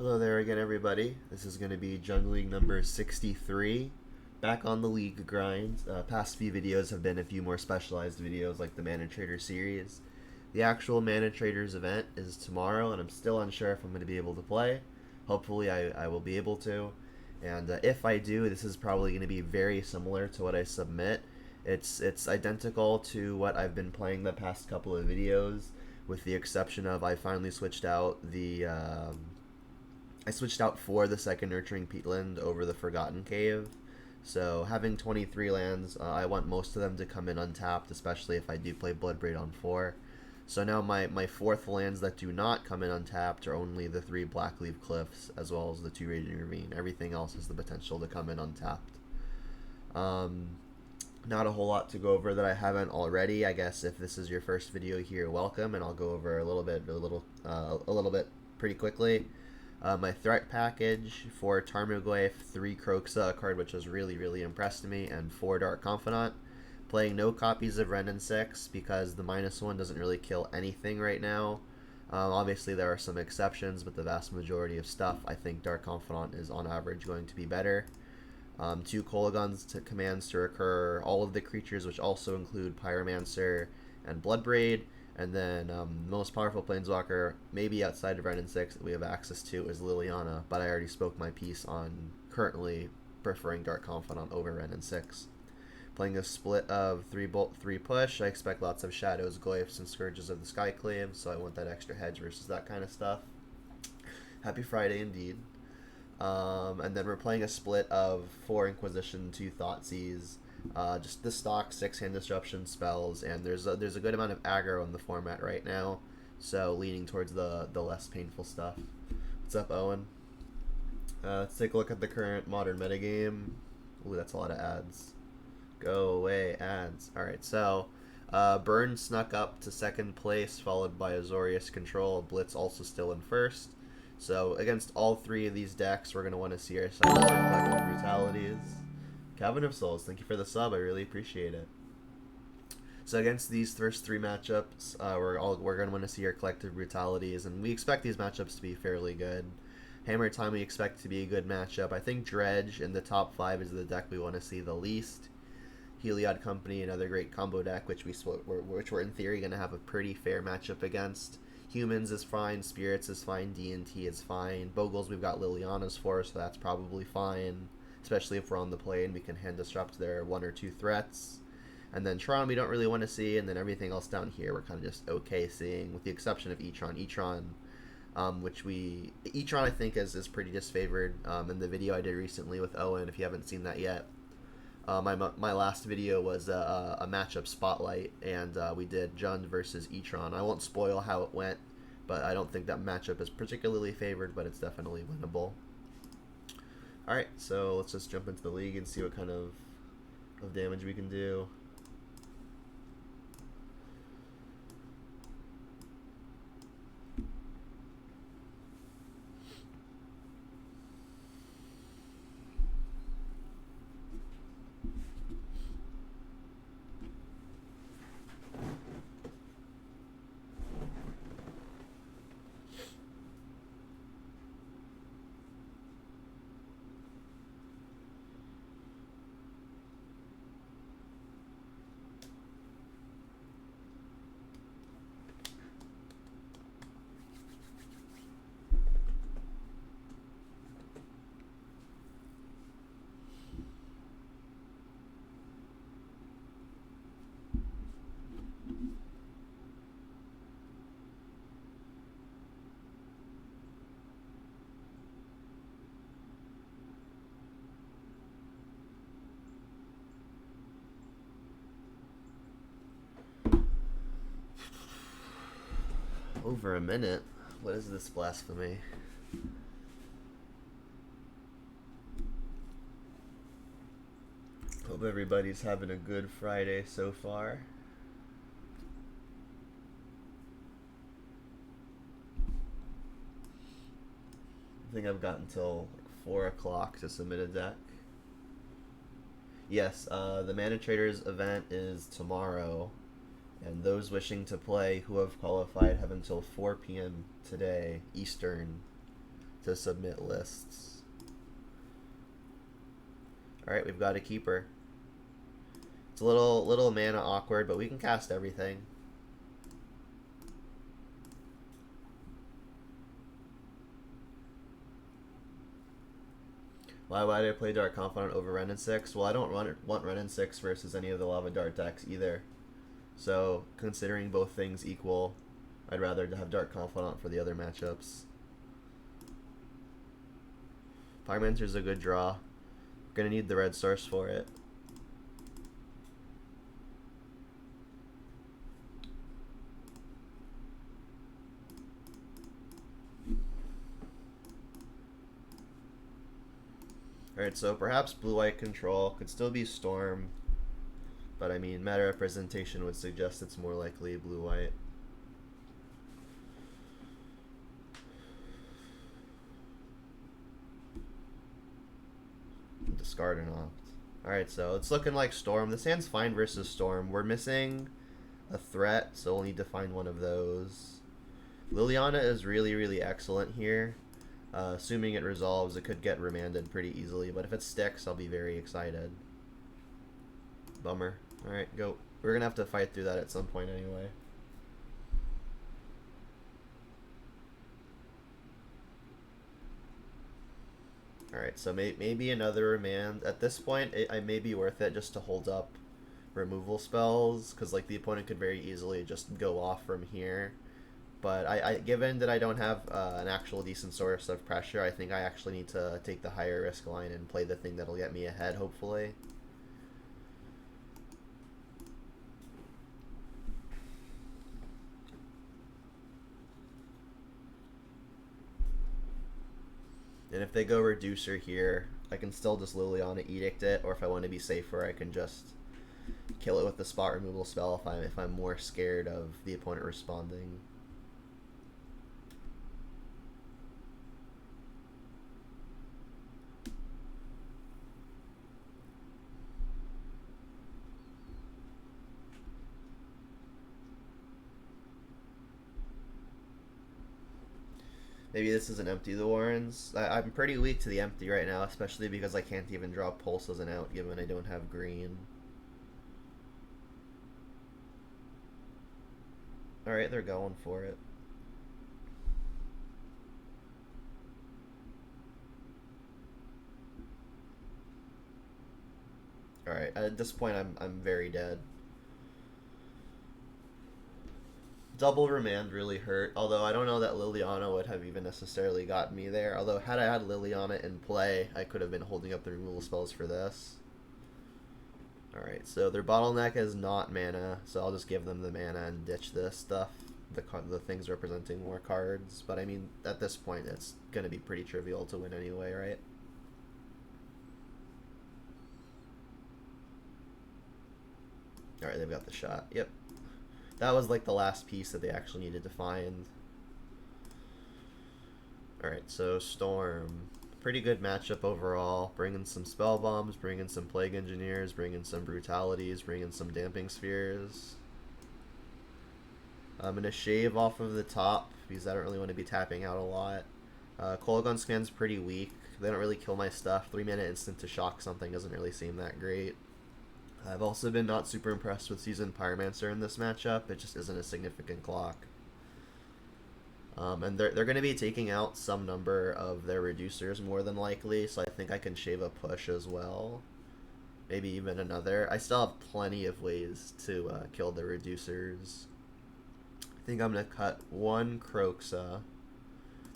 Hello there again, everybody. This is going to be Jungling number 63. Back on the league grind. Past few videos have been a few more specialized videos like the Mana Trader series. The actual Mana Traders event is tomorrow, and I'm still unsure if I'm going to be able to play. Hopefully, I will be able to. And if I do, this is probably going to be very similar to what I submit. It's identical to what I've been playing the past couple of videos, with the exception of I finally switched out the I switched out for the second Nurturing Peatland over the Forgotten Cave. So having 23 lands, I want most of them to come in untapped, especially if I do play Bloodbraid on 4. So now my fourth lands that do not come in untapped are only the 3 Blackleaf Cliffs, as well as the 2 Raging Ravine. Everything else has the potential to come in untapped. Not a whole lot to go over that I haven't already. I guess if this is your first video here, welcome, and I'll go over a little bit pretty quickly. My threat package for Tarmogoyf, 3 Kroxa, a card which has really impressed me, and 4 Dark Confidant. Playing no copies of Ren and 6 because the -1 doesn't really kill anything right now. Obviously there are some exceptions, but the vast majority of stuff, I think Dark Confidant is on average going to be better. 2 Kolagons to commands to recur all of the creatures, which also include Pyromancer and Bloodbraid. And then most powerful Planeswalker, maybe outside of Ren and 6 that we have access to, is Liliana, but I already spoke my piece on currently preferring Dark Confidant over Ren and 6. Playing a split of 3 Bolt, 3 Push, I expect lots of Shadows, Glyphs, and Scourges of the Skyclave, so I want that extra hedge versus that kind of stuff. Happy Friday indeed. And then we're playing a split of 4 Inquisition, 2 Thoughtseize, just the stock 6 Hand Disruption spells, and there's a good amount of aggro in the format right now, so leaning towards the less painful stuff. What's up, Owen? Let's take a look at the current modern metagame. Ooh, that's a lot of ads. Go away, ads. Alright, so Burn snuck up to 2nd place, followed by Azorius Control. Blitz also still in 1st. So against all 3 of these decks, we're going to want to see ourselves with Collective Brutalities. Cabin of Souls, thank you for the sub. I really appreciate it. So against these first 3 matchups, we're going to want to see our Collective Brutalities, and we expect these matchups to be fairly good. Hammer Time we expect to be a good matchup. I think Dredge in the top 5 is the deck we want to see the least. Heliod Company, another great combo deck, which we're in theory going to have a pretty fair matchup against. Humans is fine, Spirits is fine, D&T is fine. Bogles we've got Liliana's for, so that's probably fine. Especially if we're on the plane, we can hand disrupt their 1 or 2 threats. And then Tron we don't really want to see, and then everything else down here we're kind of just okay seeing, with the exception of Etron. Etron I think is pretty disfavored. In the video I did recently with Owen, if you haven't seen that yet, my last video was a matchup spotlight, and we did Jund versus Etron. I won't spoil how it went, but I don't think that matchup is particularly favored, but it's definitely winnable. Alright, so let's just jump into the league and see what kind of damage we can do. Over a minute? What is this blasphemy? Hope everybody's having a good Friday so far. I think I've got until like 4 o'clock to submit a deck. Yes, the Mana Traders event is tomorrow, and those wishing to play who have qualified have until 4 p.m. today, Eastern, to submit lists. Alright, we've got a keeper. It's a little mana awkward, but we can cast everything. Why did I play Dark Confidant over Wrenn and 6? Well, I don't want Wrenn and 6 versus any of the Lava Dart decks either. So, considering both things equal, I'd rather have Dark Confidant for the other matchups. Pyromancer's a good draw. We're gonna need the red source for it. Alright, so perhaps blue-white control could still be Storm, but I mean, meta representation would suggest it's more likely blue-white. Discard and opt. Alright, so it's looking like Storm. This hand's fine versus Storm. We're missing a threat, so we'll need to find one of those. Liliana is really excellent here. Assuming it resolves, it could get remanded pretty easily, but if it sticks, I'll be very excited. Bummer. Alright, go. We're gonna have to fight through that at some point anyway. Alright, so maybe another remand. At this point, it may be worth it just to hold up removal spells, because like the opponent could very easily just go off from here. But given that I don't have an actual decent source of pressure, I think I actually need to take the higher risk line and play the thing that'll get me ahead, hopefully. And if they go Reducer here, I can still just Liliana Edict it, or if I want to be safer, I can just kill it with the spot removal spell if I'm more scared of the opponent responding. Maybe this isn't empty the Warrens. I'm pretty weak to the empty right now, especially because I can't even draw Pulse as an out given I don't have green. Alright, they're going for it. Alright, at this point I'm very dead. Double remand really hurt, although I don't know that Liliana would have even necessarily gotten me there. Although had I had Liliana in play, I could have been holding up the removal spells for this. Alright, so their bottleneck is not mana, so I'll just give them the mana and ditch this stuff. The things representing more cards, but I mean, at this point it's going to be pretty trivial to win anyway, right? Alright, they've got the shot. Yep. That was like the last piece that they actually needed to find. Alright, so Storm. Pretty good matchup overall. Bringing some Spell Bombs, bringing some Plague Engineers, bringing some Brutalities, bringing some Damping Spheres. I'm going to shave off of the top because I don't really want to be tapping out a lot. Kolaghan's Command's pretty weak. They don't really kill my stuff. 3-mana instant to shock something doesn't really seem that great. I've also been not super impressed with Seasoned Pyromancer in this matchup. It just isn't a significant clock. And they're going to be taking out some number of their reducers more than likely, so I think I can shave a push as well. Maybe even another. I still have plenty of ways to kill the reducers. I think I'm going to cut one Kroxa.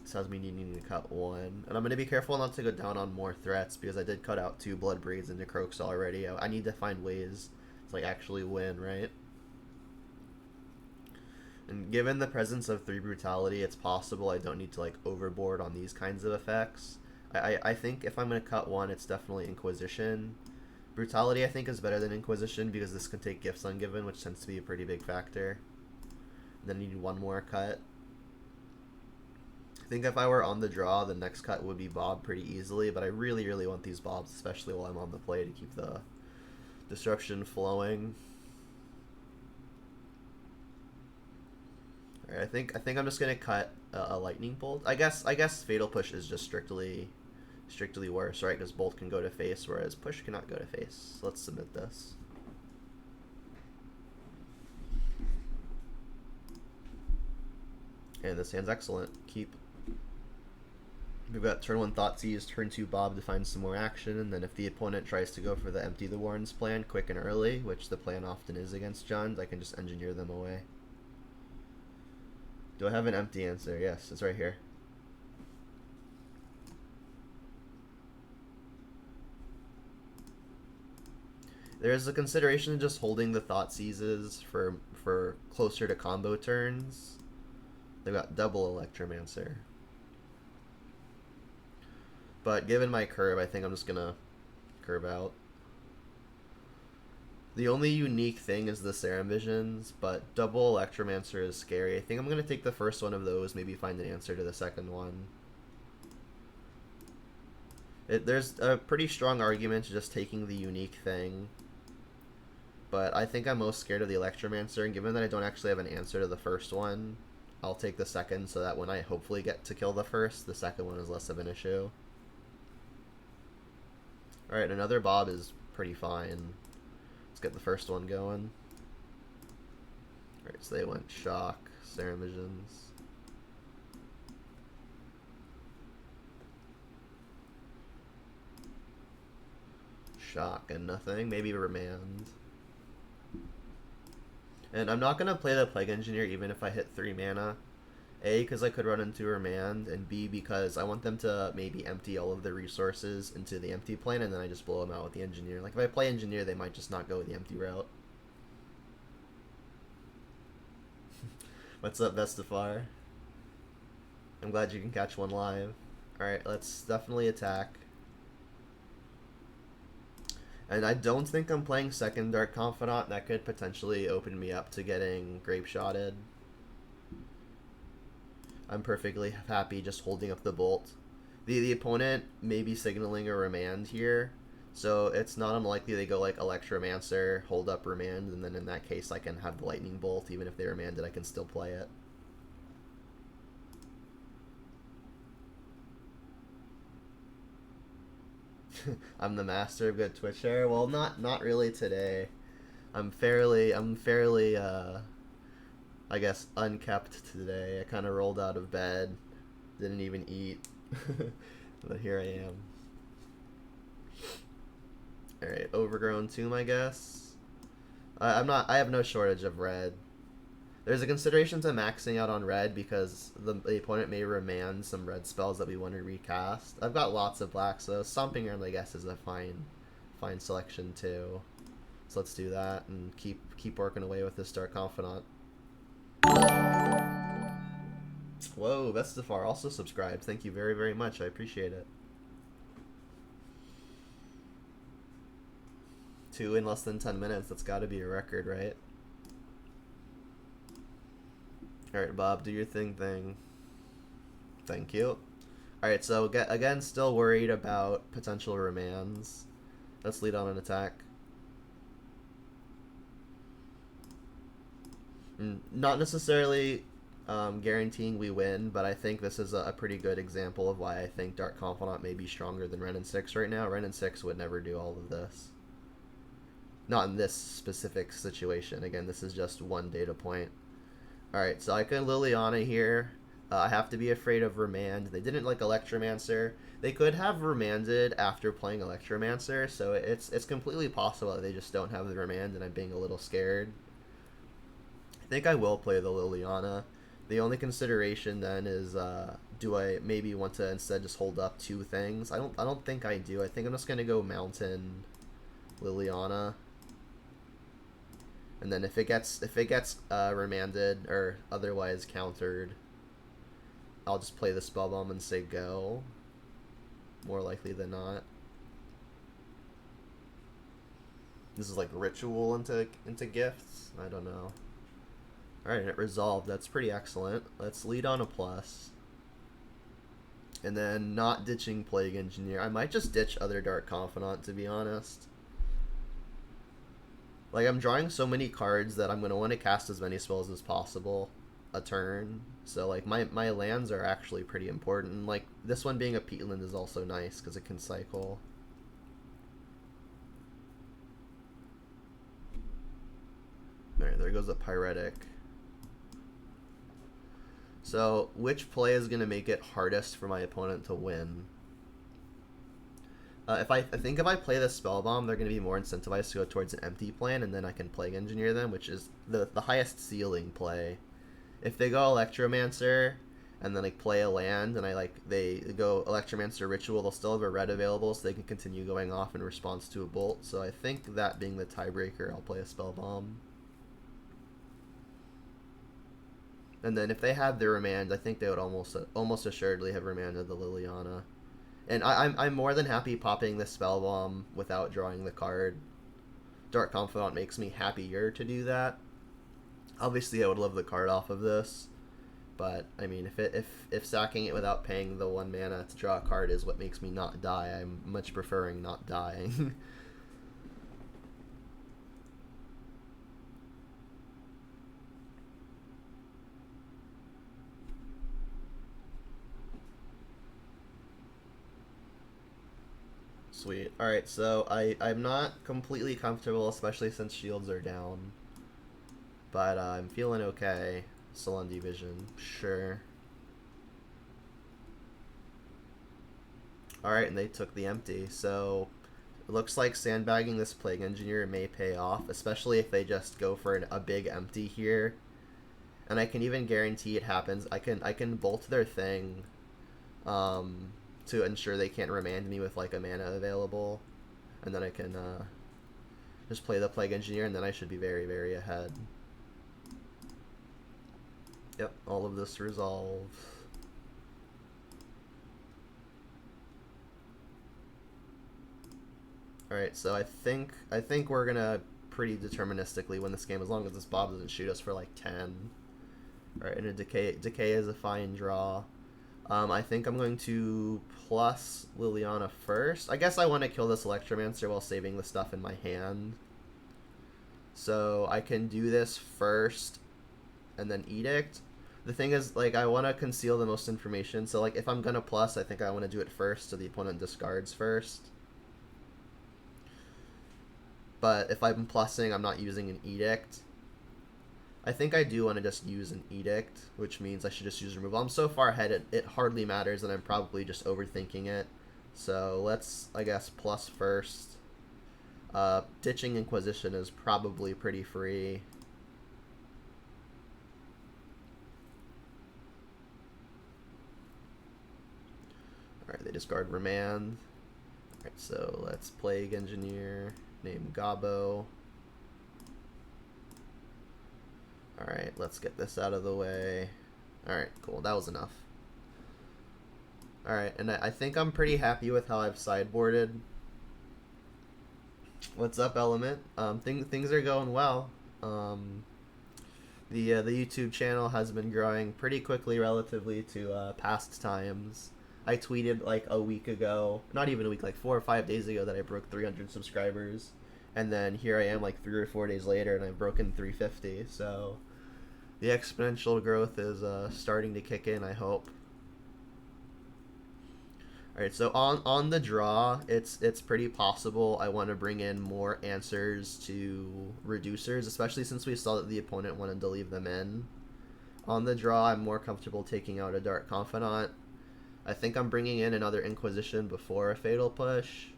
This has me needing to cut one. And I'm going to be careful not to go down on more threats because I did cut out 2 Blood Braids into Kroxa already. I need to find ways to like actually win, right? And given the presence of 3 Brutality, it's possible I don't need to like overboard on these kinds of effects. I think if I'm going to cut one, it's definitely Inquisition. Brutality I think is better than Inquisition because this can take Gifts Ungiven, which tends to be a pretty big factor. And then I need one more cut. I think if I were on the draw, the next cut would be Bob pretty easily, but I really want these Bobs, especially while I'm on the play, to keep the disruption flowing. Alright, I think I'm just gonna cut a lightning bolt. I guess fatal push is just strictly worse, right? Because bolt can go to face, whereas push cannot go to face. Let's submit this. And this hand's excellent. Keep. We've got turn 1 Thoughtseize, turn 2 Bob to find some more action, and then if the opponent tries to go for the Empty the Warrens plan quick and early, which the plan often is against Johns, I can just engineer them away. Do I have an empty answer? Yes, it's right here. There's a consideration of just holding the Thoughtseizes for closer to combo turns. They've got double Electromancer. But given my curve, I think I'm just gonna curve out. The only unique thing is the Serum Visions, but double Electromancer is scary. I think I'm gonna take the first one of those, maybe find an answer to the second one. There's a pretty strong argument to just taking the unique thing. But I think I'm most scared of the Electromancer, and given that I don't actually have an answer to the first one, I'll take the second so that when I hopefully get to kill the first, the second one is less of an issue. Alright, another Bob is pretty fine. Let's get the first one going. Alright, so they went Shock, Serum Visions. Shock and nothing. Maybe Remand. And I'm not going to play the Plague Engineer even if I hit 3 mana. A, because I could run into Remand, and B, because I want them to maybe empty all of their resources into the empty plane, and then I just blow them out with the Engineer. Like, if I play Engineer, they might just not go with the empty route. What's up, Vestafar? I'm glad you can catch one live. Alright, let's definitely attack. And I don't think I'm playing second Dark Confidant. That could potentially open me up to getting Grape Shotted. I'm perfectly happy just holding up the bolt. The opponent may be signaling a Remand here, so it's not unlikely they go like Electromancer, hold up Remand, and then in that case I can have the Lightning Bolt. Even if they Remanded, I can still play it. I'm the master of good Twitch hair. Well, not really today. I'm fairly I guess unkept today. I kind of rolled out of bed, didn't even eat, but here I am. All right, Overgrown Tomb, I guess. I have no shortage of red. There's a consideration to maxing out on red because the opponent may remand some red spells that we want to recast. I've got lots of black, so Stomping Ground, I guess, is a fine selection too. So let's do that and keep working away with this Dark Confidant. Whoa, Vestafar also subscribed. Thank you very, very much. I appreciate it. 2 in less than 10 minutes. That's got to be a record, right? Alright, Bob, do your thing. Thank you. Alright, so again, still worried about potential remands. Let's lead on an attack. Not necessarily guaranteeing we win, but I think this is a pretty good example of why I think Dark Confidant may be stronger than Wrenn and 6 right now. Wrenn and 6 would never do all of this. Not in this specific situation. Again, this is just one data point. Alright, so I can Liliana here. I have to be afraid of Remand. They didn't like Electromancer. They could have Remanded after playing Electromancer, so it's completely possible that they just don't have the Remand and I'm being a little scared. I think I will play the Liliana. The only consideration then is do I maybe want to instead just hold up 2 things? I don't think I do. I think I'm just gonna go Mountain Liliana. And then if it gets remanded or otherwise countered, I'll just play the Spell Bomb and say go. More likely than not. This is like ritual into gifts. I don't know. Alright, it resolved. That's pretty excellent. Let's lead on a plus. And then not ditching Plague Engineer. I might just ditch other Dark Confidant, to be honest. Like, I'm drawing so many cards that I'm going to want to cast as many spells as possible. a turn. So like my lands are actually pretty important. Like this one being a peatland is also nice because it can cycle. Alright, there goes a pyretic. So which play is going to make it hardest for my opponent to win? I think if I play the spell bomb, they're going to be more incentivized to go towards an empty plan, and then I can plague engineer them, which is the highest ceiling play. If they go Electromancer and then like play a land, and they go Electromancer Ritual, they'll still have a red available, so they can continue going off in response to a bolt. So I think that being the tiebreaker, I'll play a spell bomb. And then if they had the remand, I think they would almost assuredly have remanded the Liliana. And I'm more than happy popping the spell bomb without drawing the card. Dark Confidant makes me happier to do that. Obviously, I would love the card off of this, but I mean, if sacking it without paying the 1 mana to draw a card is what makes me not die, I'm much preferring not dying. Sweet. Alright, so I'm not completely comfortable, especially since shields are down. But I'm feeling okay. Salondi Vision, sure. Alright, and they took the empty, so it looks like sandbagging this Plague Engineer may pay off, especially if they just go for a big empty here. And I can even guarantee it happens. I can bolt their thing, to ensure they can't remand me with like a mana available, and then I can just play the Plague Engineer, and then I should be very, very ahead. Yep, all of this resolve. Alright, so I think we're gonna pretty deterministically win this game as long as this Bob doesn't shoot us for like 10. Alright, and a Decay is a fine draw. I think I'm going to plus Liliana first. I guess I want to kill this Electromancer while saving the stuff in my hand. So I can do this first and then Edict. The thing is, like, I want to conceal the most information. So, like, if I'm going to plus, I think I want to do it first so the opponent discards first. But if I'm plussing, I'm not using an Edict. I think I do want to just use an Edict, which means I should just use removal. I'm so far ahead, it hardly matters, and I'm probably just overthinking it. So let's, I guess, plus first. Ditching Inquisition is probably pretty free. Alright, they discard Remand. Alright, so let's Plague Engineer, name Gabo. Alright, let's get this out of the way. Alright, cool. That was enough. Alright, and I think I'm pretty happy with how I've sideboarded. What's up, Element? Things are going well. The YouTube channel has been growing pretty quickly relatively to past times. I tweeted like a week ago, not even a week, like 4 or 5 days ago, that I broke 300 subscribers. And then here I am like 3 or 4 days later, and I've broken 350. So the exponential growth is starting to kick in, I hope. Alright, so on the draw, it's pretty possible I want to bring in more answers to reducers, especially since we saw that the opponent wanted to leave them in. On the draw, I'm more comfortable taking out a Dark Confidant. I think I'm bringing in another Inquisition before a Fatal Push.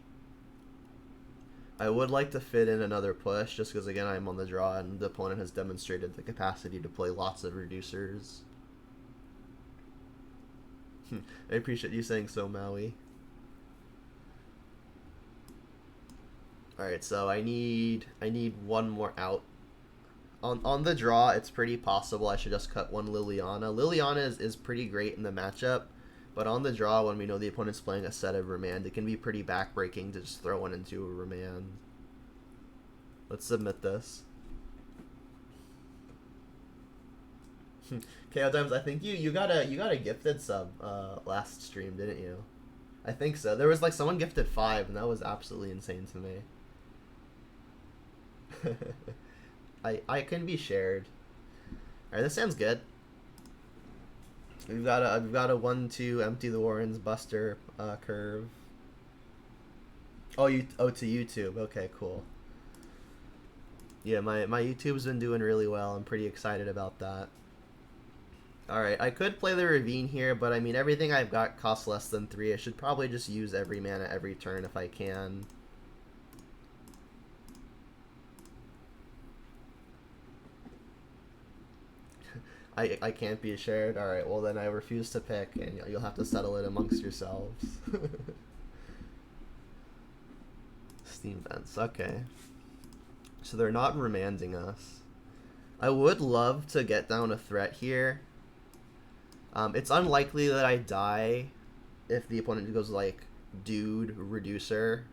I would like to fit in another push, just because, again, I'm on the draw, and the opponent has demonstrated the capacity to play lots of reducers. I appreciate you saying so, Maui. Alright, so I need one more out. On the draw, it's pretty possible I should just cut one Liliana. Liliana is pretty great in the matchup, but on the draw, when we know the opponent's playing a set of Remand, it can be pretty backbreaking to just throw one into a Remand. Let's submit this. KO Times, I think you got a gifted sub last stream, didn't you? I think so. There was like someone gifted 5, and that was absolutely insane to me. I can be shared. Alright, this sounds good. We've got a 1/2 empty the Warrens Buster curve. Oh, to YouTube. Okay, cool. Yeah, my YouTube's been doing really well. I'm pretty excited about that. Alright, I could play the Ravine here, but I mean, everything I've got costs less than 3. I should probably just use every mana every turn if I can. I can't be shared? Alright, well then I refuse to pick, and you'll have to settle it amongst yourselves. Steam vents, okay. So they're not remanding us. I would love to get down a threat here. It's unlikely that I die if the opponent goes like dude reducer,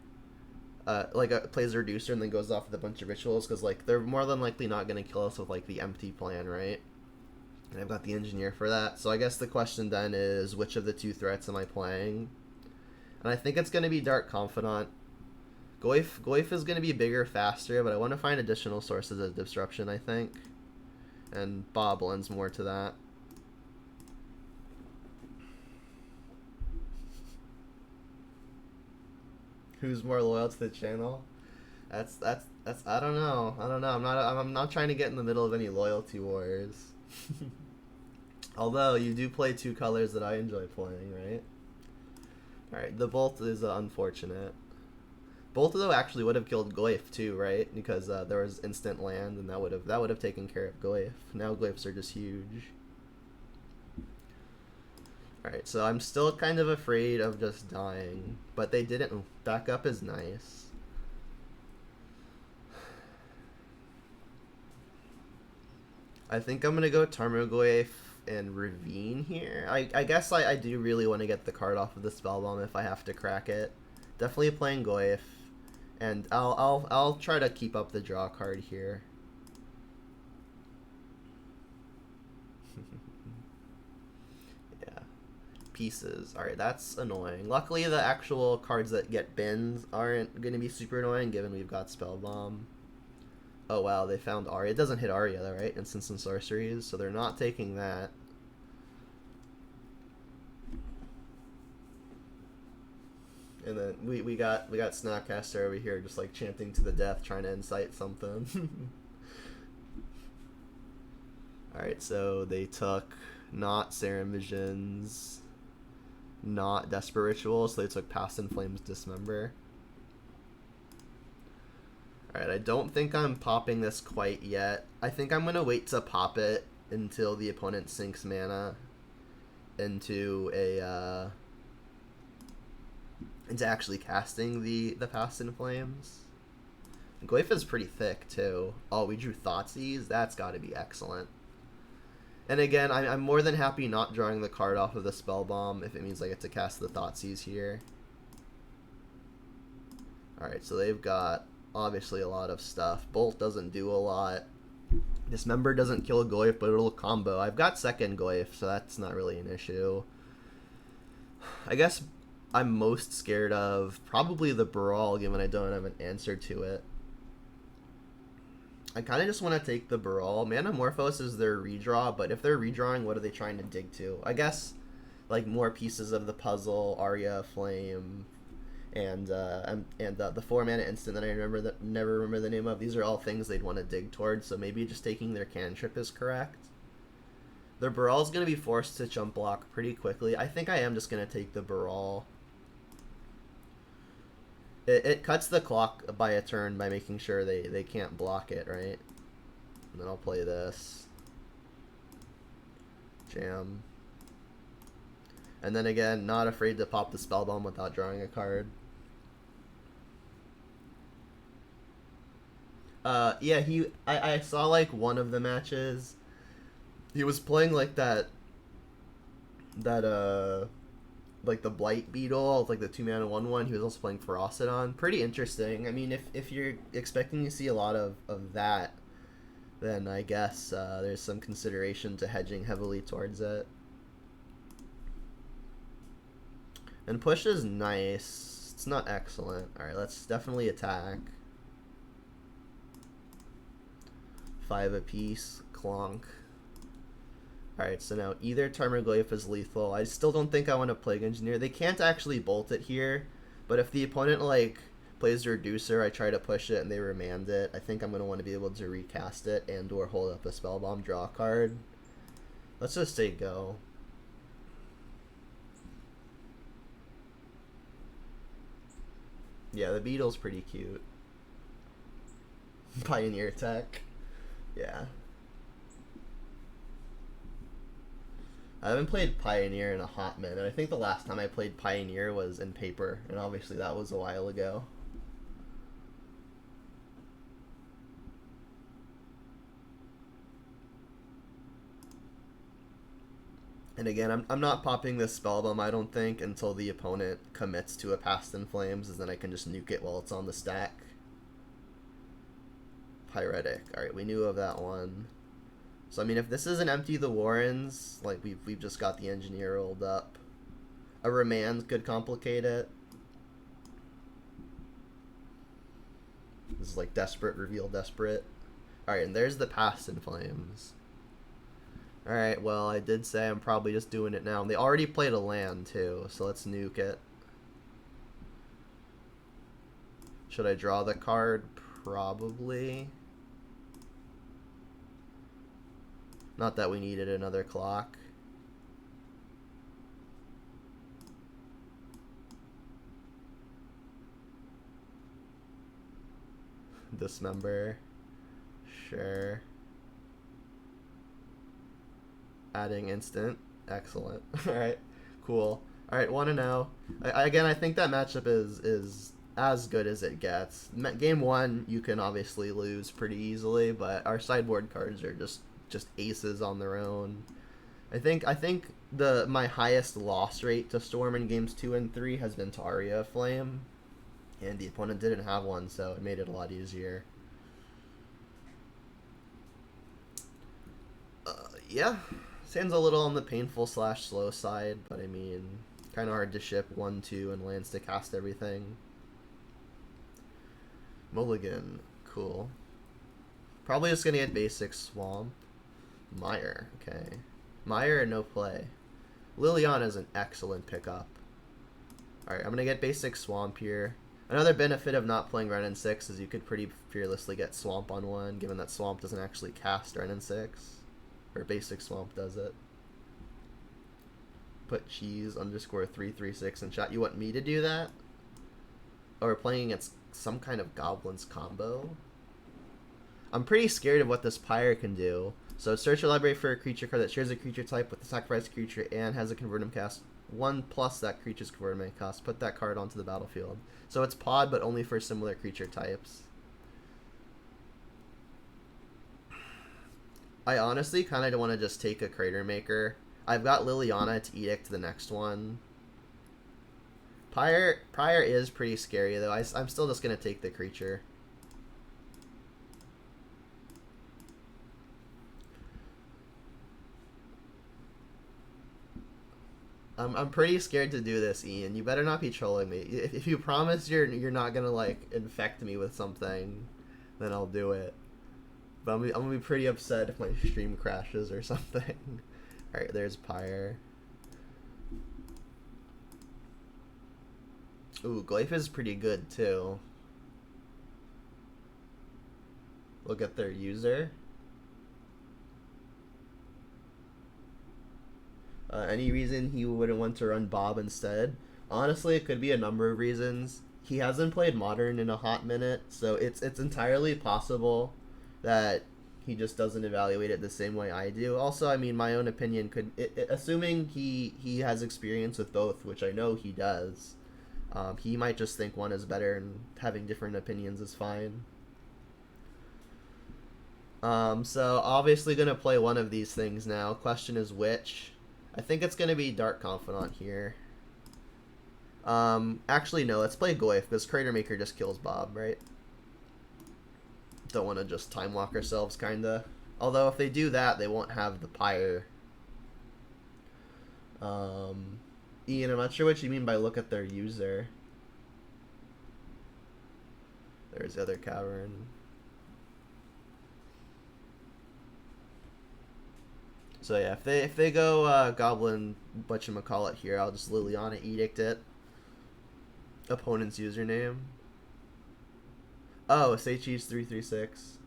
plays a reducer and then goes off with a bunch of rituals, because like they're more than likely not going to kill us with like the empty plan, right? And I've got the engineer for that. So I guess the question then is, which of the 2 threats am I playing? And I think it's going to be Dark Confidant. Goyf is going to be bigger, faster, but I want to find additional sources of disruption, I think. And Bob lends more to that. Who's more loyal to the channel? That's I don't know. I'm not trying to get in the middle of any loyalty wars. Although you do play 2 colors that I enjoy playing, right? Alright, the Bolt is unfortunate. Bolt though actually would have killed Goyf too, right? Because there was instant land, and that would have taken care of Goyf. Now Goyfs are just huge. Alright, so I'm still kind of afraid of just dying, but they didn't. Back up is nice. I think I'm gonna go Tarmogoyf and Ravine here. I guess I do really want to get the card off of the Spellbomb if I have to crack it. Definitely playing Goyf, and I'll try to keep up the draw card here. Yeah, pieces. All right, that's annoying. Luckily, the actual cards that get bins aren't going to be super annoying, given we've got Spellbomb. Oh wow, they found Arya. It doesn't hit Arya though, right? Instants and sorceries, so they're not taking that. And then we got Snackcaster over here just like chanting to the death, trying to incite something. Alright, so they took not Serum Visions, not Desperate Ritual, so they took Past in Flames Dismember. Alright, I don't think I'm popping this quite yet. I think I'm going to wait to pop it until the opponent sinks mana into a, into actually casting the Past in Flames. Goyf is pretty thick, too. Oh, we drew Thoughtseize? That's got to be excellent. And again, I'm more than happy not drawing the card off of the Spellbomb if it means I get to cast the Thoughtseize here. Alright, so they've got obviously a lot of stuff. Bolt doesn't do a lot. Dismember doesn't kill Goyf, but it'll combo. I've got second Goyf, so that's not really an issue. I guess I'm most scared of probably the Brawl, given I don't have an answer to it. I kind of just want to take the Brawl. Manamorphose is their redraw, but if they're redrawing, what are they trying to dig to? I guess like more pieces of the puzzle, Arya, Flame, and the 4-mana instant that I never remember the name of. These are all things they'd want to dig towards, so maybe just taking their cantrip is correct. Their Brawl's going to be forced to jump block pretty quickly. I think I am just going to take the Brawl. It cuts the clock by a turn by making sure they can't block it, right? And then I'll play this. Jam. And then again, not afraid to pop the Spellbomb without drawing a card. Yeah, I saw like one of the matches. He was playing like that like the Blight Beetle, like the 2-mana 1/1. He was also playing Ferocidon. Pretty interesting. I mean, if you're expecting to see a lot of that, then I guess there's some consideration to hedging heavily towards it. And push is nice. It's not excellent. Alright, let's definitely attack. 5 apiece. Clonk. Alright, so now either Tarmogoyf is lethal. I still don't think I want to Plague Engineer. They can't actually bolt it here, but if the opponent, like, plays a Reducer, I try to push it and they remand it, I think I'm going to want to be able to recast it and or hold up a Spellbomb, draw a card. Let's just say go. Yeah, the Beetle's pretty cute. Pioneer tech. Yeah. I haven't played Pioneer in a hot minute. I think the last time I played Pioneer was in paper, and obviously that was a while ago. And again, I'm not popping this Spellbomb, I don't think, until the opponent commits to a Past in Flames, and then I can just nuke it while it's on the stack. Pyretic. Alright, we knew of that one. So, I mean, if this isn't Empty the Warrens, like, we've just got the Engineer rolled up. A Remand could complicate it. This is like Desperate, Reveal Desperate. Alright, and there's the Past in Flames. Alright, well, I did say I'm probably just doing it now. They already played a land, too, so let's nuke it. Should I draw the card? Probably. Not that we needed another clock. Dismember. Sure. Adding instant. Excellent. Alright, cool. Alright, 1-0. Again, I think that matchup is as good as it gets. Game 1, you can obviously lose pretty easily, but our sideboard cards are just aces on their own. I think my highest loss rate to Storm in games 2 and 3 has been to Aria Flame, and the opponent didn't have one, so it made it a lot easier. Yeah, Sand's a little on the painful / slow side, but I mean, kind of hard to ship 1/2 and lands to cast everything. Mulligan, cool. Probably just gonna get basic Swamp. Meyer, okay. Meyer, no play. Liliana is an excellent pickup. Alright, I'm going to get basic Swamp here. Another benefit of not playing Wrenn and 6 is you could pretty fearlessly get Swamp on one, given that Swamp doesn't actually cast Wrenn and 6. Or basic Swamp does it. Put cheese _336 in chat. You want me to do that? Oh, we're playing against some kind of Goblins combo? I'm pretty scared of what this Pyre can do. So search your library for a creature card that shares a creature type with the sacrificed creature and has a Convertum cast 1+ that creature's Convertum cost. Put that card onto the battlefield. So it's pod, but only for similar creature types. I honestly kind of want to just take a Crater Maker. I've got Liliana to Edict the next one. Pyre is pretty scary, though. I'm still just going to take the creature. I'm pretty scared to do this, Ian. You better not be trolling me. If you promise you're not gonna like infect me with something, then I'll do it. But I'm gonna be pretty upset if my stream crashes or something. All right, there's Pyre. Ooh, Glyph is pretty good too. Look at their user. Any reason he wouldn't want to run Bob instead? Honestly, it could be a number of reasons. He hasn't played Modern in a hot minute, so it's entirely possible that he just doesn't evaluate it the same way I do. Also, I mean, my own opinion could, assuming he has experience with both, which I know he does, he might just think one is better, and having different opinions is fine. So obviously gonna play one of these things now. Question is which. I think it's going to be Dark Confidant here. Actually, no, let's play Goyf, because Crater Maker just kills Bob, right? Don't want to just time walk ourselves, kinda. Although, if they do that, they won't have the Pyre. Ian, I'm not sure what you mean by look at their user. There's the other cavern. So yeah, if they go Goblin whatchamacallit here, I'll just Liliana Edict it. Opponent's username. Oh, say cheese 336.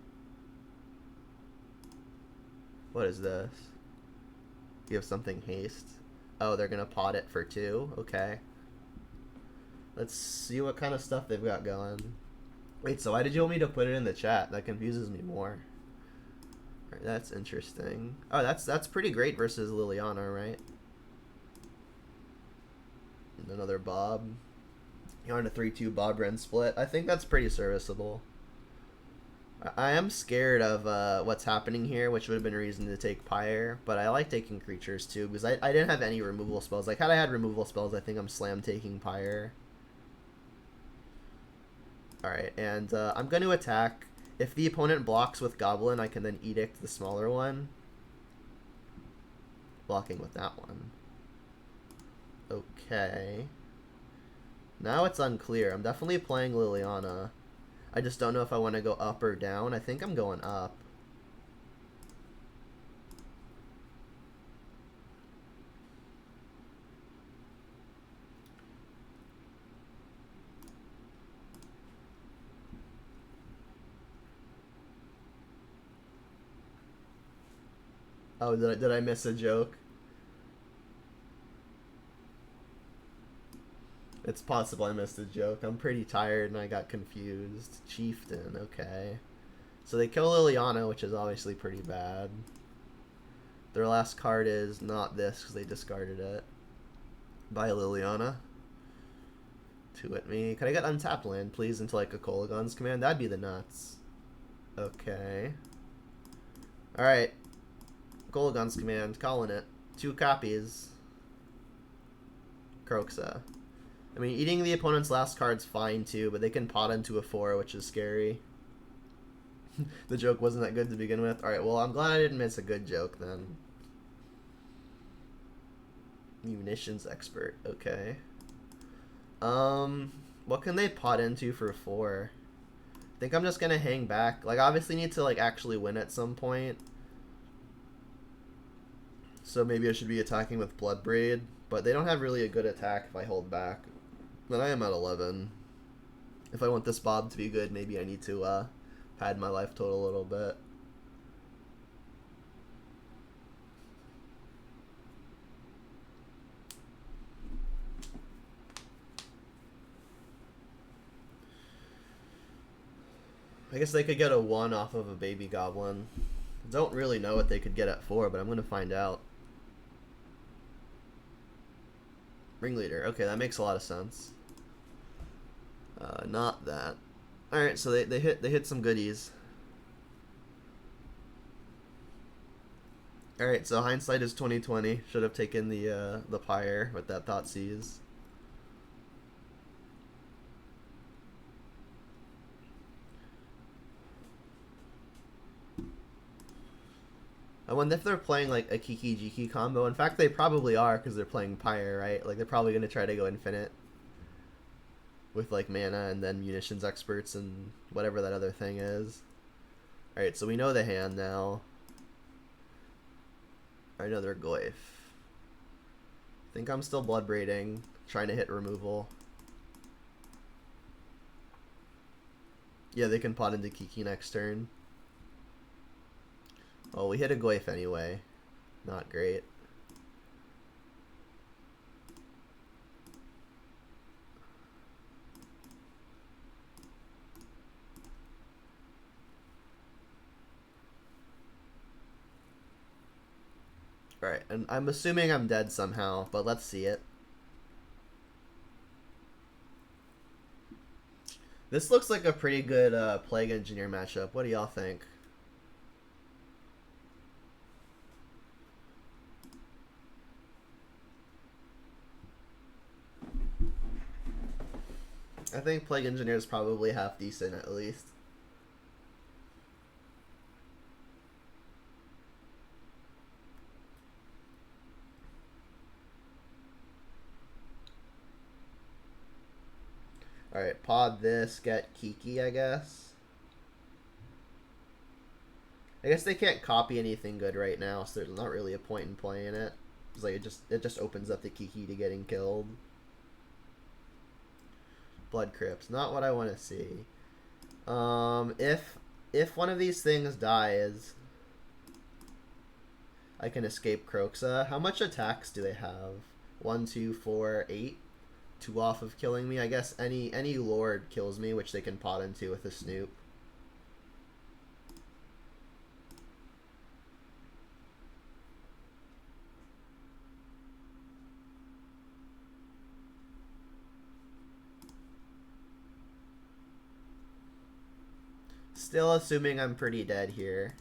What is this? You have something haste. Oh, they're gonna pot it for 2. Okay. Let's see what kind of stuff they've got going. Wait, so why did you want me to put it in the chat? That confuses me more. Right, that's interesting. Oh, that's pretty great versus Liliana, right? And another Bob. You're on a 3-2 Bob Ren split. I think that's pretty serviceable. I am scared of what's happening here, which would have been a reason to take Pyre, but I like taking creatures too, because I didn't have any removal spells. Like, had I had removal spells, I think I'm slam taking Pyre. Alright, and I'm going to attack. If the opponent blocks with Goblin, I can then Edict the smaller one. Blocking with that one. Okay. Now it's unclear. I'm definitely playing Liliana. I just don't know if I want to go up or down. I think I'm going up. Oh, did I miss a joke? It's possible I missed a joke. I'm pretty tired and I got confused. Chieftain, okay. So they kill Liliana, which is obviously pretty bad. Their last card is not this because they discarded it. Bye, Liliana. 2 at me. Can I get untapped land, please, into like a Kolagon's command? That'd be the nuts. Okay. Alright. Kolagon's command, calling it. 2 copies. Kroxa. I mean, eating the opponent's last card's fine too, but they can pot into a 4, which is scary. The joke wasn't that good to begin with. Alright, well, I'm glad I didn't miss a good joke then. Munitions expert, okay. What can they pot into for 4? I think I'm just gonna hang back. Like, obviously need to, like, actually win at some point. So maybe I should be attacking with Bloodbraid, but they don't have really a good attack if I hold back. But I am at 11. If I want this Bob to be good, maybe I need to pad my life total a little bit. I guess they could get a 1 off of a baby goblin. Don't really know what they could get at 4, but I'm going to find out. Ringleader. Okay, that makes a lot of sense. Not that. Alright, so they hit some goodies. Alright, so hindsight is 2020. Should have taken the Pyre with that Thoughtseize. I wonder if they're playing like a Kiki Jiki combo. In fact, they probably are because they're playing Pyre, right? Like they're probably going to try to go infinite with like mana and then munitions experts and whatever that other thing is. Alright, so we know the hand now. Another Goyf. I think I'm still Bloodbraiding, trying to hit removal. Yeah, they can pot into Kiki next turn. Oh, we hit a Goyf anyway. Not great. Alright, and I'm assuming I'm dead somehow, but let's see it. This looks like a pretty good Plague Engineer matchup. What do y'all think? I think Plague Engineer is probably half decent at least. Alright, pod this, get Kiki, I guess. I guess they can't copy anything good right now, so there's not really a point in playing it. It's like it just opens up the key to getting killed. Blood Crypts, not what I want to see. If one of these things dies, I can escape Croxa. How much attacks do they have? 1, 2, 4, 8. 2 off of killing me. I guess any lord kills me, which they can pot into with a Snoop. Still assuming I'm pretty dead here.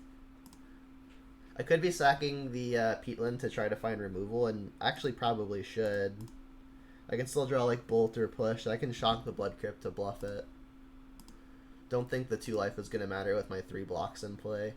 I could be sacking the Peatland to try to find removal, and actually probably should. I can still draw like Bolt or Push. I can shock the Blood Crypt to bluff it. Don't think the 2 life is going to matter with my 3 blocks in play.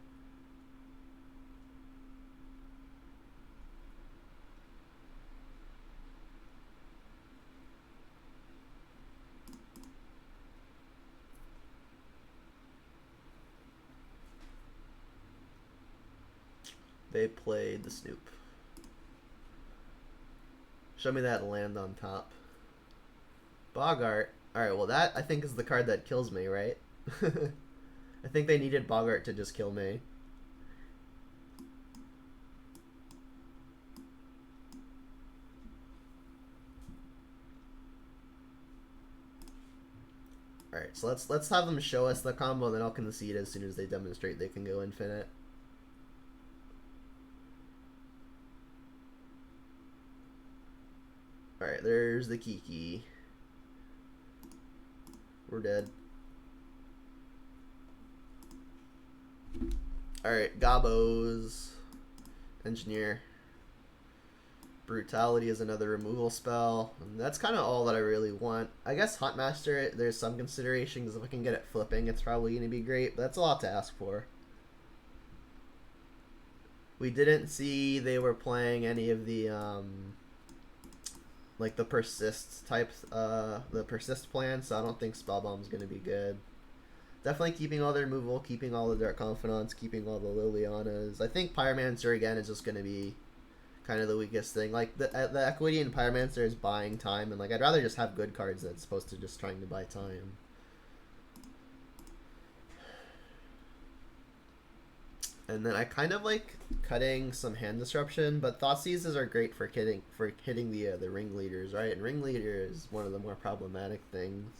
They played the Snoop. Show me that land on top. Bogart. Alright, well that I think is the card that kills me, right? I think they needed Bogart to just kill me. Alright, so let's have them show us the combo, and then I'll concede as soon as they demonstrate they can go infinite. Alright, there's the Kiki. We're dead. Alright, Gobos. Engineer. Brutality is another removal spell. And that's kind of all that I really want. I guess Huntmaster, there's some consideration, because if I can get it flipping, it's probably going to be great. But that's a lot to ask for. We didn't see they were playing any of the, like the persist types, the persist plan, so I don't think Spellbomb's going to be good. Definitely keeping all the removal, keeping all the Dark Confidants, keeping all the Lilianas. I think Pyromancer again is just going to be kind of the weakest thing. Like the equity in Pyromancer is buying time, and like I'd rather just have good cards than supposed to just trying to buy time. And then I kind of like cutting some hand disruption, but Thoughtseizes are great for hitting the ringleaders, right? And ringleader is one of the more problematic things.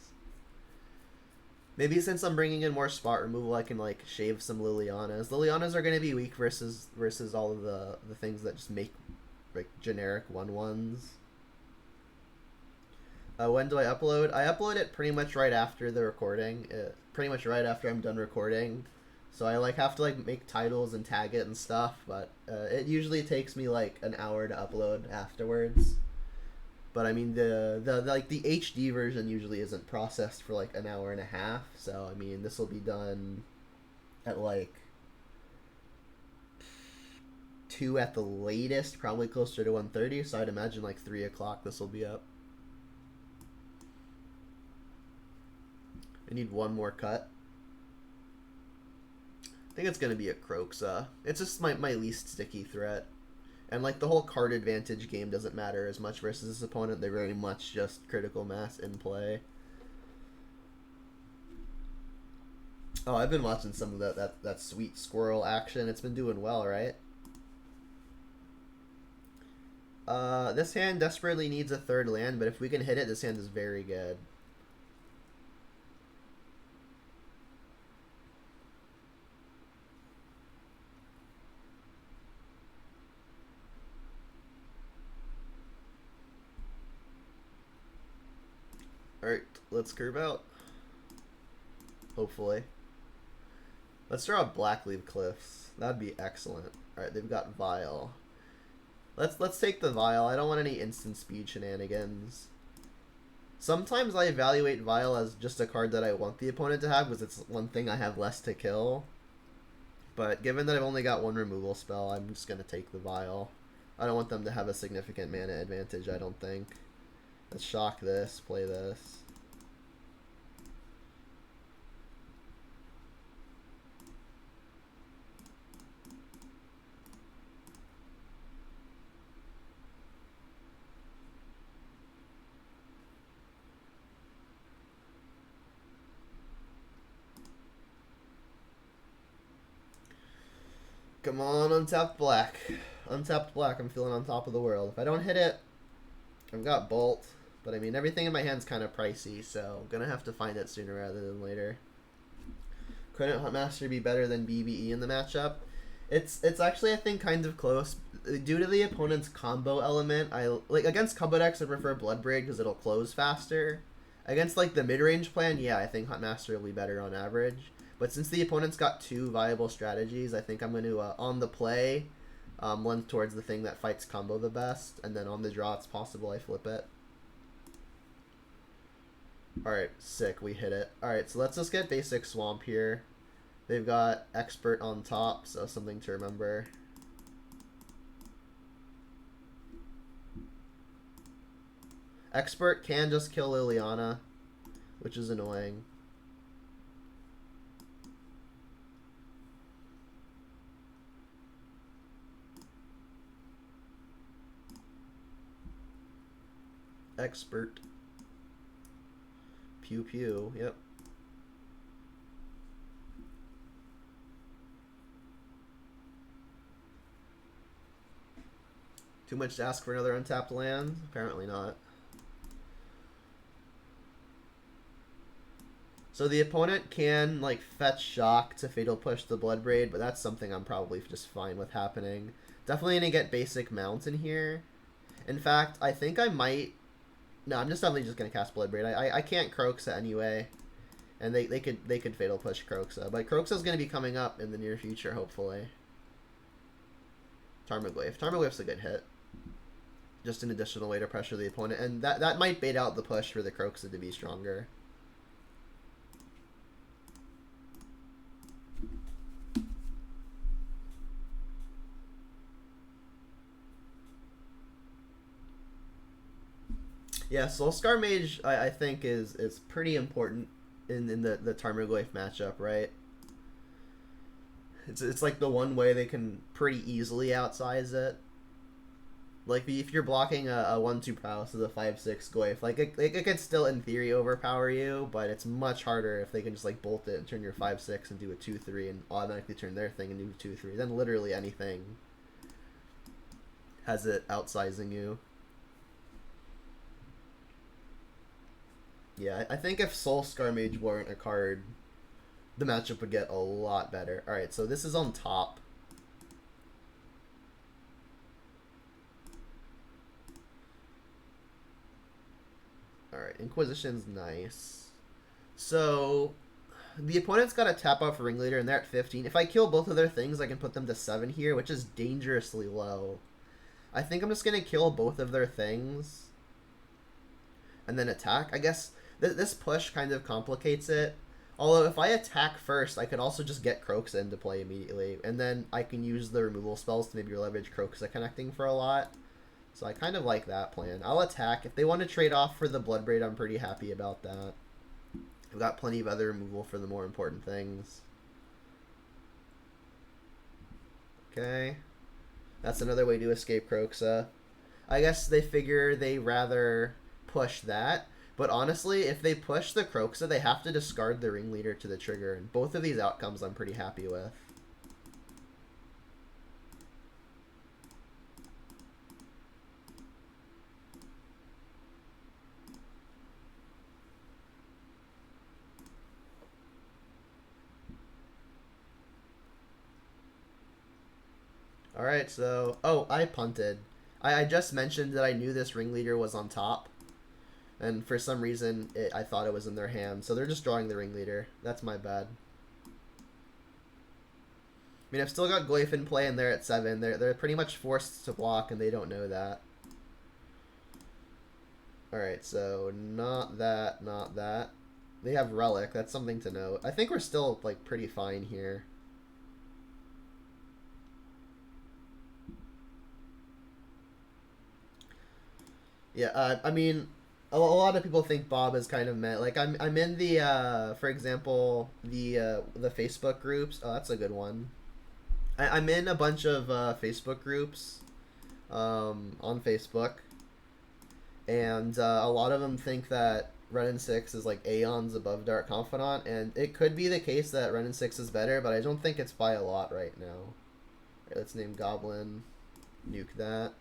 Maybe since I'm bringing in more spot removal, I can like shave some Lilianas. Lilianas are going to be weak versus all of the things that just make like generic 1/1s. When do I upload? I upload it pretty much right after the recording. Pretty much right after I'm done recording. So I like have to like make titles and tag it and stuff, but it usually takes me like an hour to upload afterwards. But I mean the HD version usually isn't processed for like an hour and a half, so I mean this will be done at like 2 at the latest, probably closer to 1:30, so I'd imagine like 3 o'clock this will be up. I need one more cut. I think it's going to be a Croxa. It's just my least sticky threat. And like the whole card advantage game doesn't matter as much versus this opponent. They're very much just critical mass in play. Oh, I've been watching some of that sweet squirrel action. It's been doing well, right? This hand desperately needs a 3rd land, but if we can hit it, this hand is very good. Alright, let's curve out. Hopefully. Let's draw Blackleaf Cliffs. That'd be excellent. Alright, they've got Vial. Let's take the Vial. I don't want any instant speed shenanigans. Sometimes I evaluate Vial as just a card that I want the opponent to have because it's one thing I have less to kill. But given that I've only got 1 removal spell, I'm just going to take the Vial. I don't want them to have a significant mana advantage, I don't think. Let's shock this, play this. Come on, untapped black. Untapped black, I'm feeling on top of the world. If I don't hit it, I've got Bolt. But I mean, everything in my hand's kind of pricey, so I'm gonna have to find it sooner rather than later. Couldn't Huntmaster be better than BBE in the matchup? It's actually, I think, kind of close. Due to the opponent's combo element, against combo decks I prefer Bloodbraid because it'll close faster. Against like the mid-range plan, yeah, I think Huntmaster will be better on average. But since the opponent's got two viable strategies, I think I'm going to, on the play, lend towards the thing that fights combo the best, and then on the draw, it's possible I flip it. Alright, sick, we hit it. Alright, so let's just get basic Swamp here. They've got Expert on top, so something to remember. Expert can just kill Liliana, which is annoying. Expert. Pew pew, yep. Too much to ask for another untapped land? Apparently not. So the opponent can like fetch Shock to Fatal Push the Bloodbraid, but that's something I'm probably just fine with happening. Definitely gonna get basic Mount in here. In fact, I think I might... No, I'm just definitely just gonna cast Bloodbraid. I can't Kroxa anyway. And they could Fatal Push Kroxa. But Kroxa's gonna be coming up in the near future, hopefully. Tarmogoyf. Tarmogoyf's a good hit. Just an additional way to pressure the opponent. And that might bait out the push for the Kroxa to be stronger. Yeah, Soulscar Mage, I think, is pretty important in the Tarmogoyf matchup, right? It's like the one way they can pretty easily outsize it. Like, if you're blocking a 1-2 prowess with a 5-6 Goyf, like, it can still, in theory, overpower you, but it's much harder if they can just, like, bolt it and turn your 5-6 and do a 2-3 and automatically turn their thing and do 2-3. Then literally anything has it outsizing you. Yeah, I think if Soulscar Mage weren't a card, the matchup would get a lot better. Alright, so this is on top. Alright, Inquisition's nice. So, the opponent's got to tap out for Ringleader, and they're at 15. If I kill both of their things, I can put them to 7 here, which is dangerously low. I think I'm just going to kill both of their things and then attack. I guess this push kind of complicates it. Although if I attack first, I could also just get Kroxa into play immediately. And then I can use the removal spells to maybe leverage Kroxa connecting for a lot. So I kind of like that plan. I'll attack. If they want to trade off for the Bloodbraid, I'm pretty happy about that. I've got plenty of other removal for the more important things. Okay. That's another way to escape Kroxa. I guess they figure they rather push that. But honestly, if they push the Kroxa, they have to discard the Ringleader to the trigger. And both of these outcomes I'm pretty happy with. Alright, so... Oh, I punted. I just mentioned that I knew this Ringleader was on top. And for some reason, I thought it was in their hand. So they're just drawing the Ringleader. That's my bad. I mean, I've still got Goyf in play, and they're at 7. They're pretty much forced to block, and they don't know that. Alright, so not that, not that. They have Relic. That's something to note. I think we're still, like, pretty fine here. Yeah, I mean, a lot of people think Bob is kind of meant. Like, I'm in the, for example, the Facebook groups. Oh, that's a good one. I'm in a bunch of Facebook groups on Facebook. And a lot of them think that Ren 6 is like aeons above Dark Confidant. And it could be the case that Ren 6 is better, but I don't think it's by a lot right now. Okay, let's name Goblin. Nuke that.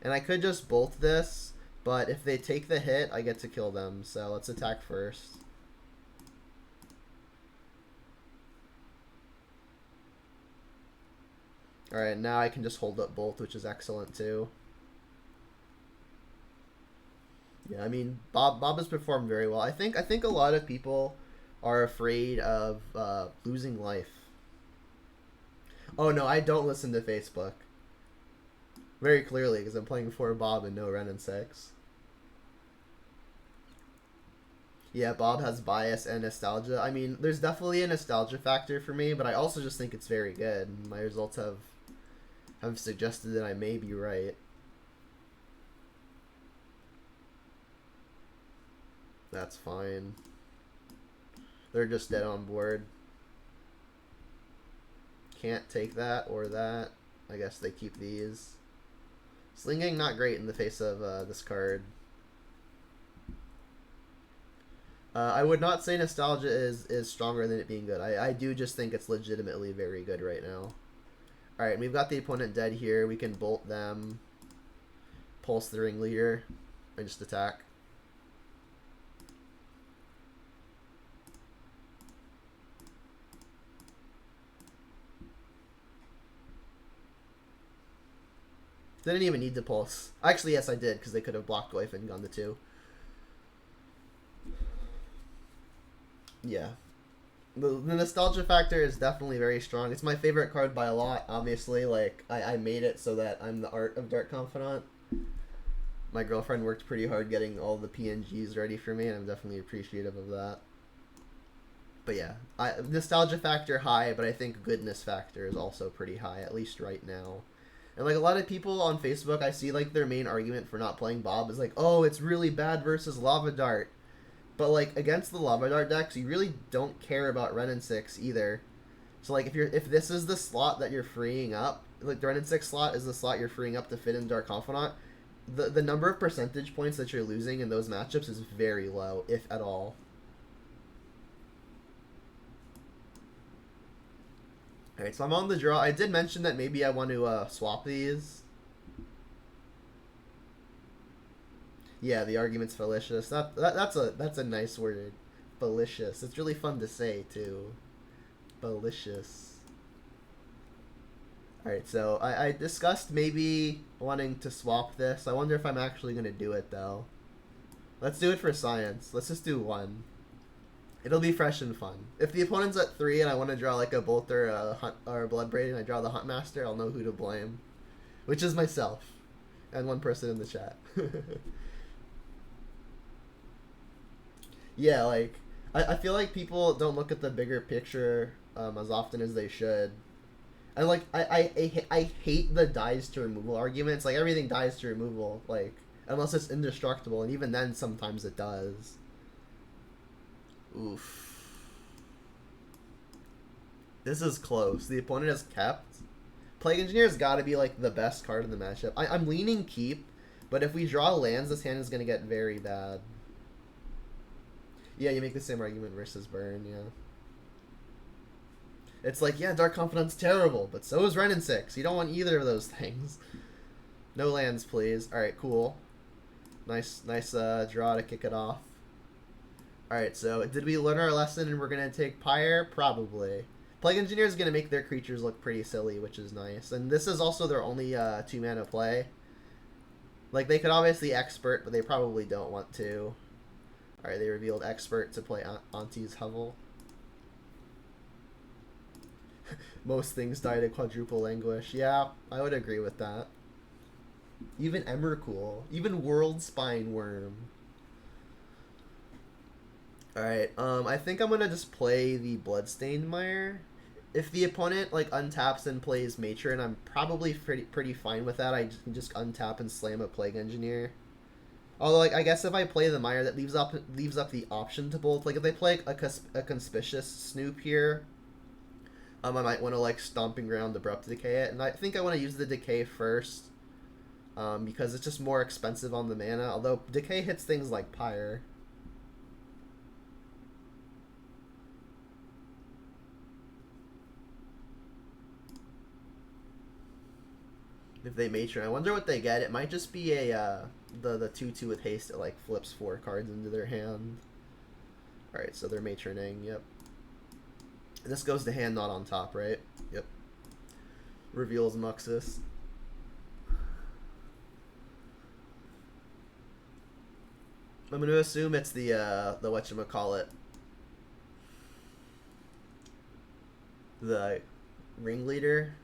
And I could just bolt this, but if they take the hit, I get to kill them. So let's attack first. Alright, now I can just hold up bolt, which is excellent too. Yeah, I mean, Bob has performed very well. I think a lot of people are afraid of losing life. Oh no, I don't listen to Facebook. Very clearly, because I'm playing for Bob and no Ren and 6. Yeah, Bob has bias and nostalgia. I mean, there's definitely a nostalgia factor for me, but I also just think it's very good. My results have suggested that I may be right. That's fine. They're just dead on board. Can't take that or that. I guess they keep these. Slinging not great in the face of this card. I would not say nostalgia is stronger than it being good. I do just think it's legitimately very good right now. Alright, we've got the opponent dead here. We can bolt them. Pulse the ringleader. And just attack. Didn't even need to pulse. Actually, yes, I did, because they could have blocked life and gone to 2. Yeah. The nostalgia factor is definitely very strong. It's my favorite card by a lot, obviously. Like, I made it so that I'm the art of Dark Confidant. My girlfriend worked pretty hard getting all the PNGs ready for me, and I'm definitely appreciative of that. But yeah, nostalgia factor high, but I think goodness factor is also pretty high, at least right now. And like a lot of people on Facebook, I see like their main argument for not playing Bob is like, oh, it's really bad versus Lava Dart. But like against the Lava Dart decks, you really don't care about Ren and 6 either. So like if this is the slot that you're freeing up, like the Ren and 6 slot is the slot you're freeing up to fit in Dark Confidant, the number of percentage points that you're losing in those matchups is very low, if at all. Alright, so I'm on the draw. I did mention that maybe I want to swap these. Yeah, the argument's fallacious. That's a nice word. Fallacious. It's really fun to say too. Fallacious. Alright, so I discussed maybe wanting to swap this. I wonder if I'm actually going to do it though. Let's do it for science. Let's just do 1. It'll be fresh and fun. If the opponent's at 3 and I want to draw like a Bolt or a Hunt or a Bloodbraid and I draw the Huntmaster, I'll know who to blame. Which is myself. And one person in the chat. Yeah, like, I feel like people don't look at the bigger picture as often as they should. And like, I hate the dies to removal arguments. Like, everything dies to removal, like, unless it's indestructible, and even then sometimes it does. Oof. This is close. The opponent has kept. Plague Engineer's got to be like the best card in the matchup. I'm leaning keep, but if we draw lands, this hand is going to get very bad. Yeah, you make the same argument versus Burn, yeah. It's like, yeah, Dark Confidant's terrible, but so is Ren and 6. You don't want either of those things. No lands, please. Alright, cool. Nice draw to kick it off. Alright, so did we learn our lesson and we're going to take Pyre? Probably. Plague Engineer is going to make their creatures look pretty silly, which is nice. And this is also their only 2-mana play. Like, they could obviously Expert, but they probably don't want to. Alright, they revealed Expert to play Auntie's Hovel. Most things die to quadruple anguish. Yeah, I would agree with that. Even Emrakul. Even World Spine Worm. Alright, I think I'm gonna just play the Bloodstained Mire. If the opponent, like, untaps and plays Matron, I'm probably pretty fine with that. I can just untap and slam a Plague Engineer. Although, like, I guess if I play the Mire, that leaves up the option to bolt. Like, if they play a Conspicuous Snoop here, I might want to, like, Stomping Ground Abrupt Decay it. And I think I want to use the Decay first, because it's just more expensive on the mana. Although, Decay hits things like Pyre. If they matron, I wonder what they get. It might just be a the 2/2 with haste. It like flips 4 cards into their hand. All right, so they're matroning. Yep. And this goes to hand, not on top, right? Yep. Reveals Muxus. I'm gonna assume it's the whatchamacallit. The ringleader.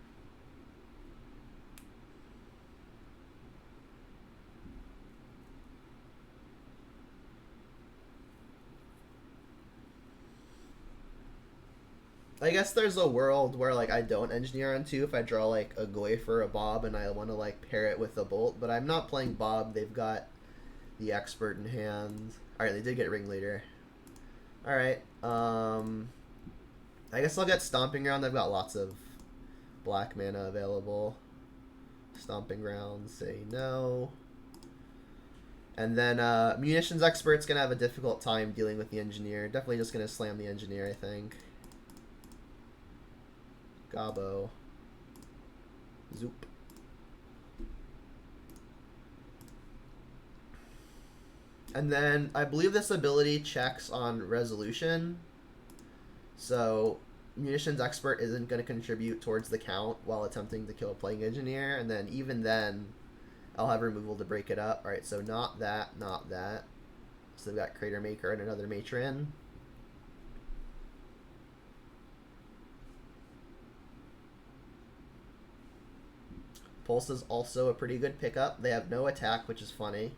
I guess there's a world where like I don't engineer on 2 if I draw like a Goy for a Bob and I want to like pair it with a Bolt, but I'm not playing Bob. They've got the expert in hand. Alright, they did get ringleader. Alright, I guess I'll get Stomping Ground. I've got lots of black mana available. Stomping Ground, say no. And then Munitions Expert's going to have a difficult time dealing with the Engineer. Definitely just going to slam the Engineer, I think. Gobbo. Zoop. And then I believe this ability checks on resolution. So Munitions Expert isn't going to contribute towards the count while attempting to kill a Plague Engineer. And then even then, I'll have removal to break it up. Alright, so not that, not that. So they've got Crater Maker and another Matron. Pulse is also a pretty good pickup. They have no attack, which is funny.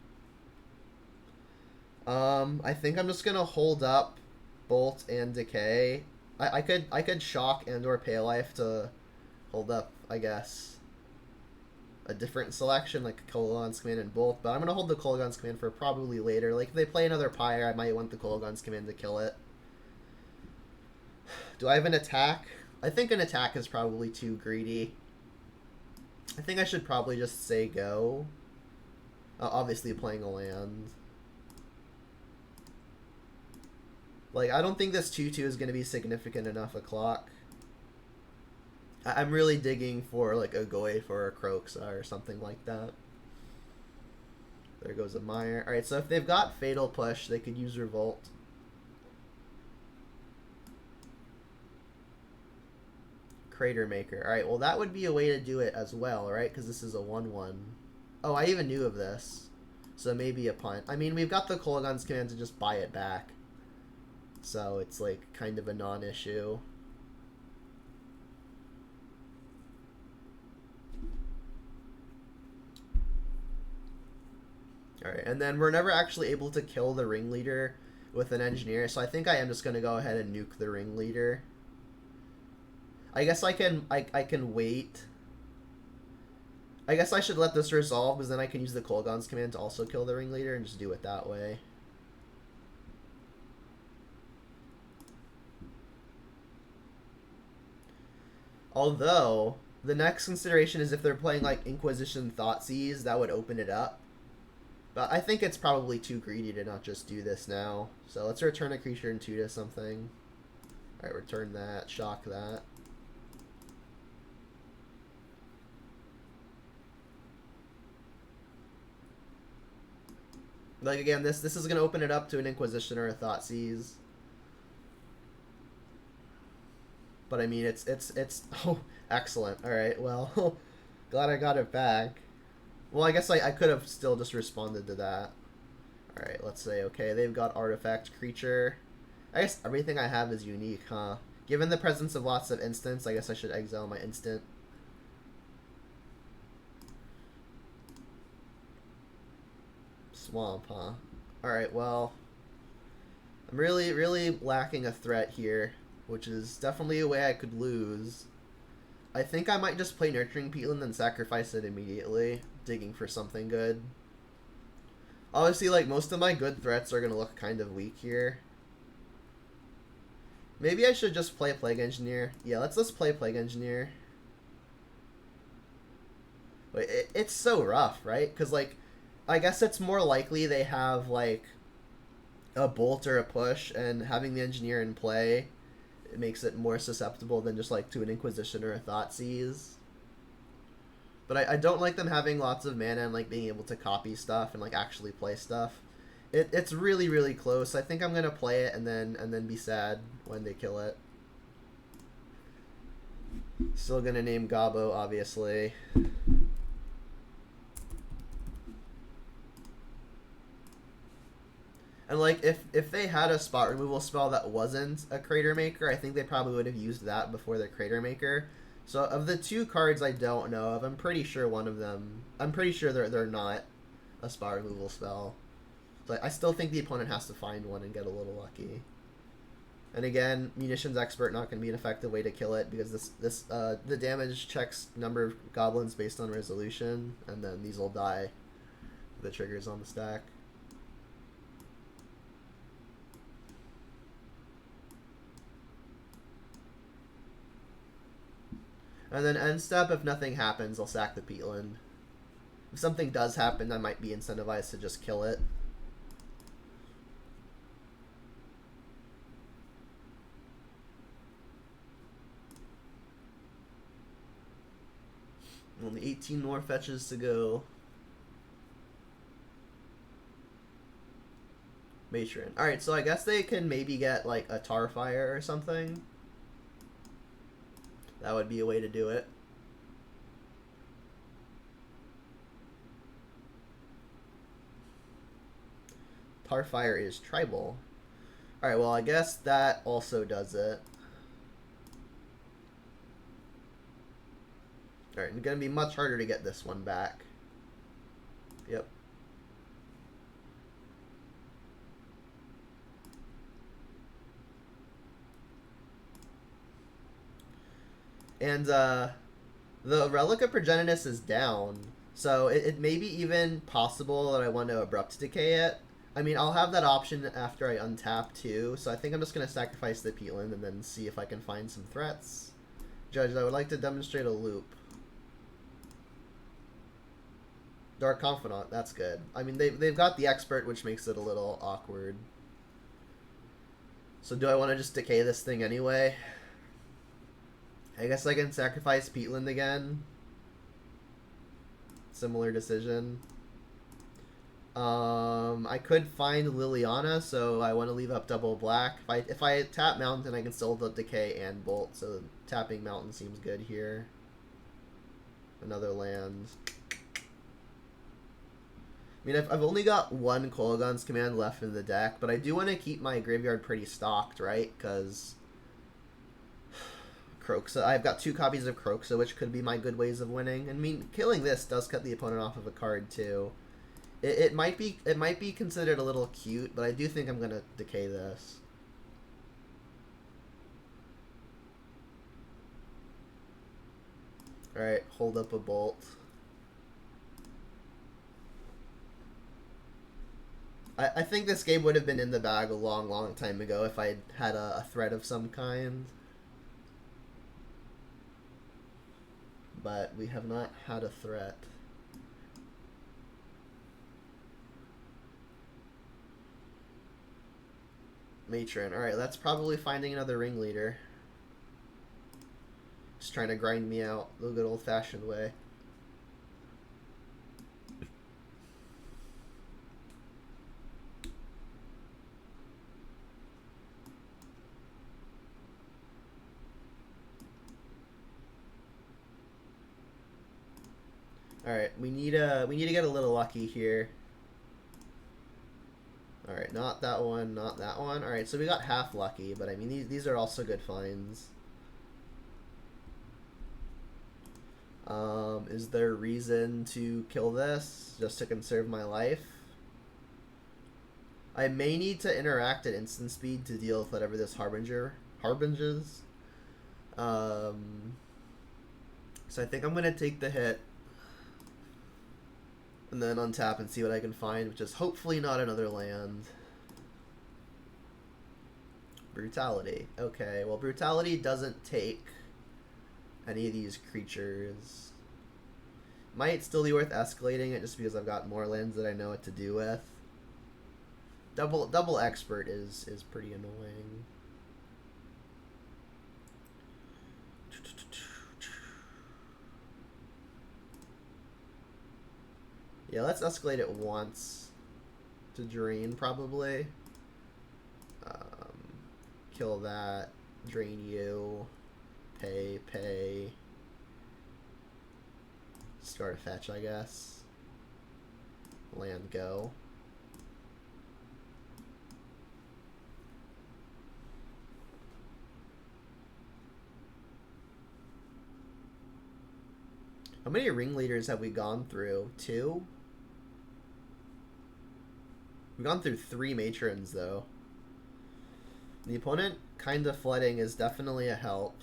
I think I'm just gonna hold up Bolt and Decay. I could Shock and or Pale Life to hold up, I guess, a different selection like Kolaghan's Command and Bolt, but I'm gonna hold the Kolaghan's Command for probably later. Like if they play another Pyre, I might want the Kolaghan's Command to kill it. Do I have an attack? I think an attack is probably too greedy. I think I should probably just say go. Obviously playing a land. Like, I don't think this 2/2 is going to be significant enough a clock. I'm really digging for, like, a Goy for a Kroxa or something like that. There goes a Mire. Alright, so if they've got Fatal Push, they could use Revolt. Crater Maker. Alright, well, that would be a way to do it as well, right? Because this is a 1/1. Oh, I even knew of this. So maybe a punt. I mean, we've got the Kolaghan's Command to just buy it back. So it's like kind of a non-issue. Alright, and then we're never actually able to kill the ringleader with an engineer, so I think I am just going to go ahead and nuke the ringleader. I guess I can wait. I guess I should let this resolve, because then I can use the Kolaghan's Command to also kill the ringleader and just do it that way. Although, the next consideration is if they're playing, like, Inquisition Thoughtseize, that would open it up. But I think it's probably too greedy to not just do this now. So let's return a creature and 2 to something. Alright, return that, shock that. Like, again, this is going to open it up to an Inquisition or a Thoughtseize. But I mean, it's oh, excellent. All right, well, glad I got it back. Well, I guess I could have still just responded to that. All right, let's say, okay, they've got artifact, creature. I guess everything I have is unique, huh? Given the presence of lots of instants, I guess I should exile my instant. Swamp, huh? All right, well, I'm really lacking a threat here, which is definitely a way I could lose. I think I might just play Nurturing Peatland and sacrifice it immediately, digging for something good. Obviously, like, most of my good threats are going to look kind of weak here. Maybe I should just play Plague Engineer. Yeah, let's play Plague Engineer. Wait, it's so rough, right? Because, like, I guess it's more likely they have, like, a bolt or a push, and having the Engineer in play, it makes it more susceptible than just, like, to an Inquisition or a Thoughtseize. But I don't like them having lots of mana and like being able to copy stuff and like actually play stuff. It's really, really close. I think I'm gonna play it and then be sad when they kill it. Still gonna name Gobbo, obviously. And like if they had a spot removal spell that wasn't a Crater Maker, I think they probably would have used that before their Crater Maker. So of the two cards I don't know of, I'm pretty sure one of them, I'm pretty sure they're not a spot removal spell. So I still think the opponent has to find one and get a little lucky. And again, Munitions Expert not going to be an effective way to kill it because the damage checks number of goblins based on resolution, and then these will die. The triggers on the stack. And then end step, if nothing happens, I'll sack the Peatland. If something does happen, I might be incentivized to just kill it. Only 18 more fetches to go. Matron. Alright, so I guess they can maybe get like a Tarfire or something. That would be a way to do it. Tarfire is tribal. Alright, well I guess that also does it. Alright, it's going to be much harder to get this one back. Yep. And the Relic of Progenitus is down, so it may be even possible that I want to Abrupt Decay it. I mean, I'll have that option after I untap too, so I think I'm just going to sacrifice the Peatland and then see if I can find some threats. Judge, I would like to demonstrate a loop. Dark Confidant, that's good. I mean, they've got the Expert, which makes it a little awkward. So do I want to just decay this thing anyway? I guess I can sacrifice Peatland again. Similar decision. I could find Liliana, so I want to leave up double black. If I tap Mountain, I can still decay and Bolt, so tapping Mountain seems good here. Another land. I mean, I've only got one Kolaghan's Command left in the deck, but I do want to keep my graveyard pretty stocked, right? Because Kroxa, I've got 2 copies of Kroxa, which could be my good ways of winning. I mean, killing this does cut the opponent off of a card too. It might be considered a little cute, but I do think I'm gonna decay this. All right, hold up a Bolt. I think this game would have been in the bag a long time ago if I had a threat of some kind. But we have not had a threat. Matron. Alright, that's probably finding another ringleader. Just trying to grind me out the good old-fashioned way. Alright, we need to get a little lucky here. Alright, not that one, not that one. Alright, so we got half lucky, but I mean these are also good finds. Is there reason to kill this just to conserve my life? I may need to interact at instant speed to deal with whatever this harbinges. So I think I'm gonna take the hit and then untap and see what I can find, which is hopefully not another land. Brutality. Okay, well, Brutality doesn't take any of these creatures. Might still be worth escalating it just because I've got more lands that I know what to do with. Double Expert is pretty annoying. Yeah, let's escalate it once to drain, probably. Kill that. Drain you. Pay. Start a fetch, I guess. Land go. How many ringleaders have we gone through? 2? We've gone through 3 matrons, though. The opponent kind of flooding is definitely a help.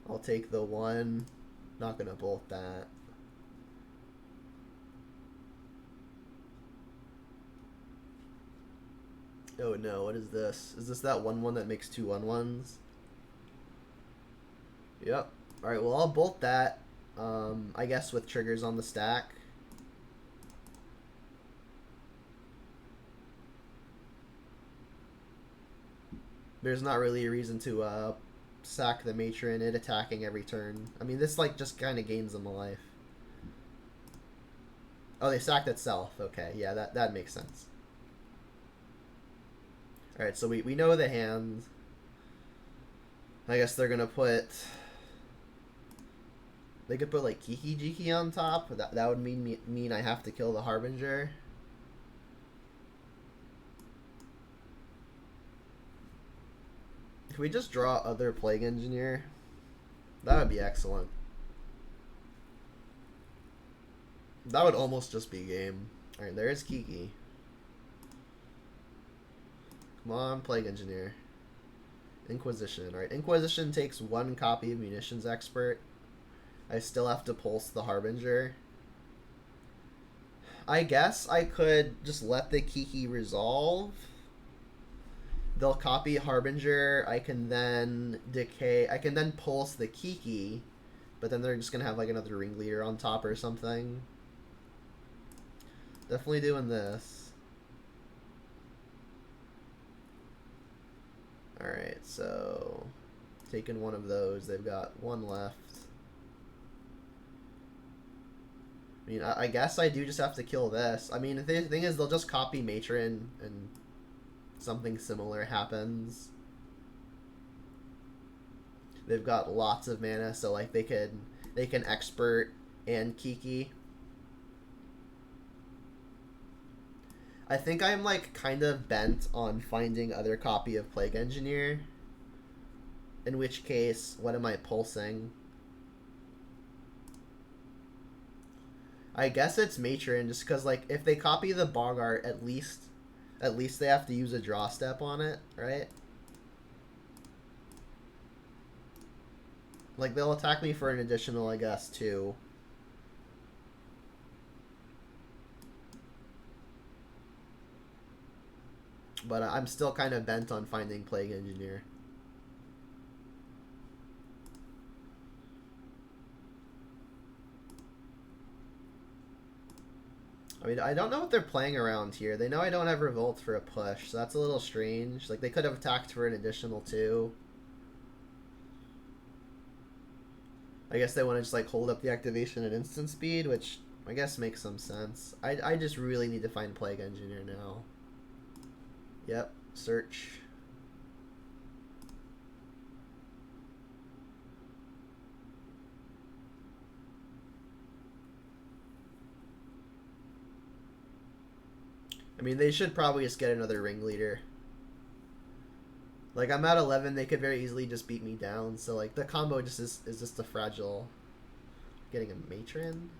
I'll take the 1. Not gonna bolt that. Oh no, what is this? Is this that 1/1 that makes 2 1/1s? Yep. Alright, well I'll bolt that. I guess with triggers on the stack. There's not really a reason to sack the matron, it attacking every turn. I mean, this like just kind of gains them a life. Oh, they sacked itself. Okay, yeah, that makes sense. Alright, so we know the hand. I guess they're gonna put... They could put like Kiki Jiki on top. That would mean I have to kill the Harbinger. Can we just draw other Plague Engineer? That would be excellent. That would almost just be game. Alright, there's Kiki. Come on, Plague Engineer. Inquisition. Alright, Inquisition takes 1 copy of Munitions Expert. I still have to pulse the Harbinger. I guess I could just let the Kiki resolve. They'll copy Harbinger. I can then decay. I can then pulse the Kiki, but then they're just gonna have like another ringleader on top or something. Definitely doing this. Alright, so taking one of those. They've got 1 left. I mean, I guess I do just have to kill this. I mean, the thing is, they'll just copy Matron and something similar happens. They've got lots of mana, so like they can expert and Kiki. I think I'm like kind of bent on finding other copy of Plague Engineer. In which case, what am I pulsing? I guess it's Matron, just because like if they copy the Bogart, at least they have to use a draw step on it, right? Like they'll attack me for an additional, I guess, 2. But I'm still kind of bent on finding Plague Engineer. I mean, I don't know what they're playing around here. They know I don't have Revolt for a push, so that's a little strange. Like, they could have attacked for an additional 2. I guess they want to just, like, hold up the activation at instant speed, which I guess makes some sense. I just really need to find Plague Engineer now. Yep, search. I mean, they should probably just get another ringleader. Like, I'm at 11, they could very easily just beat me down, so, like, the combo just is just a fragile... Getting a Matron?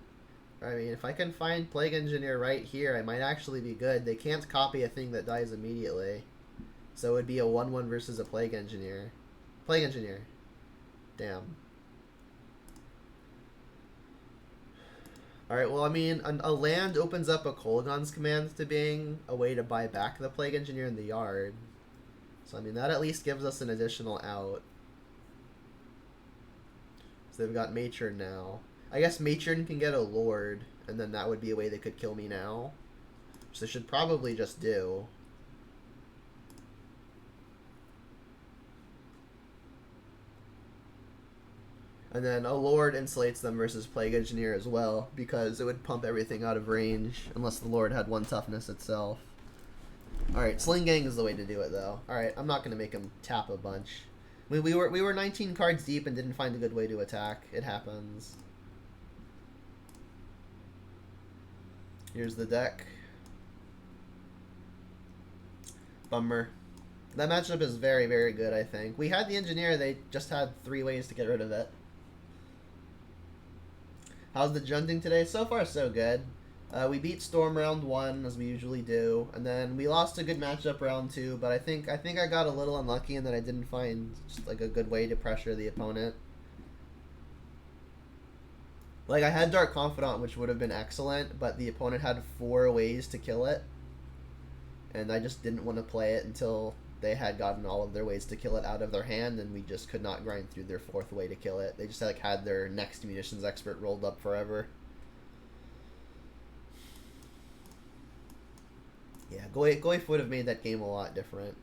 I mean, if I can find Plague Engineer right here, I might actually be good. They can't copy a thing that dies immediately. So it would be a 1/1 versus a Plague Engineer. Plague Engineer. Damn. Alright, well, I mean, a land opens up a Kolaghan's Command to being a way to buy back the Plague Engineer in the yard. So, I mean, that at least gives us an additional out. So they've got Matron now. I guess Matron can get a Lord, and then that would be a way they could kill me now. Which they should probably just do. And then a Lord insulates them versus Plague Engineer as well, because it would pump everything out of range, unless the Lord had 1 toughness itself. Alright, Sling Gang is the way to do it, though. Alright, I'm not going to make him tap a bunch. We were 19 cards deep and didn't find a good way to attack. It happens. Here's the deck. Bummer. That matchup is very, very good, I think. We had the Engineer, they just had 3 ways to get rid of it. How's the Junding today? So far, so good. We beat Storm round 1, as we usually do, and then we lost a good matchup round 2, but I think I got a little unlucky in that I didn't find just like a good way to pressure the opponent. Like, I had Dark Confidant, which would have been excellent, but the opponent had 4 ways to kill it, and I just didn't want to play it until they had gotten all of their ways to kill it out of their hand, and we just could not grind through their 4th way to kill it. They just like had their next munitions expert rolled up forever. Yeah, Goif would have made that game a lot different.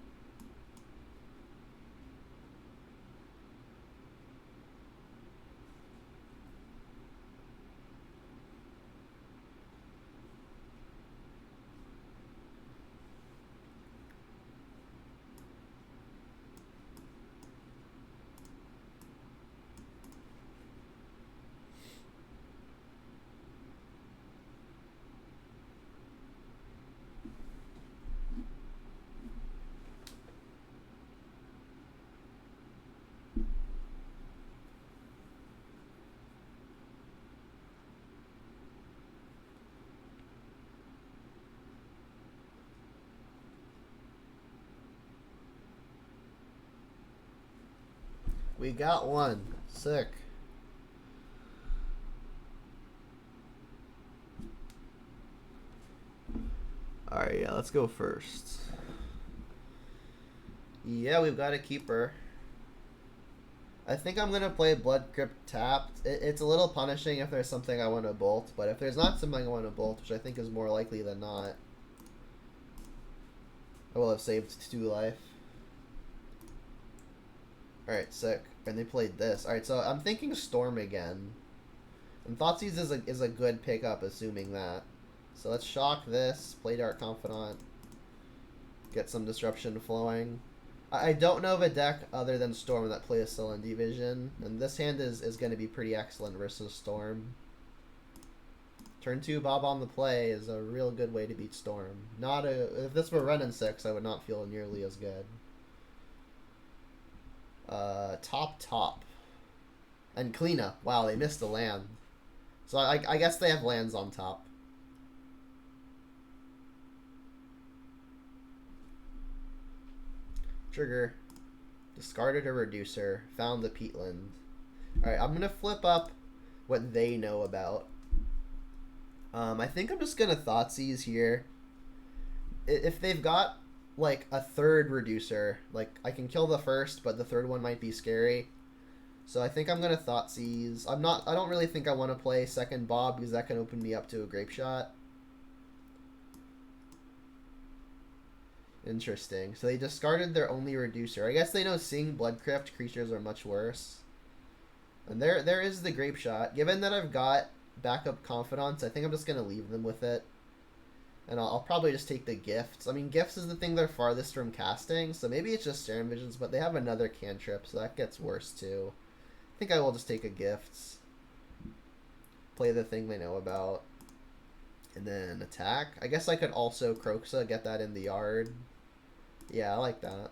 We got one. Sick. Alright, yeah, let's go first. Yeah, we've got a keeper. I think I'm going to play Blood Crypt tapped. It's a little punishing if there's something I want to bolt, but if there's not something I want to bolt, which I think is more likely than not, I will have saved 2 life. Alright, sick. And they played this. Alright, so I'm thinking Storm again. And Thoughtseize is a good pickup, assuming that. So let's shock this, play Dark Confidant, get some disruption flowing. I don't know of a deck other than Storm that plays Sullen Division, and this hand is going to be pretty excellent versus Storm. Turn 2 Bob on the play is a real good way to beat Storm. If this were running 6, I would not feel nearly as good. Top. And cleanup. Wow, they missed a land. So I guess they have lands on top. Trigger. Discarded a reducer. Found the peatland. Alright, I'm gonna flip up what they know about. I think I'm just gonna Thoughtseize here. If they've got like a 3rd reducer, like I can kill the 1st, but the 3rd one might be scary. So I think I'm gonna Thoughtseize. I don't really think I want to play 2nd Bob because that can open me up to a Grape Shot. Interesting. So they discarded their only reducer. I guess they know seeing Blood Crypt creatures are much worse. And there is the Grape Shot. Given that I've got backup Confidants, I think I'm just going to leave them with it. And I'll probably just take the Gifts. I mean, Gifts is the thing they're farthest from casting, so maybe it's just Serum Visions, but they have another cantrip, so that gets worse too. I think I will just take a Gifts. Play the thing they know about. And then attack. I guess I could also Kroxa, get that in the yard. Yeah, I like that.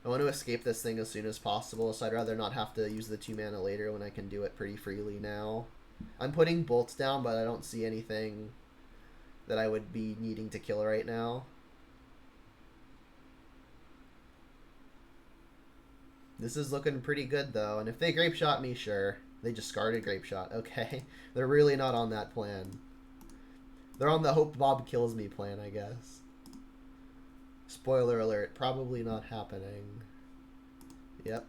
I want to escape this thing as soon as possible, so I'd rather not have to use the 2 mana later when I can do it pretty freely now. I'm putting bolts down, but I don't see anything that I would be needing to kill right now. This is looking pretty good, though, and if they Grape Shot me, sure. They discarded Grape Shot. Okay. They're really not on that plan. They're on the Hope Bob Kills Me plan, I guess. Spoiler alert. Probably not happening. Yep.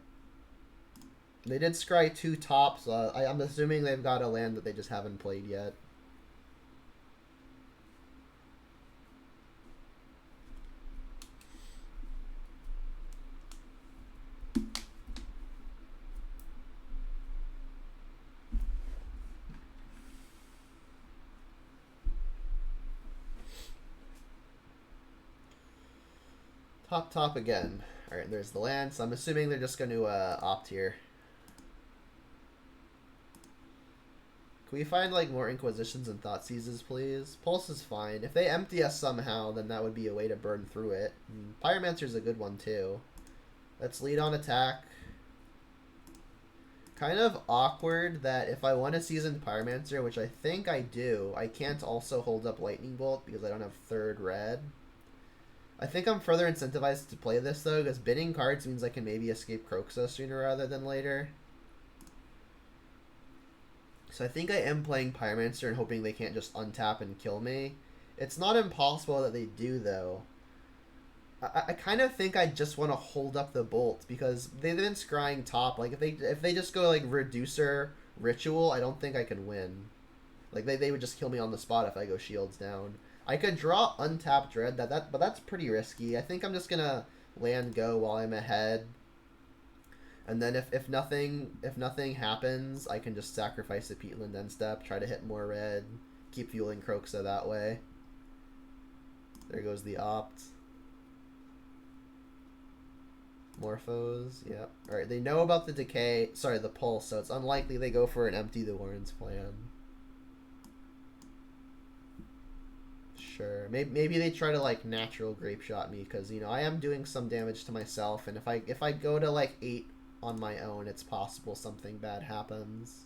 They did scry 2 tops. I'm assuming they've got a land that they just haven't played yet. Top again. Alright, there's the land, so I'm assuming they're just going to opt here. Can we find, like, more Inquisitions and Thoughtseizes, please? Pulse is fine. If they empty us somehow, then that would be a way to burn through it. Pyromancer's a good one, too. Let's lead on attack. Kind of awkward that if I want a Seasoned Pyromancer, which I think I do, I can't also hold up Lightning Bolt because I don't have third red. I think I'm further incentivized to play this, though, because binning cards means I can maybe escape Kroxa sooner rather than later. So I think I am playing Pyromancer and hoping they can't just untap and kill me. It's not impossible that they do, though. I kind of think I just want to hold up the bolt because they've been scrying top. Like if they just go like Reducer Ritual, I don't think I can win. Like they would just kill me on the spot if I go shields down. I could draw untapped Dread but that's pretty risky. I think I'm just gonna land go while I'm ahead. And then if nothing happens, I can just sacrifice the Peatland end step, try to hit more red, keep fueling Kroxa that way. There goes the opt. Morphos, yep. Alright, they know about the decay, sorry, the pulse, so it's unlikely they go for an empty the Warrens plan. Sure. Maybe they try to, like, natural grape shot me, because, you know, I am doing some damage to myself, and if I go to, like, 8 on my own, it's possible something bad happens.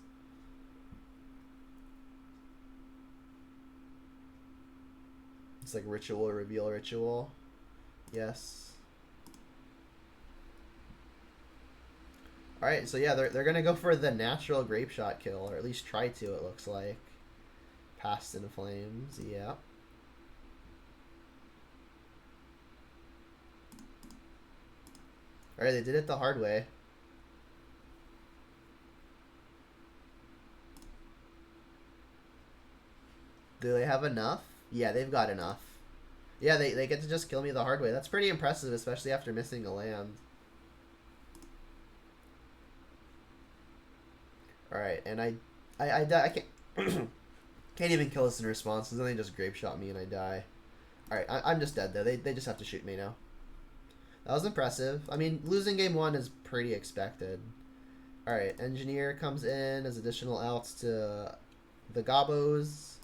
It's like ritual, reveal ritual. Yes. Alright, so yeah, they're gonna go for the natural grape shot kill, or at least try to, it looks like. Past in Flames, yeah. Alright, they did it the hard way. Do they have enough? Yeah, they've got enough. Yeah, they get to just kill me the hard way. That's pretty impressive, especially after missing a land. Alright, and I can't can't even kill this in response, because then they just grape shot me and I die. Alright, I'm just dead though. They just have to shoot me now. That was impressive. I mean, losing game 1 is pretty expected. Alright, Engineer comes in as additional outs to the Gobos.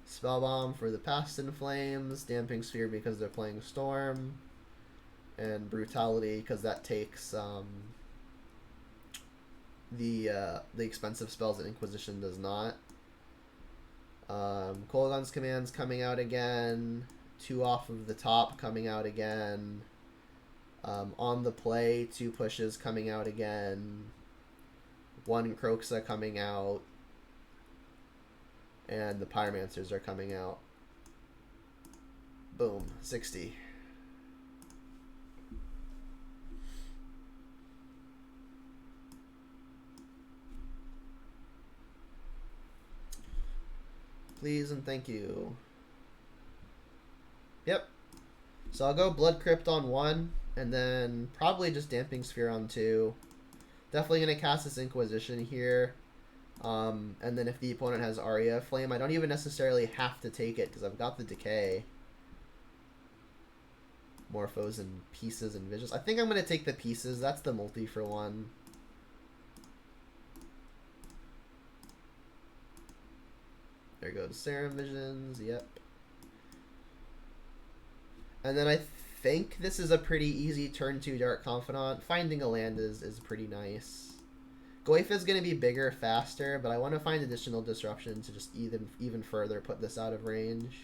Spellbomb for the Past in Flames. Damping Sphere because they're playing Storm. And Brutality because that takes the expensive spells that Inquisition does not. Kolaghan's Command's coming out again. 2 off of the top coming out again. On the play, 2 pushes coming out again. 1 Kroxa coming out. And the Pyromancers are coming out. Boom. 60. Please and thank you. Yep. So I'll go Blood Crypt on 1, and then probably just Damping Sphere on 2. Definitely going to cast this Inquisition here. And then if the opponent has Aria Flame, I don't even necessarily have to take it, because I've got the Decay. Morphos and Pieces and Visions. I think I'm going to take the Pieces. That's the multi for 1. There goes Serum Visions, yep. And then I think this is a pretty easy turn 2 Dark Confidant. Finding a land is pretty nice. Goyf is going to be bigger, faster, but I want to find additional disruption to just even further put this out of range.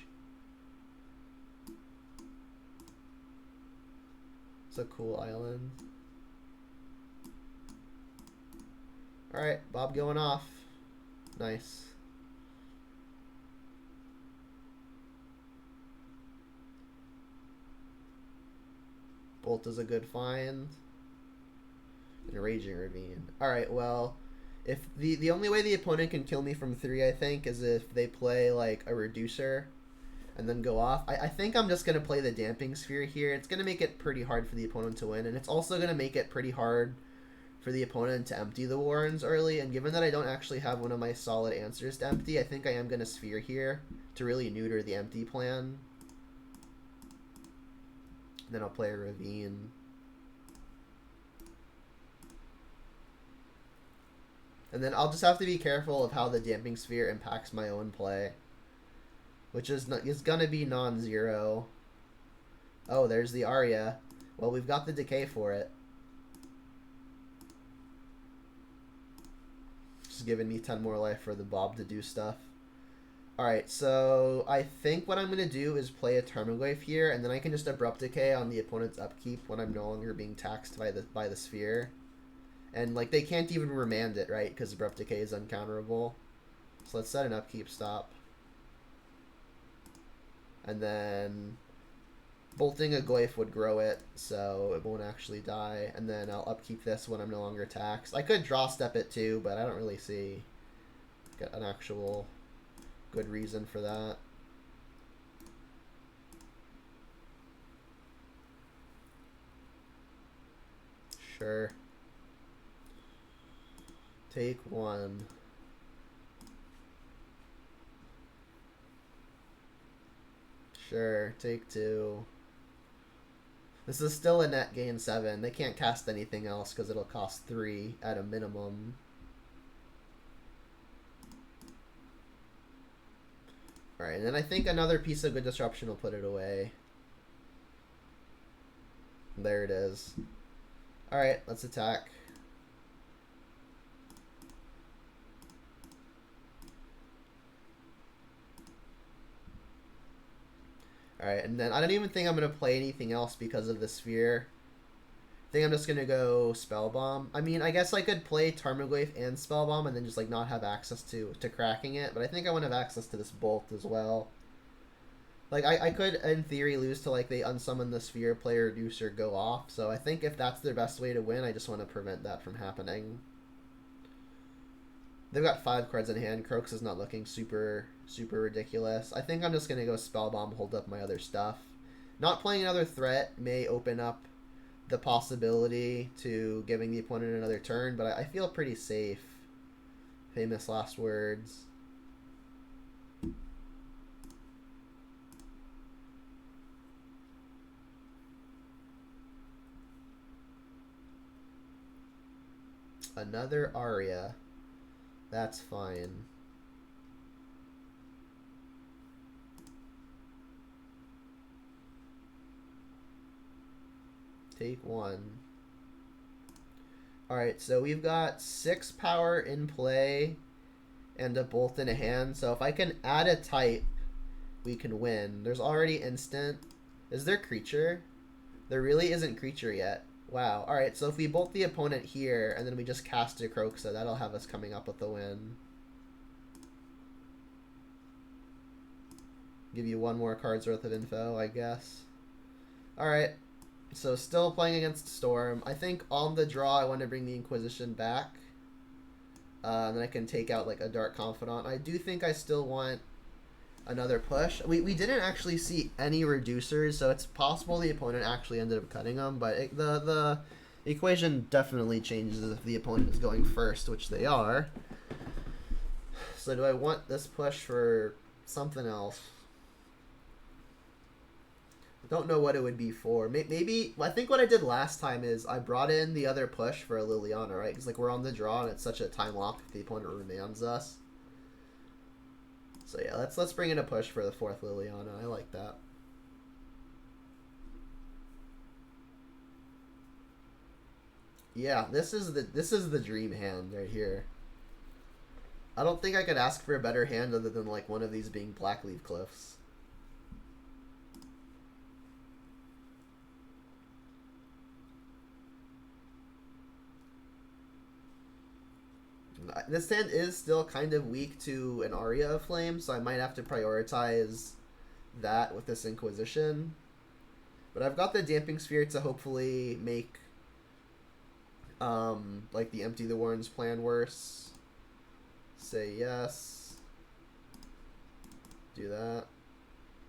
It's a cool island. Alright, Bob going off. Nice. Bolt is a good find. And a Raging Ravine. Alright, well, if the only way the opponent can kill me from 3, I think, is if they play, like, a Reducer and then go off. I think I'm just going to play the Damping Sphere here. It's going to make it pretty hard for the opponent to win, and it's also going to make it pretty hard for the opponent to empty the Warrens early, and given that I don't actually have one of my solid answers to empty, I think I am going to Sphere here to really neuter the empty plan. Then I'll play a Ravine. And then I'll just have to be careful of how the Damping Sphere impacts my own play. Which is gonna be non-zero. Oh, there's the Aria. Well, we've got the Decay for it. Just giving me 10 more life for the Bob to do stuff. Alright, so I think what I'm going to do is play a Tarmogoyf here, and then I can just Abrupt Decay on the opponent's Upkeep when I'm no longer being taxed by the Sphere. And, like, they can't even remand it, right? Because Abrupt Decay is uncounterable. So let's set an Upkeep stop. And then bolting a Goyf would grow it, so it won't actually die. And then I'll Upkeep this when I'm no longer taxed. I could draw step it too, but I don't really see an actual good reason for that. Sure. Take one. Sure, take two. This is still a net gain 7. They can't cast anything else because it'll cost 3 at a minimum. Alright, and then I think another piece of good disruption will put it away. There it is. Alright, let's attack. Alright, and then I don't even think I'm going to play anything else because of the Sphere. I think I'm just going to go Spellbomb. I mean, I guess I could play Tarmogoyf and Spellbomb and then just like not have access to cracking it. But I think I want to have access to this Bolt as well. Like, I could, in theory, lose to like they unsummon the Sphere, play a Reducer, go off. So I think if that's their best way to win, I just want to prevent that from happening. They've got 5 cards in hand. Croaks is not looking super ridiculous. I think I'm just going to go Spellbomb, hold up my other stuff. Not playing another threat may open up the possibility to giving the opponent another turn, but I feel pretty safe. Famous last words. Another Aria. That's fine. Take one. Alright, so we've got 6 power in play and a Bolt in a hand. So if I can add a type, we can win. There's already instant. Is there creature? There really isn't creature yet. Wow. Alright, so if we Bolt the opponent here and then we just cast a Croxa, that'll have us coming up with the win. Give you 1 more card's worth of info, I guess. Alright. So still playing against Storm. I think on the draw I want to bring the Inquisition back. And then I can take out like a Dark Confidant. I do think I still want another push. We didn't actually see any reducers, so it's possible the opponent actually ended up cutting them, but the equation definitely changes if the opponent is going first, which they are. So do I want this push for something else? Don't know what it would be for. Maybe I think what I did last time is I brought in the other push for a Liliana, right? Because like we're on the draw and it's such a time lock if the opponent remands us. So yeah, let's bring in a push for the 4th Liliana. I like that. Yeah, this is the dream hand right here. I don't think I could ask for a better hand other than like one of these being Blackleaf Cliffs. This hand is still kind of weak to an Aria of Flame, so I might have to prioritize that with this Inquisition. But I've got the Damping Sphere to hopefully make like the Empty the Warrens plan worse. Say yes. Do that.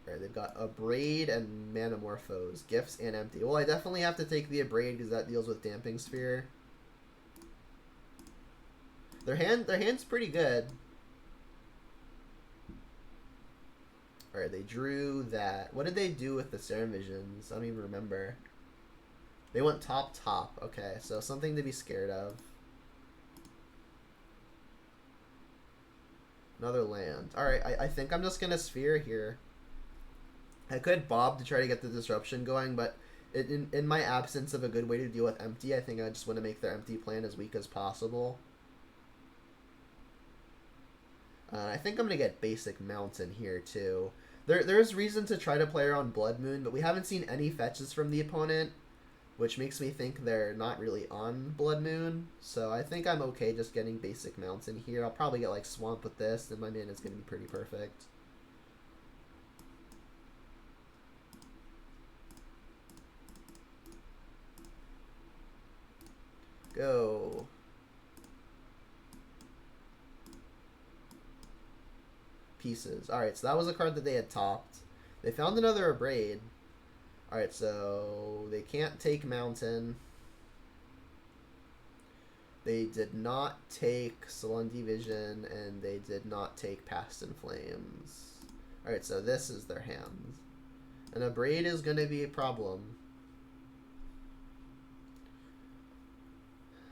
Alright, they've got Abrade and Manamorphose. Gifts and Empty. Well, I definitely have to take the Abrade because that deals with Damping Sphere. Their hand's pretty good. Alright, they drew that. What did they do with the Serum Visions? I don't even remember. They went top. Okay, so something to be scared of. Another land. Alright, I think I'm just going to Sphere here. I could Bob to try to get the disruption going, but in my absence of a good way to deal with empty, I think I just want to make their empty plan as weak as possible. I think I'm going to get basic Mountain here, too. There's reason to try to play around Blood Moon, but we haven't seen any fetches from the opponent, which makes me think they're not really on Blood Moon. So I think I'm okay just getting basic Mountain here. I'll probably get, like, Swamp with this, and my mana is going to be pretty perfect. Go. Pieces. Alright, so that was a card that they had topped. They found another Abrade. Alright, so they can't take Mountain. They did not take Salundi Vision, and they did not take Past in Flames. Alright, so this is their hand. And Abrade is going to be a problem.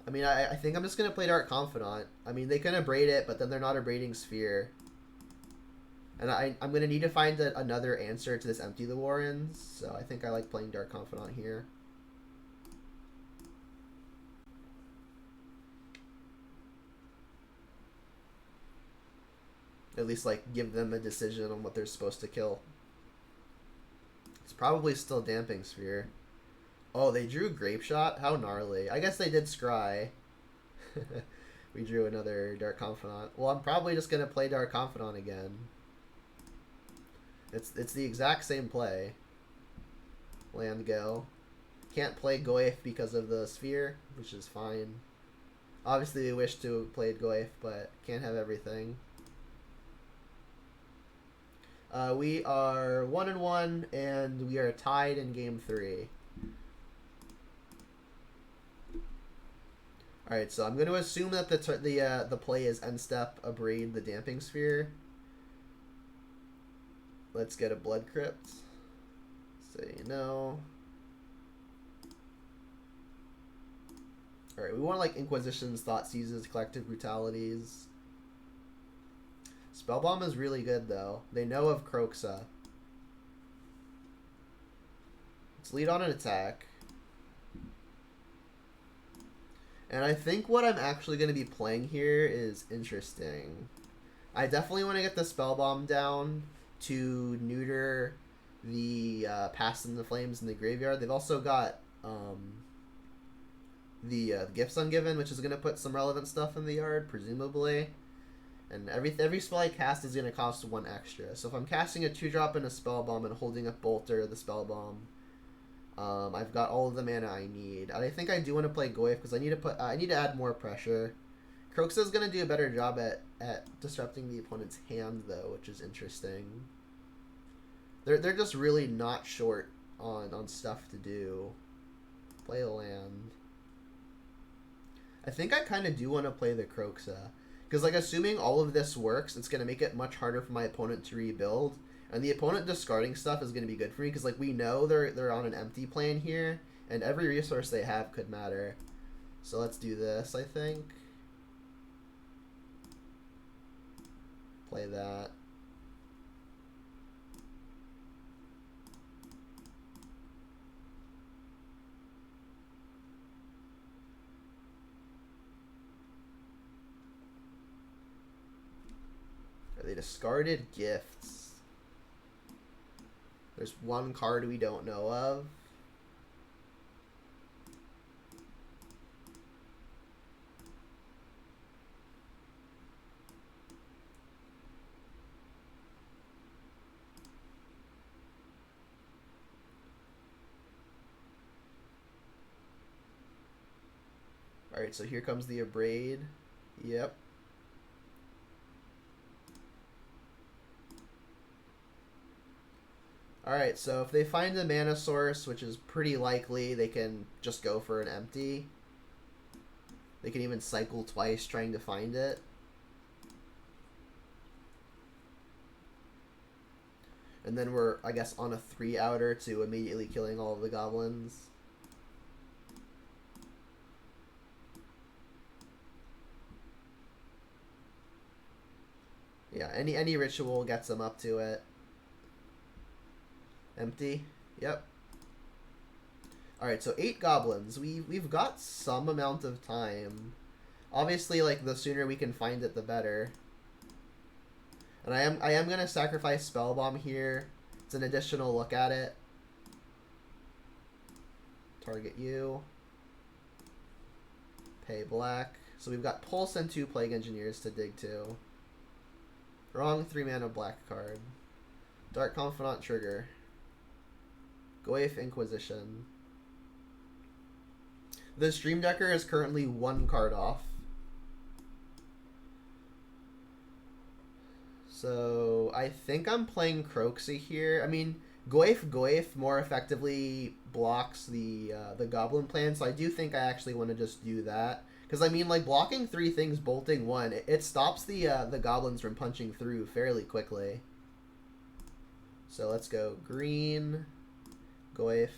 I mean, I think I'm just going to play Dark Confidant. I mean, they can Abrade it, but then they're not abrading Sphere. And I'm going to need to find another answer to this Empty the Warrens, so I think I like playing Dark Confidant here. At least, like, give them a decision on what they're supposed to kill. It's probably still Damping Sphere. Oh, they drew Grape Shot? How gnarly. I guess they did Scry. We drew another Dark Confidant. Well, I'm probably just going to play Dark Confidant again. It's the exact same play. Land go. Can't play Goyf because of the Sphere, which is fine. Obviously, we wish to have played Goyf, but can't have everything. We are 1-1, and we are tied in Game 3. Alright, so I'm going to assume that the play is end step, Abrade the Damping Sphere. Let's get a Blood Crypt. Say no. Alright, we want like Inquisitions, Thought Seizes, Collective Brutalities. Spellbomb is really good though. They know of Kroxa. Let's lead on an attack. And I think what I'm actually going to be playing here is interesting. I definitely want to get the Spellbomb down to neuter the Past in the Flames in the graveyard. They've also got the Gifts Ungiven, which is going to put some relevant stuff in the yard, presumably. And every spell I cast is going to cost 1 extra. So if I'm casting a 2-drop and a Spellbomb and holding up Bolter, the Spellbomb, I've got all of the mana I need. And I think I do want to play Goyf because I need to add more pressure. Kroxa is going to do a better job at disrupting the opponent's hand, though, which is interesting. They're just really not short on stuff to do. Play a land. I think I kind of do want to play the Kroxa. Because, like, assuming all of this works, it's going to make it much harder for my opponent to rebuild. And the opponent discarding stuff is going to be good for me. Because, like, we know they're on an empty plan here. And every resource they have could matter. So let's do this, I think. Play that. They discarded Gifts. There's one card we don't know of. Alright, so here comes the Abrade. Yep. Alright, so if they find a mana source, which is pretty likely, they can just go for an empty. They can even cycle twice trying to find it. And then we're, I guess, on a 3-outer to immediately killing all of the goblins. Yeah, any ritual gets them up to it. Empty. Yep. Alright, so 8 goblins. We've got some amount of time. Obviously, like, the sooner we can find it, the better. And I am gonna sacrifice Spellbomb here. It's an additional look at it. Target you. Pay black. So we've got Pulse and 2 Plague Engineers to dig to. Wrong 3-mana black card. Dark Confidant trigger. Goyf Inquisition. The Stream Decker is currently 1 card off. So I think I'm playing Croxy here. I mean, Goyf more effectively blocks the Goblin plan, so I do think I actually want to just do that. Because, I mean, like, blocking 3 things, bolting 1, it stops the Goblins from punching through fairly quickly. So let's go green, Goyf,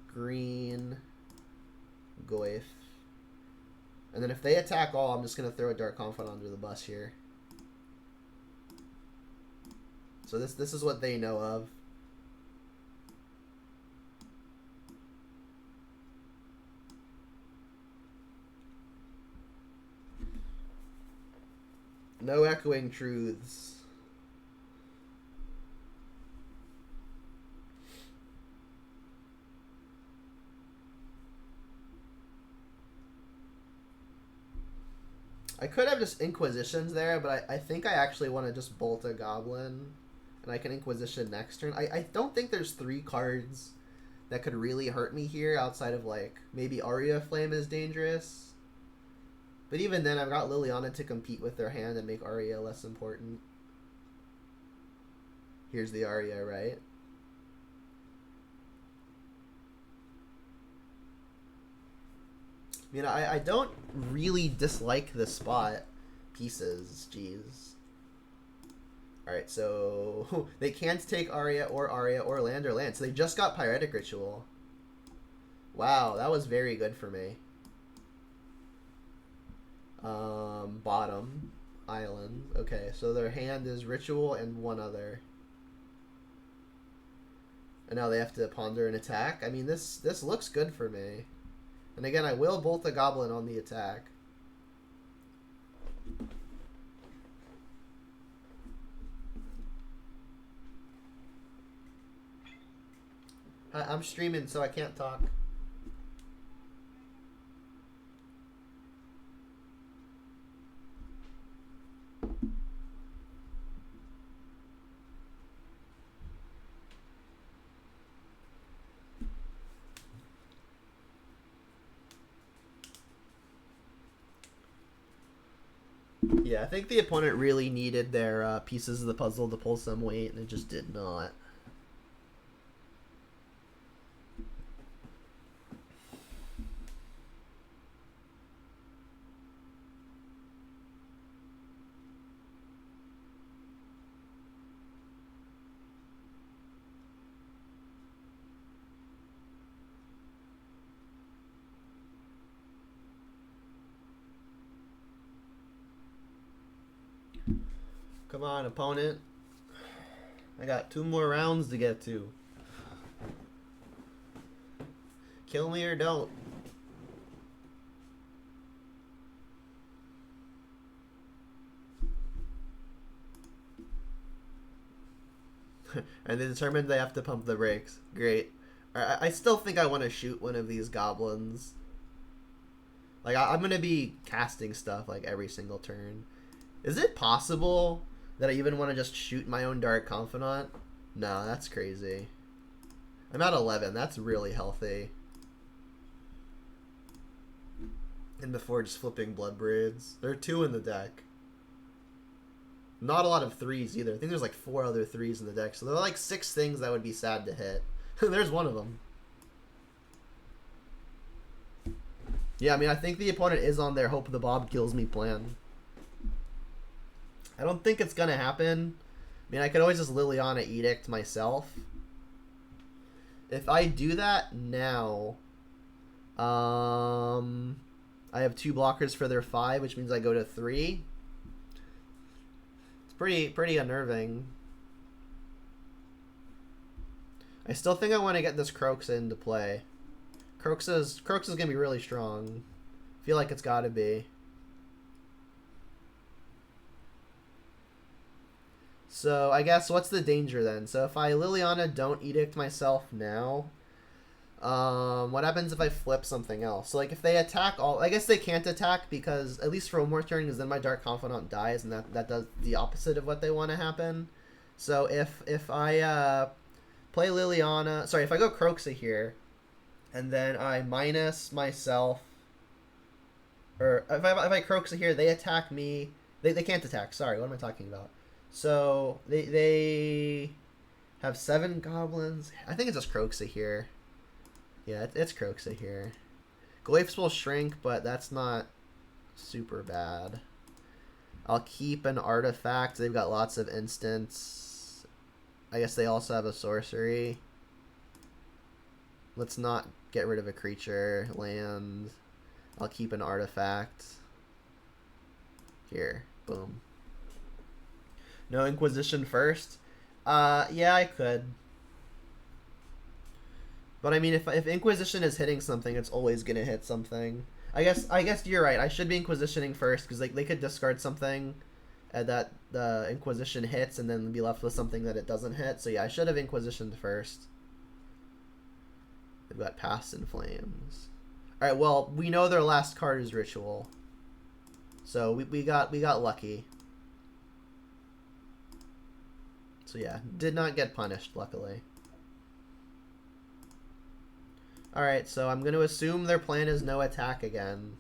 green, Goyf. And then if they attack all, I'm just going to throw a Dark Confidant under the bus here. So this is what they know of. No Echoing Truths. I could have just Inquisitions there, but I think I actually want to just bolt a Goblin. And I can Inquisition next turn. I don't think there's 3 cards that could really hurt me here outside of, like, maybe Aria Flame is dangerous. But even then, I've got Liliana to compete with their hand and make Aria less important. Here's the Aria, right? I mean, I don't really dislike the spot pieces. Jeez. Alright, so they can't take Aria or land. So they just got Pyretic Ritual. Wow, that was very good for me. Bottom. Island. Okay, so their hand is Ritual and 1 other. And now they have to ponder an attack. I mean, this looks good for me. And again, I will bolt the Goblin on the attack. I'm streaming, so I can't talk. Yeah, I think the opponent really needed their pieces of the puzzle to pull some weight, and it just did not. Come on, opponent. I got 2 more rounds to get to. Kill me or don't. And they determined they have to pump the brakes. Great. I still think I want to shoot one of these goblins. Like, I'm going to be casting stuff like every single turn. Is it possible that I even want to just shoot my own Dark Confidant? No, that's crazy. I'm at 11. That's really healthy. And before just flipping Blood Braids. There are 2 in the deck. Not a lot of 3s either. I think there's like 4 other 3s in the deck. So there are like 6 things that would be sad to hit. There's one of them. Yeah, I mean, I think the opponent is on their hope the Bob kills me plan. I don't think it's going to happen, I mean, I could always just Liliana Edict myself. If I do that now, I have 2 blockers for their 5, which means I go to 3. It's pretty unnerving. I still think I want to get this Kroxa into play. Kroxa's gonna be really strong. I feel like it's gotta be. So I guess what's the danger then? So if I Liliana don't Edict myself now, what happens if I flip something else? So like if they attack all, I guess they can't attack because at least for one more turn, because then my Dark Confidant dies, and that does the opposite of what they want to happen. So if I play Liliana, sorry, if I go Kroxa here, and then I minus myself, or if I Kroxa here, they attack me. They can't attack. Sorry, what am I talking about? So they have 7 goblins. I think it's just Kroxa here. Yeah, it's Kroxa here. Glyphs will shrink, but that's not super bad. I'll keep an artifact. They've got lots of instants. I guess they also have a sorcery. Let's not get rid of a creature. Land. I'll keep an artifact. Here. Boom. No Inquisition first? Yeah, I could. But I mean, if Inquisition is hitting something, it's always gonna hit something. I guess you're right. I should be Inquisitioning first, because like they could discard something that the Inquisition hits, and then be left with something that it doesn't hit. So yeah, I should have Inquisitioned first. They've got Past in Flames. All right. Well, we know their last card is Ritual, so we got lucky. So yeah, did not get punished, luckily. Alright, so I'm going to assume their plan is no attack again.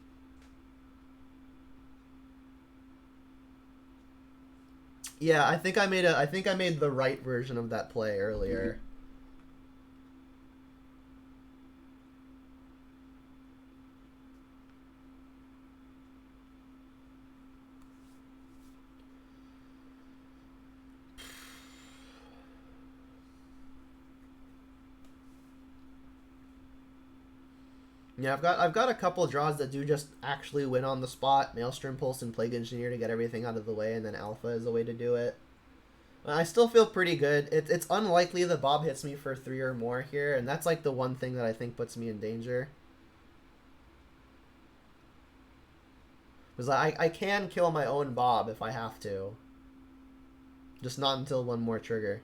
Yeah, I think I made the right version of that play earlier. Yeah, I've got a couple draws that do just actually win on the spot. Maelstrom Pulse and Plague Engineer to get everything out of the way, and then Alpha is the way to do it. I still feel pretty good. It's unlikely that Bob hits me for 3 or more here, and that's like the one thing that I think puts me in danger. Because I can kill my own Bob if I have to. Just not until one more trigger.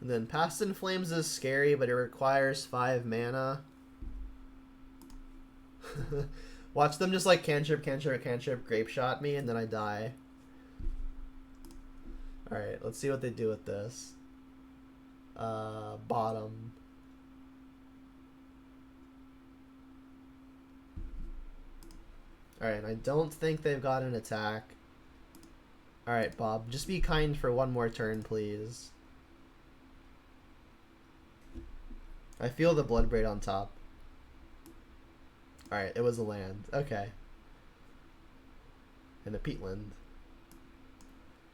And then Past in Flames is scary, but it requires 5 mana. Watch them just like cantrip, grape shot me, and then I die. Alright, let's see what they do with this. Bottom. Alright, I don't think they've got an attack. Alright, Bob, just be kind for one more turn, please. I feel the Bloodbraid on top. Alright, it was a land. Okay. And a peatland.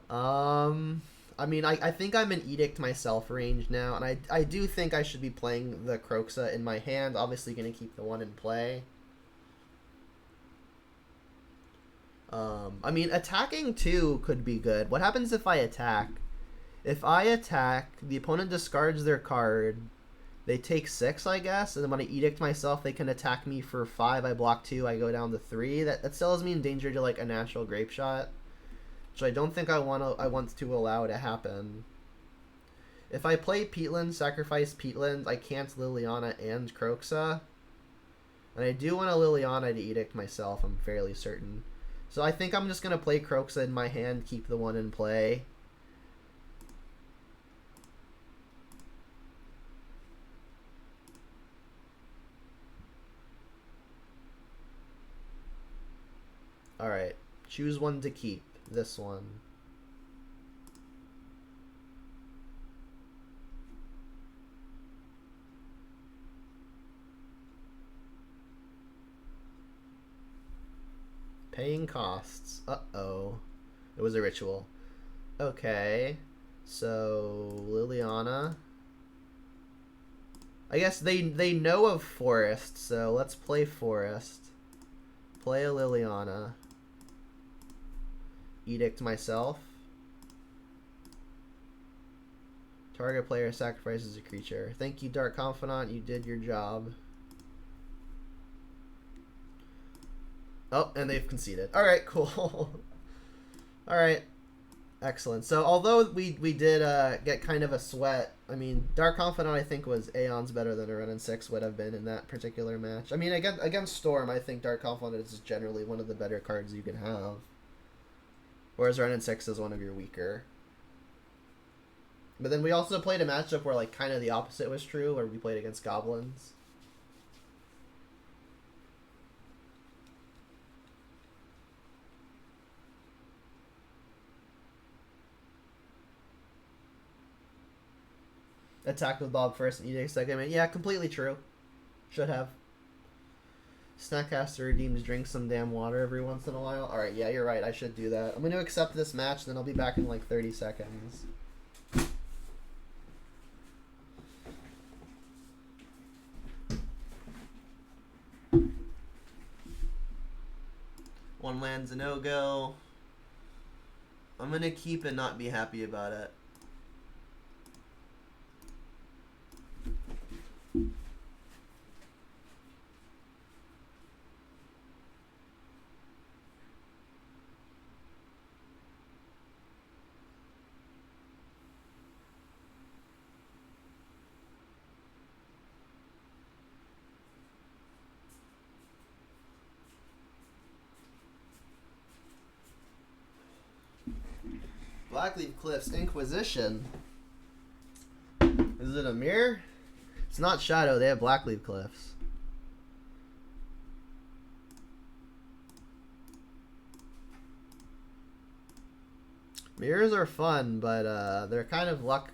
I mean, I think I'm in Edict myself range now, and I do think I should be playing the Kroxa in my hand. Obviously going to keep the one in play. I mean, attacking 2 could be good. What happens if I attack? If I attack, the opponent discards their card. They take 6, I guess, and then when I Edict myself, they can attack me for 5. I block 2, I go down to 3. That still has me in danger to like a natural grape shot, which I don't think I want to allow to happen. If I play Peatland, sacrifice Peatland, I can't Liliana and Kroxa, and I do want a Liliana to Edict myself. I'm fairly certain. So I think I'm just gonna play Kroxa in my hand, keep the one in play. Alright. Choose one to keep. This one. Paying costs. Uh-oh. It was a ritual. Okay. So, Liliana. I guess they know of Forest, so let's play Forest. Play a Liliana. Edict myself. Target player sacrifices a creature. Thank you, Dark Confidant. You did your job. Oh, and they've conceded. Alright, cool. Alright. Excellent. So, although we did get kind of a sweat, I mean, Dark Confidant, I think, was aeons better than a Ren and 6 would have been in that particular match. I mean, against Storm, I think Dark Confidant is generally one of the better cards you can have. Whereas Ren and 6 is one of your weaker. But then we also played a matchup where, like, kind of the opposite was true, where we played against Goblins. Attack with Bob first and Edict second. I mean, yeah, completely true. Should have. Snackcaster redeems drink some damn water every once in a while. Alright, yeah, you're right. I should do that. I'm going to accept this match, then I'll be back in like 30 seconds. One land's a no-go. I'm going to keep and not be happy about it. Blackleaf Cliffs Inquisition. Is it a mirror? It's not Shadow, they have Blackleaf Cliffs. Mirrors are fun, but they're kind of luck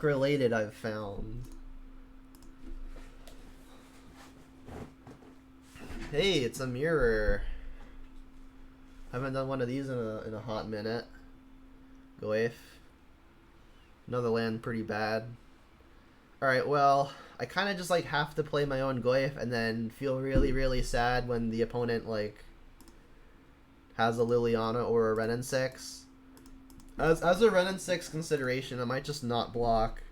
related, I've found. Hey, it's a mirror. Haven't done one of these in a hot minute. Goif. Another land pretty bad. Alright, well, I kind of just like have to play my own Goif and then feel really, really sad when the opponent like has a Liliana or a Ren and 6. As a Ren and 6 consideration, I might just not block.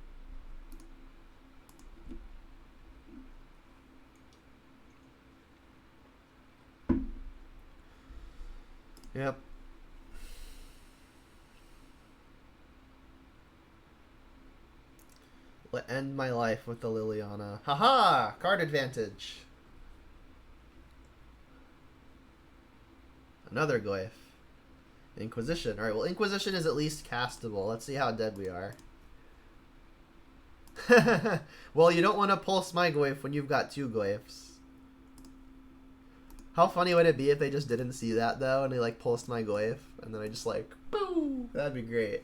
Yep. Let end my life with the Liliana. Haha! Card advantage. Another Goif. Inquisition. Alright, well, Inquisition is at least castable. Let's see how dead we are. Well, you don't want to pulse my Goif when you've got two Goifs. How funny would it be if they just didn't see that, though, and they, like, pulsed my Goif, and then I just, like, boom! That'd be great.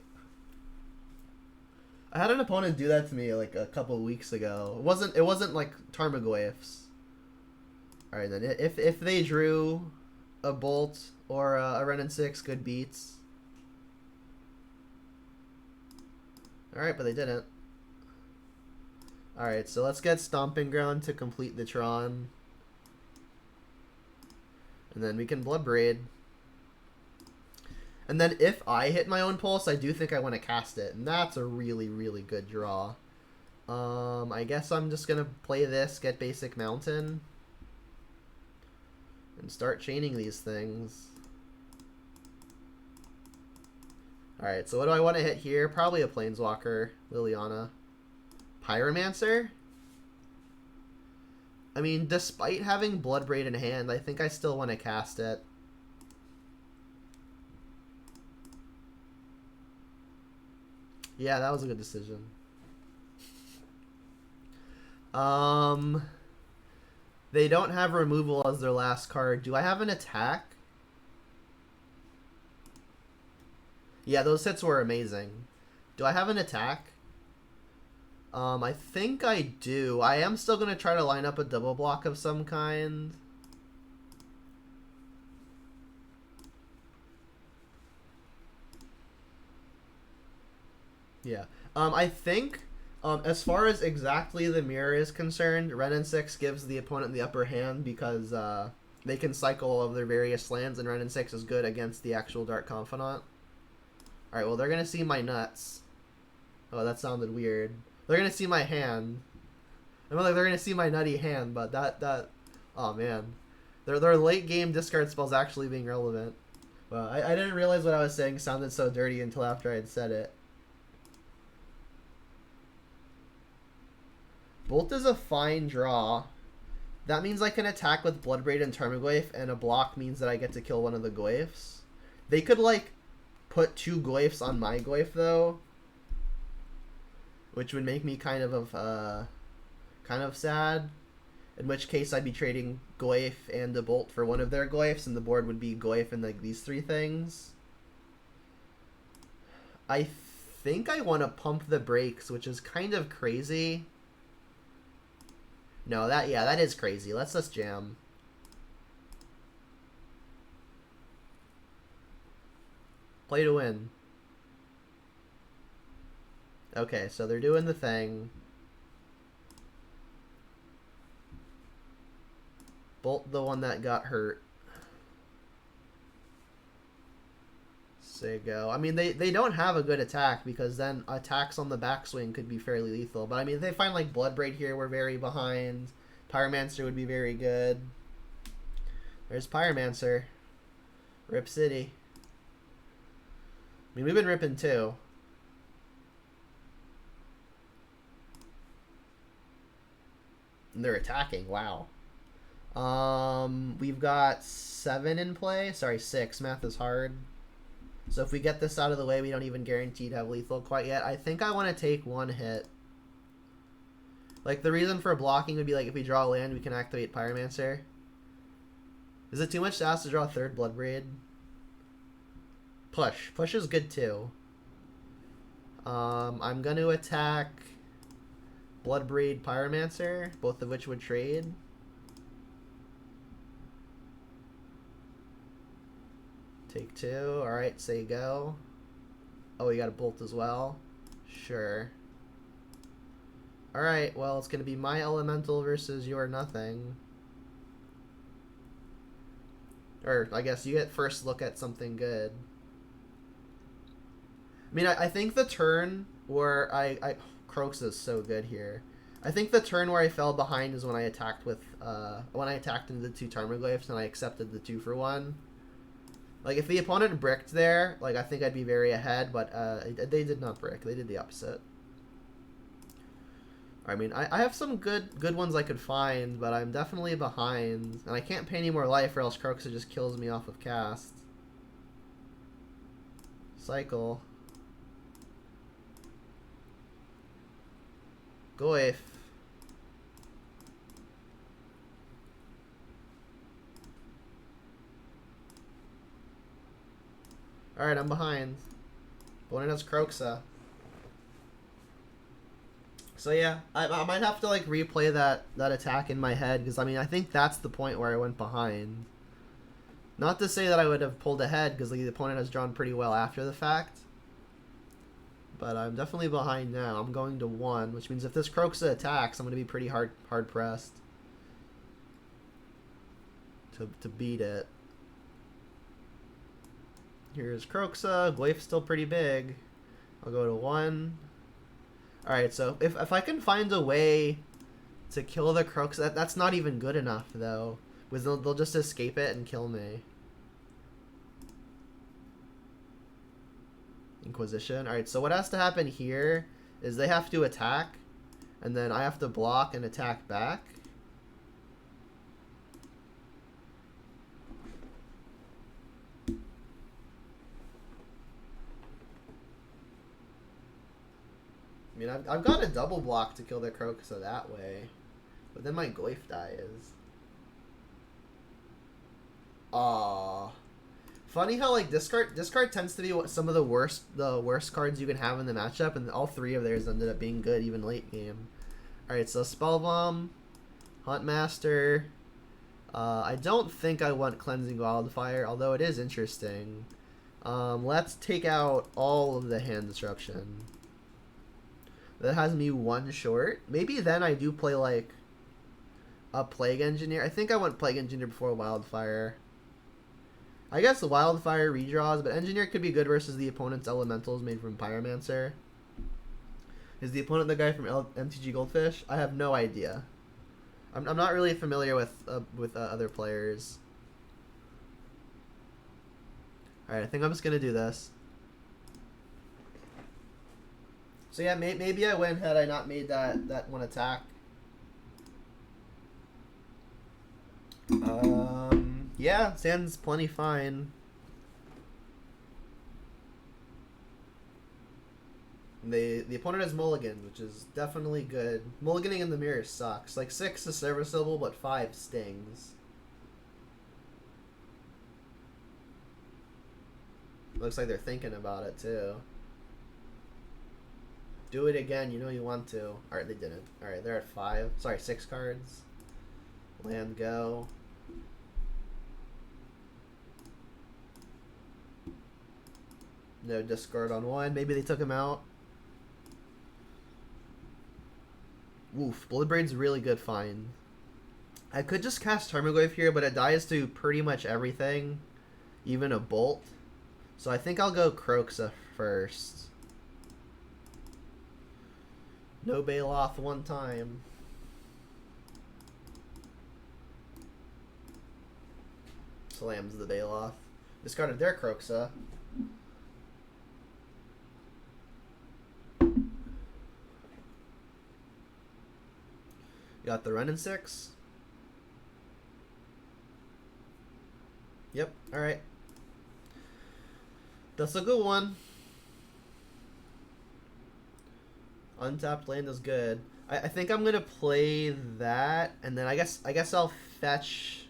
I had an opponent do that to me, like, a couple weeks ago. It wasn't like, Tarmogoyfs. Alright, then, if they drew a Bolt or a Ren and 6, good beats. Alright, but they didn't. Alright, so let's get Stomping Ground to complete the Tron. And then we can Blood Braid. And then if I hit my own Pulse, I do think I want to cast it. And that's a really, really good draw. I guess I'm just going to play this, get Basic Mountain. And start chaining these things. Alright, so what do I want to hit here? Probably a Planeswalker, Liliana. Pyromancer? I mean, despite having Bloodbraid in hand, I think I still want to cast it. Yeah, that was a good decision. They don't have removal as their last card. Do I have an attack? Yeah, those hits were amazing. Do I have an attack? I think I do. I am still going to try to line up a double block of some kind. Yeah. I think, as far as exactly the mirror is concerned, Ren and 6 gives the opponent the upper hand because they can cycle all of their various lands, and Ren and 6 is good against the actual Dark Confidant. Alright, well, they're going to see my nuts. Oh, that sounded weird. They're going to see my hand. I mean, like, they're going to see my nutty hand, but that... Oh, man. Their late game discard spells actually being relevant. Well, I didn't realize what I was saying sounded so dirty until after I had said it. Bolt is a fine draw. That means I can attack with Bloodbraid and Tarmogoyf, and a block means that I get to kill one of the Goyfs. They could, like, put 2 Goyfs on my Goyf, though, which would make me kind of sad. In which case, I'd be trading Goyf and a Bolt for one of their Goyfs, and the board would be Goyf and like these 3 things. I think I want to pump the brakes, which is kind of crazy. No, that is crazy. Let's just jam. Play to win. Okay, so they're doing the thing. Bolt the one that got hurt. There you go. I mean, they don't have a good attack because then attacks on the backswing could be fairly lethal. But I mean, if they find like Bloodbraid here, we're very behind. Pyromancer would be very good. There's Pyromancer. Rip City. I mean, we've been ripping too. And they're attacking. Wow. We've got 7 in play. Sorry, 6. Math is hard. So if we get this out of the way, we don't even guarantee to have lethal quite yet. I think I want to take 1 hit. Like, the reason for blocking would be, like, if we draw a land, we can activate Pyromancer. Is it too much to ask to draw a 3rd Bloodbraid? Push. Push is good, too. I'm going to attack Bloodbraid, Pyromancer, both of which would trade. Take 2. Alright, say go. Oh, you got a Bolt as well? Sure. Alright, well, it's going to be my Elemental versus your nothing. Or, I guess you get first look at something good. I mean, I think the turn where Croaks is so good here. I think the turn where I fell behind is when I attacked with, when I attacked into the 2 Tarmogoyfs and I accepted the 2 for 1. Like, if the opponent bricked there, like, I think I'd be very ahead, but they did not brick. They did the opposite. I mean, I have some good ones I could find, but I'm definitely behind. And I can't pay any more life or else Croxa just kills me off of cast. Cycle. Goyf. Alright, I'm behind. Opponent has Croxa. So yeah, I might have to like replay that attack in my head because I mean I think that's the point where I went behind. Not to say that I would have pulled ahead because like, the opponent has drawn pretty well after the fact. But I'm definitely behind now. I'm going to 1, which means if this Croxa attacks, I'm going to be pretty hard pressed to beat it. Here's Croxa. Goyf's still pretty big. I'll go to 1. Alright, so if I can find a way to kill the Croxa, that's not even good enough, though. Because they'll just escape it and kill me. Inquisition. Alright, so what has to happen here is they have to attack, and then I have to block and attack back. I mean, I've got a double block to kill the Croxa that way, but then my Goyf dies. Aw. Funny how like discard tends to be some of the worst cards you can have in the matchup, and all three of theirs ended up being good even late game. All right, so Spellbomb, Huntmaster. I don't think I want Cleansing Wildfire, although it is interesting. Let's take out all of the hand disruption. That has me one short. Maybe then I do play like a Plague Engineer. I think I want Plague Engineer before Wildfire. I guess Wildfire redraws, but Engineer could be good versus the opponent's elementals made from Pyromancer. Is the opponent the guy from MTG Goldfish? I have no idea. I'm not really familiar with other players. Alright, I think I'm just going to do this. So yeah, maybe I win had I not made that one attack. Yeah, stands plenty fine. The opponent has mulligan, which is definitely good. Mulliganing in the mirror sucks. Like 6 is serviceable, but 5 stings. Looks like they're thinking about it too. Do it again, you know you want to. Alright, they didn't. Alright, they're at 5. Sorry, 6 cards. Land go. No discard on 1. Maybe they took him out. Oof, Bloodbraid's really good find. I could just cast Tarmogoyf here, but it dies to pretty much everything. Even a Bolt. So I think I'll go Kroxa first. No Baloth one time. Slams the Baloth. Discarded their Kroxa. Got the Ren and 6. Yep, alright. That's a good one. Untapped land is good. I think I'm gonna play that, and then I guess I'll fetch.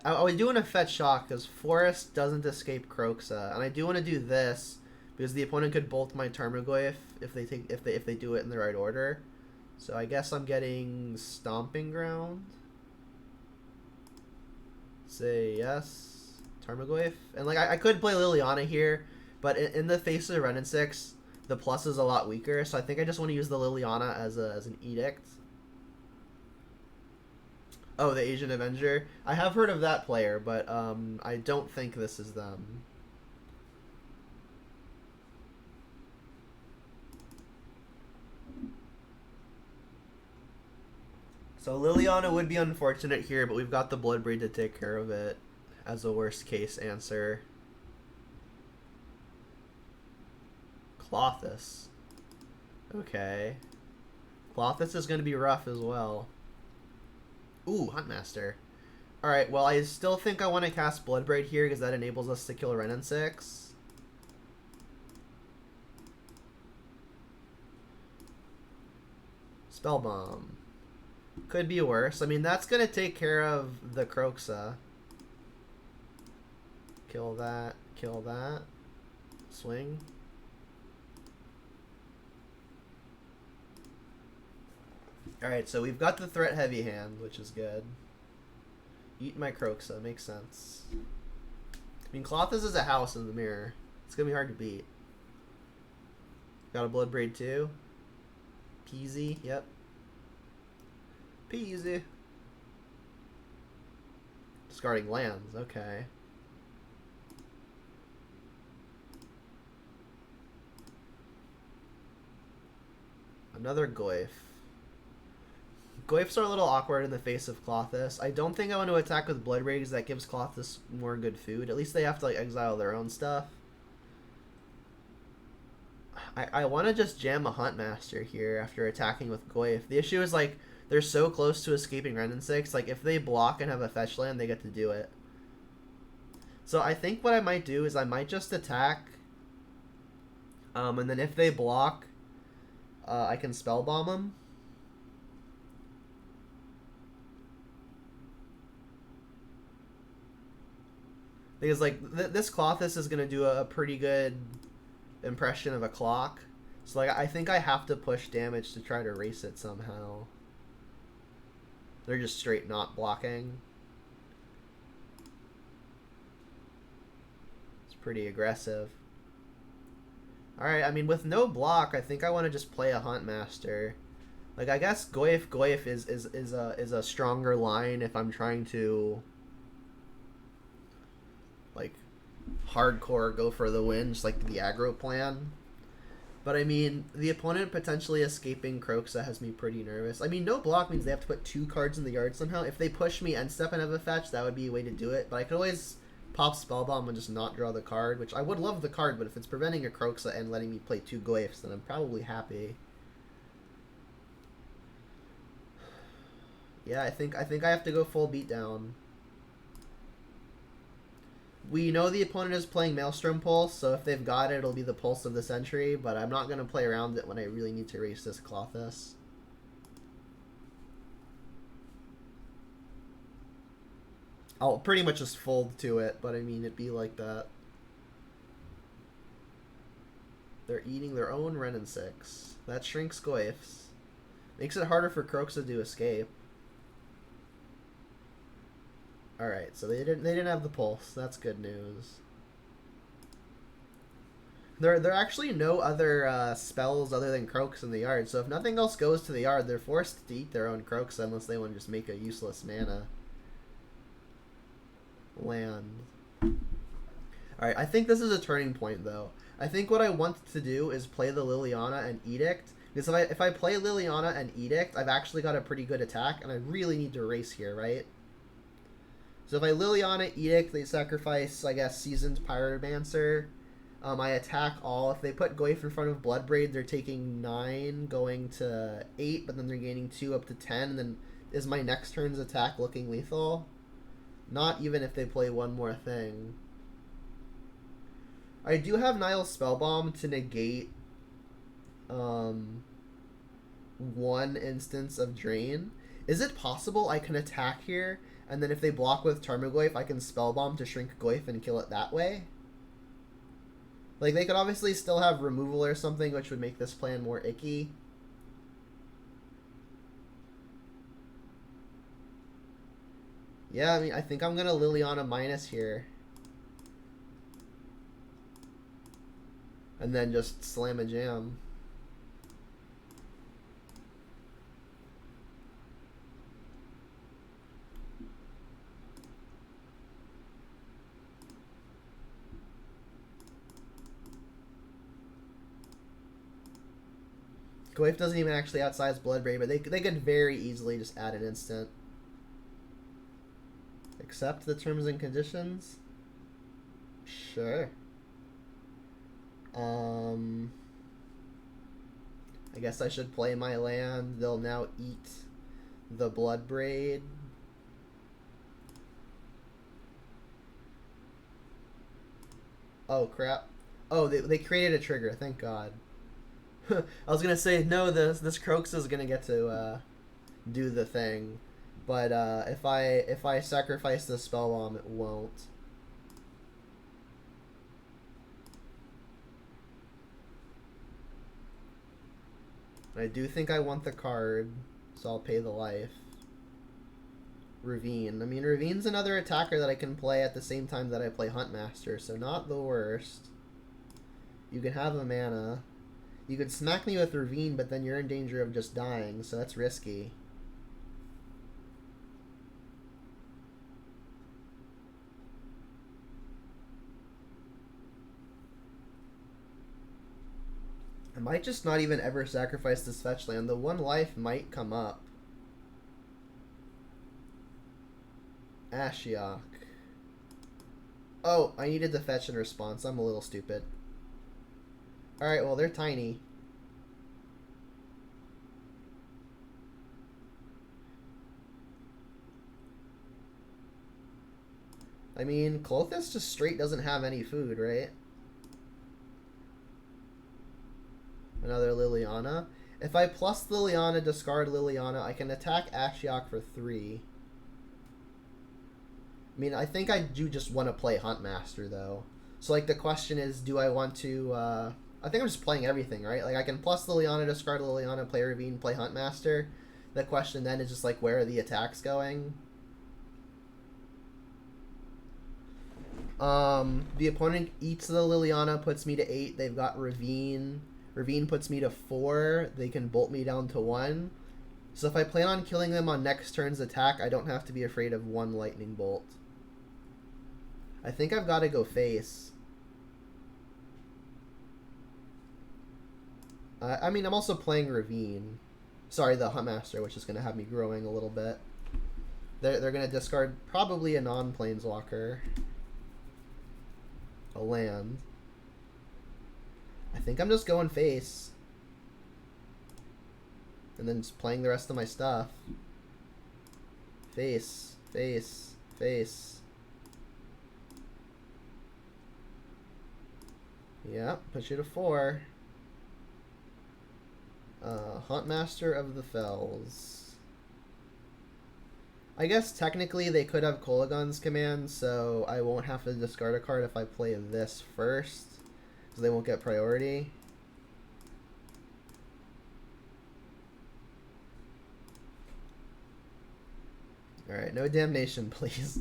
I do want to fetch Shock because Forest doesn't escape Kroxa, and I do want to do this because the opponent could bolt my Tarmogoyf if they do it in the right order. So I guess I'm getting Stomping Ground. Say yes, Tarmogoyf, and like I could play Liliana here, but in the face of Ren and 6, the plus is a lot weaker. So I think I just want to use the Liliana as an edict. Oh, the Asian Avenger. I have heard of that player, but I don't think this is them. So Liliana would be unfortunate here, but we've got the Bloodbraid to take care of it as a worst case answer. Clothis. Okay. Clothis is going to be rough as well. Ooh, Huntmaster. Alright, well, I still think I want to cast Bloodbraid here because that enables us to kill Ren and 6. Spellbomb. Could be worse. I mean, that's going to take care of the Kroxa. Kill that. Kill that. Swing. Alright, so we've got the threat heavy hand, which is good. Eat my Kroxa, makes sense. I mean, Clothis is a house in the mirror. It's gonna be hard to beat. Got a Bloodbraid too. Peasy, yep. Peasy. Discarding lands, okay. Another Goyf. Goyfs are a little awkward in the face of Clothis. I don't think I want to attack with Bloodbraid because that gives Clothis more good food. At least they have to like exile their own stuff. I want to just jam a Huntmaster here after attacking with Goyf. The issue is like they're so close to escaping Ren and 6. Like if they block and have a fetch land, they get to do it. So I think what I might do is I might just attack. And then if they block, I can Spellbomb them. Because like this Clothis is gonna do a pretty good impression of a clock. So like I think I have to push damage to try to erase it somehow. They're just straight not blocking. It's pretty aggressive. Alright, I mean with no block, I think I want to just play a Huntmaster. Like I guess Goyf is a stronger line if I'm trying to like hardcore go for the win, just like the aggro plan. But I mean, the opponent potentially escaping Kroxa has me pretty nervous. I mean, no block means they have to put 2 cards in the yard somehow. If they push me end step and have a fetch, that would be a way to do it. But I could always pop Spellbomb and just not draw the card, which I would love the card, but if it's preventing a Kroxa and letting me play 2 Goyfs, then I'm probably happy. Yeah, I think I have to go full beatdown. We know the opponent is playing Maelstrom Pulse, so if they've got it, it'll be the Pulse of the Century, but I'm not going to play around it when I really need to erase this Clothis. I'll pretty much just fold to it, but I mean, it'd be like that. They're eating their own Renin 6. That shrinks Goyfs. Makes it harder for Kroxa to escape. Alright, so they didn't have the pulse. That's good news. There are actually no other spells other than Kroxa in the yard, so if nothing else goes to the yard, they're forced to eat their own Kroxa unless they want to just make a useless mana land. Alright, I think this is a turning point though. I think what I want to do is play the Liliana and Edict. Because if I play Liliana and Edict, I've actually got a pretty good attack, and I really need to erase here, right? So if I Liliana, Edict, they sacrifice, I guess, Seasoned Pyromancer. I attack all. If they put Goyf in front of Bloodbraid, they're taking 9, going to 8, but then they're gaining 2 up to 10, and then is my next turn's attack looking lethal? Not even if they play one more thing. I do have Niall's Spellbomb to negate one instance of Drain. Is it possible I can attack here, and then if they block with Tarmogoyf, I can Spellbomb to shrink Goyf and kill it that way? Like, they could obviously still have removal or something, which would make this plan more icky. Yeah, I mean, I think I'm gonna Liliana minus here. And then just slam a jam. Goyf doesn't even actually outsize Bloodbraid, but they could very easily just add an instant. Accept the terms and conditions? Sure. I guess I should play my land. They'll now eat the Bloodbraid. Oh, crap. Oh, they created a trigger. Thank God. I was gonna say, no, this Kroxa is gonna get to do the thing. But if I sacrifice the Spellbomb, it won't. I do think I want the card, so I'll pay the life. Ravine. I mean, Ravine's another attacker that I can play at the same time that I play Huntmaster, so not the worst. You can have a mana. You could smack me with Ravine, but then you're in danger of just dying, so that's risky. I might just not even ever sacrifice this fetch land. The one life might come up. Ashiok. Oh, I needed to fetch in response. I'm a little stupid. Alright, well, they're tiny. I mean, Clothis just straight doesn't have any food, right? Another Liliana. If I plus Liliana, discard Liliana, I can attack Ashiok for 3. I mean, I think I do just want to play Huntmaster, though. So, like, the question is, do I want to... I think I'm just playing everything, right? Like, I can plus Liliana, discard Liliana, play Ravine, play Huntmaster. The question then is just, like, where are the attacks going? The opponent eats the Liliana, puts me to 8. They've got Ravine. Ravine puts me to 4. They can bolt me down to 1. So if I plan on killing them on next turn's attack, I don't have to be afraid of 1 lightning bolt. I think I've got to go face. I mean, I'm also playing Ravine. Sorry, the Huntmaster, which is going to have me growing a little bit. They're going to discard probably a non-planeswalker. A land. I think I'm just going face. And then just playing the rest of my stuff. Face, face, face. Yeah, push you to 4. Huntmaster of the Fells. I guess technically they could have Kolagon's command, so I won't have to discard a card if I play this first, because they won't get priority. Alright, no damnation, please.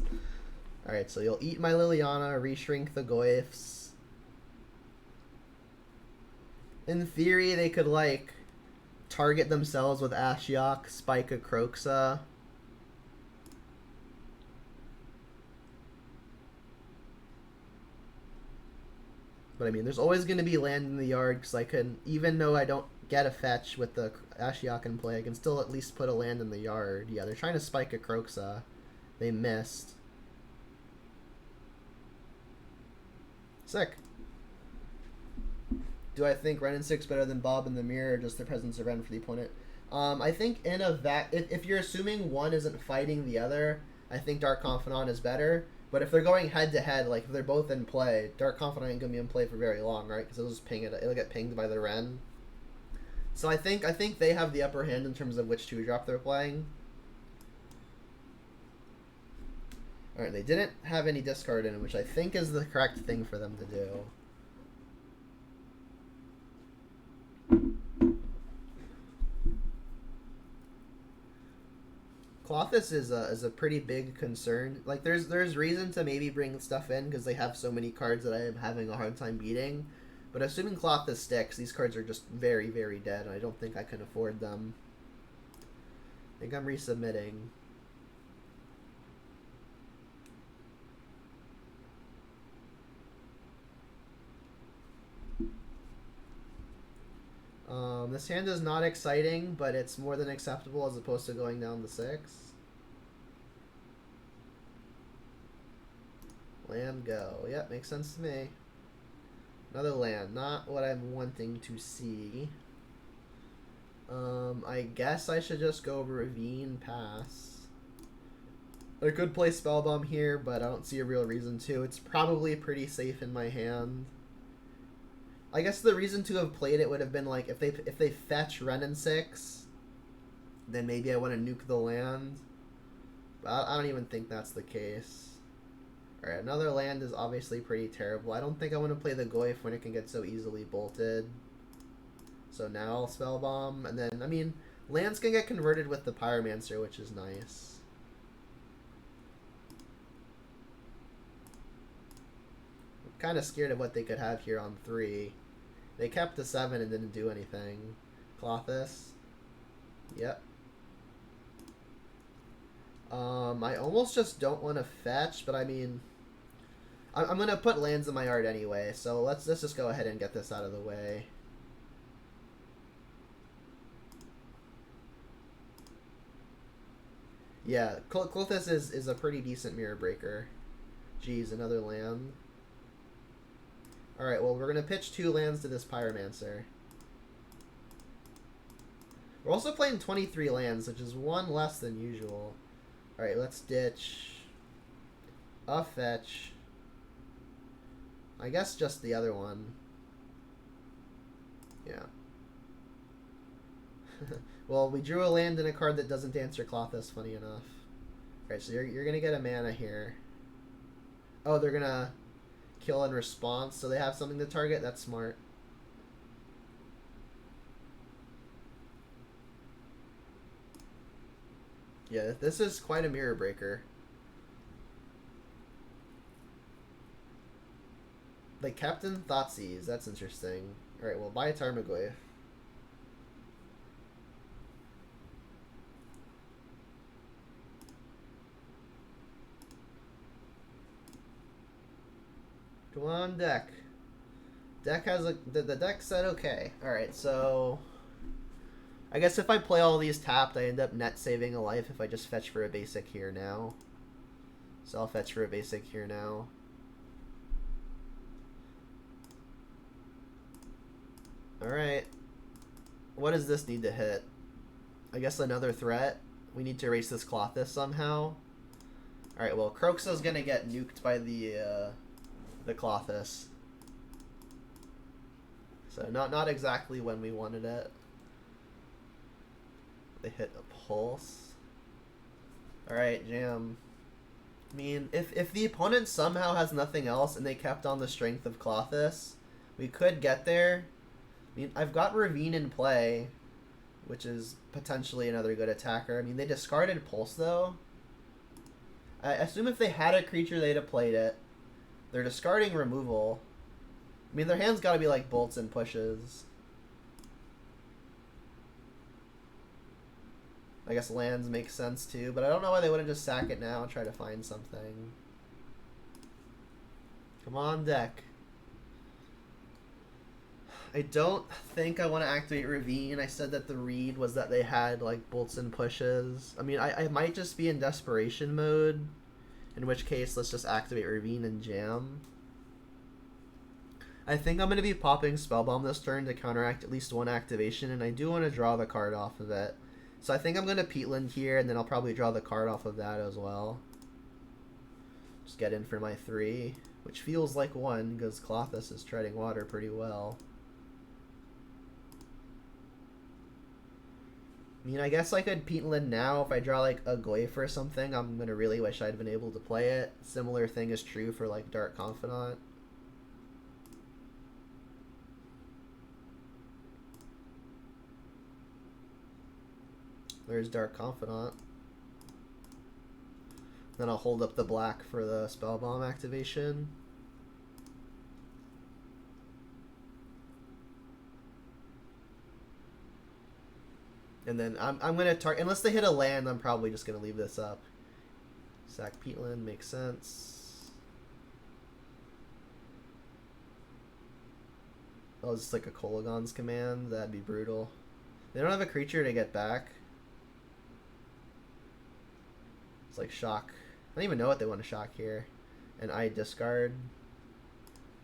Alright, so you'll eat my Liliana, reshrink the Goyfs. In theory, they could, like, target themselves with Ashiok, spike a Kroxa. But I mean, there's always going to be land in the yard, because I can, even though I don't get a fetch with the Ashiok in play, I can still at least put a land in the yard. Yeah, they're trying to spike a Kroxa. They missed. Sick. Do I think Ren and 6 better than Bob in the Mirror, or just the presence of Ren for the opponent? I think in a if you're assuming one isn't fighting the other, I think Dark Confidant is better. But if they're going head to head, like if they're both in play, Dark Confidant ain't gonna be in play for very long, right? Because it'll just ping it. It'll get pinged by the Ren. So I think they have the upper hand in terms of which 2-drop they're playing. All right, they didn't have any discard in, which I think is the correct thing for them to do. Klothys is a pretty big concern. Like, there's reason to maybe bring stuff in because they have so many cards that I am having a hard time beating. But assuming Klothys sticks, these cards are just very, very dead, and I don't think I can afford them. I think I'm resubmitting. This hand is not exciting, but it's more than acceptable as opposed to going down to 6. Land go. Yep, makes sense to me. Another land. Not what I'm wanting to see. I guess I should just go Ravine, pass. I could play Spellbomb here, but I don't see a real reason to. It's probably pretty safe in my hand. I guess the reason to have played it would have been like if they fetch Ren and 6, then maybe I want to nuke the land. But I don't even think that's the case. Alright, another land is obviously pretty terrible. I don't think I want to play the Goyf when it can get so easily bolted. So now I'll Spellbomb, and then, I mean, lands can get converted with the Pyromancer, which is nice. I'm kind of scared of what they could have here on 3. They kept the 7 and didn't do anything. Klothys. Yep. I almost just don't want to fetch, but I mean, I'm going to put lands in my yard anyway, so let's just go ahead and get this out of the way. Yeah, Klothys is a pretty decent mirror breaker. Geez, another land. Alright, well, we're going to pitch 2 lands to this Pyromancer. We're also playing 23 lands, which is 1 less than usual. Alright, let's ditch a fetch. I guess just the other one. Yeah. Well, we drew a land in a card that doesn't answer Klothys, funny enough. Alright, so you're going to get a mana here. Oh, they're gonna kill in response, so they have something to target? That's smart. Yeah, this is quite a mirror breaker. Like Captain Thoughtseize, that's interesting. Alright, well, buy a Tarmogoyf. Go on deck. Deck has a the deck said okay. Alright, so I guess if I play all these tapped, I end up net saving a life if I just fetch for a basic here now. So I'll fetch for a basic here now. Alright. What does this need to hit? I guess another threat. We need to erase this Clothis somehow. Alright, well, Croxa's gonna get nuked by the Clothis. So not exactly when we wanted it. They hit a pulse. Alright, jam. I mean, if the opponent somehow has nothing else and they kept on the strength of Clothis, we could get there. I mean, I've got Ravine in play, which is potentially another good attacker. I mean, they discarded Pulse, though. I assume if they had a creature, they'd have played it. They're discarding removal. I mean, their hand's got to be like bolts and pushes. I guess lands make sense, too. But I don't know why they wouldn't just sack it now and try to find something. Come on, deck. I don't think I want to activate Ravine. I said that the read was that they had like bolts and pushes. I mean, I might just be in desperation mode, in which case let's just activate Ravine and jam. I think I'm going to be popping Spellbomb this turn to counteract at least one activation, and I do want to draw the card off of it. So I think I'm going to Peatland here, and then I'll probably draw the card off of that as well. Just get in for my 3, which feels like 1 because Clothis is treading water pretty well. I mean, I guess I could Peatland now. If I draw like a Goyf or something, I'm going to really wish I'd been able to play it. Similar thing is true for like Dark Confidant. There's Dark Confidant. Then I'll hold up the black for the Spellbomb activation. And then I'm going to target, unless they hit a land, I'm probably just going to leave this up. Sack Peatland makes sense. Oh, it's like a Kolagon's command. That'd be brutal. They don't have a creature to get back. It's like shock. I don't even know what they want to shock here. And I discard.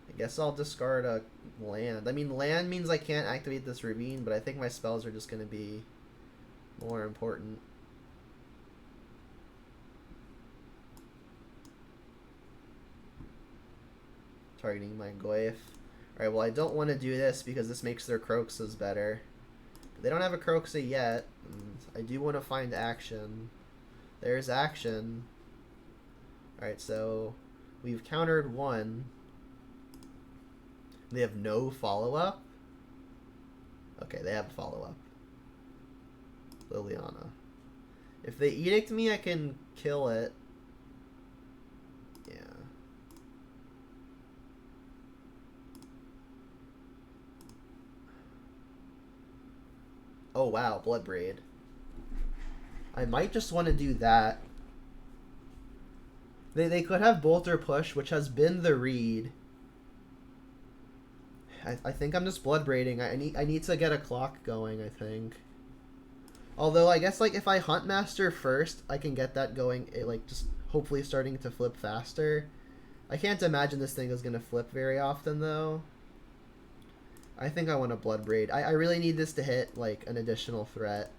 I guess I'll discard a land. I mean, land means I can't activate this Ravine, but I think my spells are just going to be more important. Targeting my Goyf. Alright, well, I don't want to do this because this makes their Croxas better. But they don't have a Croxa yet. And I do want to find action. There's action. Alright, so we've countered 1. They have no follow-up? Okay, they have a follow-up. Liliana. If they edict me, I can kill it. Yeah. Oh wow, Bloodbraid. I might just want to do that. They could have Bolt or Push, which has been the read. I think I'm just Bloodbraiding. I need to get a clock going, I think. Although, I guess, like, if I Hunt Master first, I can get that going, like, just hopefully starting to flip faster. I can't imagine this thing is going to flip very often, though. I think I want a Bloodbraid. I really need this to hit, like, an additional threat.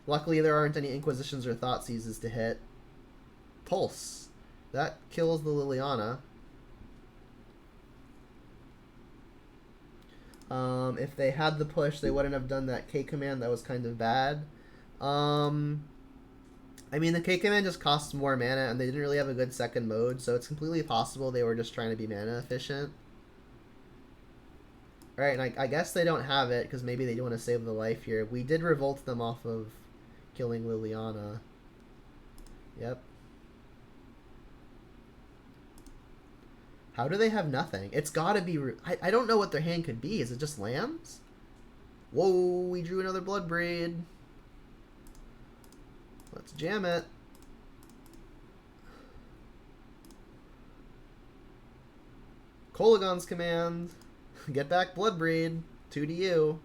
Luckily, there aren't any Inquisitions or Thoughtseizes to hit. Pulse. That kills the Liliana. If they had the push, they wouldn't have done that K command. That was kind of bad. I mean, the K command just costs more mana, and they didn't really have a good second mode, so it's completely possible they were just trying to be mana efficient. Alright, and I guess they don't have it, because maybe they do want to save the life here. We did revolt them off of killing Liliana. Yep. How do they have nothing? It's gotta be... I don't know what their hand could be. Is it just lands? Whoa, we drew another Bloodbraid. Let's jam it. Kolagon's command. Get back Bloodbraid. 2 to you.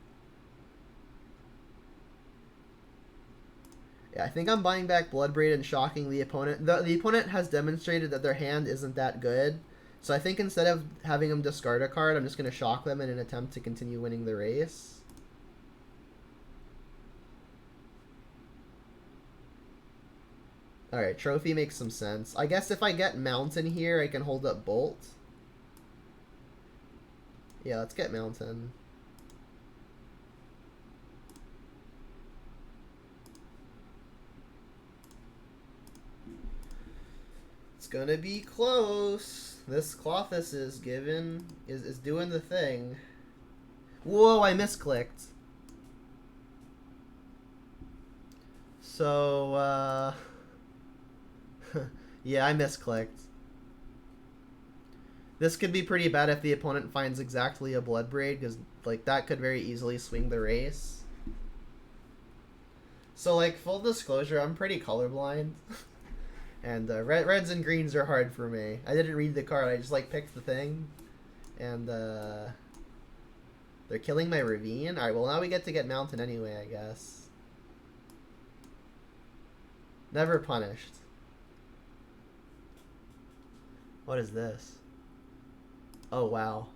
Yeah, I think I'm buying back Bloodbraid and shocking the opponent. The opponent has demonstrated that their hand isn't that good. So I think instead of having them discard a card, I'm just going to shock them in an attempt to continue winning the race. Alright, Trophy makes some sense. I guess if I get Mountain here, I can hold up Bolt. Yeah, let's get Mountain. It's gonna be close. This Clothis is doing the thing. Whoa, I misclicked. So, yeah, I misclicked. This could be pretty bad if the opponent finds exactly a Bloodbraid, because like that could very easily swing the race. So like, full disclosure, I'm pretty colorblind. And reds and greens are hard for me. I didn't read the card, I just like picked the thing. And they're killing my Ravine? Alright, well now we get to get Mountain anyway, I guess. Never punished. What is this? Oh, wow.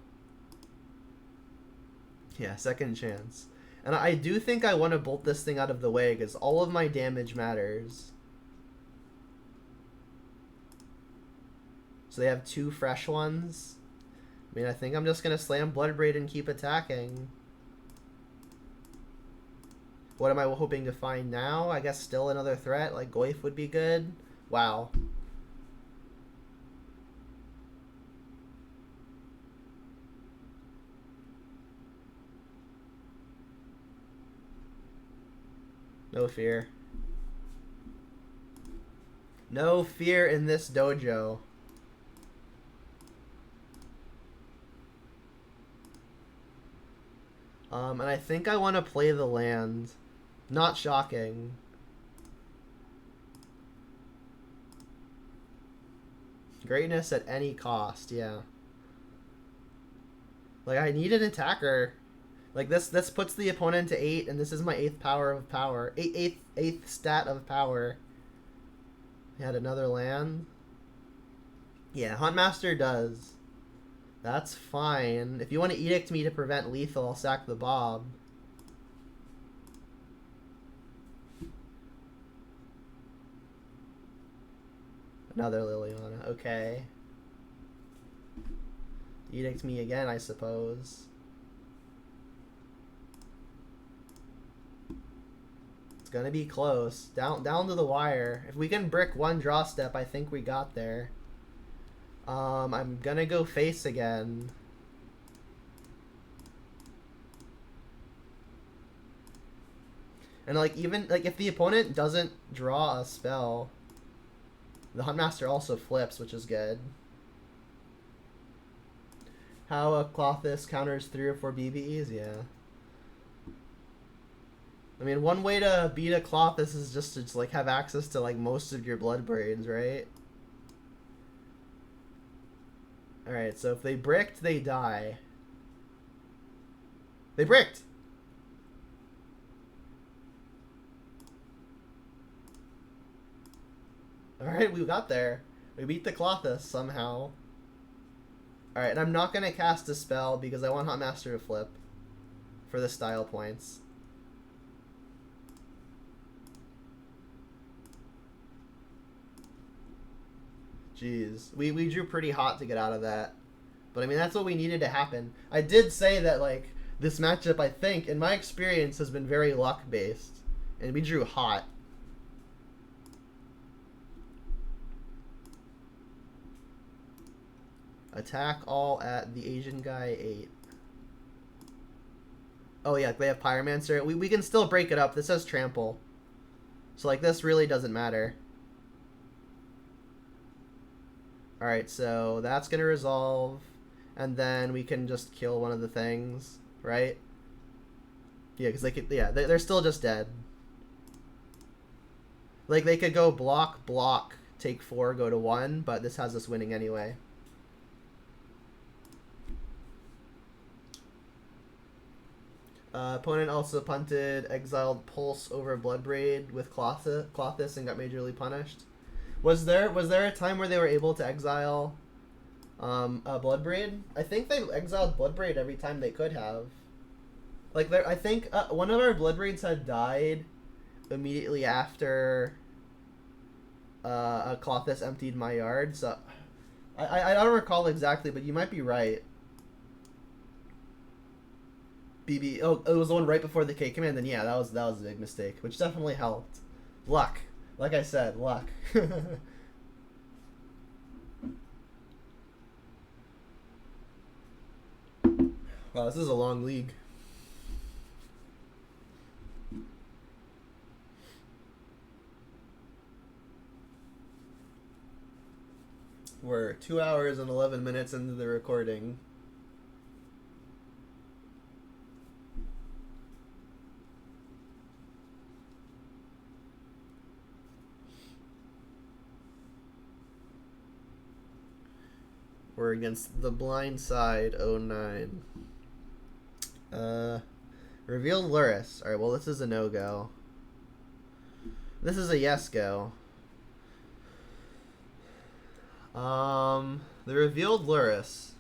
Yeah, second chance. And I do think I want to bolt this thing out of the way, because all of my damage matters. So they have 2 fresh ones. I mean, I think I'm just going to slam Bloodbraid and keep attacking. What am I hoping to find now? I guess still another threat, like Goyf would be good. Wow. No fear. No fear in this dojo. And I think I want to play the land. Not shocking. Greatness at any cost, yeah. Like, I need an attacker. Like, this puts the opponent to 8, and this is my 8th power of power. 8th stat of power. I had another land. Yeah, Huntmaster does. That's fine. If you want to Edict me to prevent lethal, I'll sack the Bob. Another Liliana. Okay. Edict me again, I suppose. It's gonna be close. Down to the wire. If we can brick one draw step, I think we got there. I'm gonna go face again. And like, even like if the opponent doesn't draw a spell, the Huntmaster also flips, which is good. How a Clothis counters 3 or 4 BBEs? Yeah. I mean, one way to beat a Clothis is just to like have access to like most of your Bloodbraids, right? Alright, so if they bricked, they die. They bricked! Alright, we got there. We beat the Clothis somehow. Alright, and I'm not going to cast a spell because I want Huntmaster to flip for the style points. Jeez. We drew pretty hot to get out of that. But I mean, that's what we needed to happen. I did say that, like, this matchup, I think, in my experience, has been very luck-based. And we drew hot. Attack all at the Asian guy 8. Oh yeah, they have Pyromancer. We can still break it up. This says trample. So like this really doesn't matter. Alright, so that's gonna resolve. And then we can just kill one of the things, right? Yeah, because they could, yeah, they're still just dead. Like they could go block, block, take 4, go to 1, but this has us winning anyway. Opponent also punted exiled Pulse over Bloodbraid with Clothis and got majorly punished. Was there a time where they were able to exile Bloodbraid? I think they exiled Bloodbraid every time they could have. Like I think one of our Bloodbraids had died immediately after a Clothis emptied my yard. So I don't recall exactly, but you might be right. BB. Oh, it was the one right before the K command. Then yeah, that was a big mistake, which definitely helped. Luck, like I said, luck. Wow, this is a long league. We're 2 hours and 11 minutes into the recording. We're against the Blind Side 09. Revealed Luris. Alright, well this is a no-go. This is a yes-go. The Revealed Luris,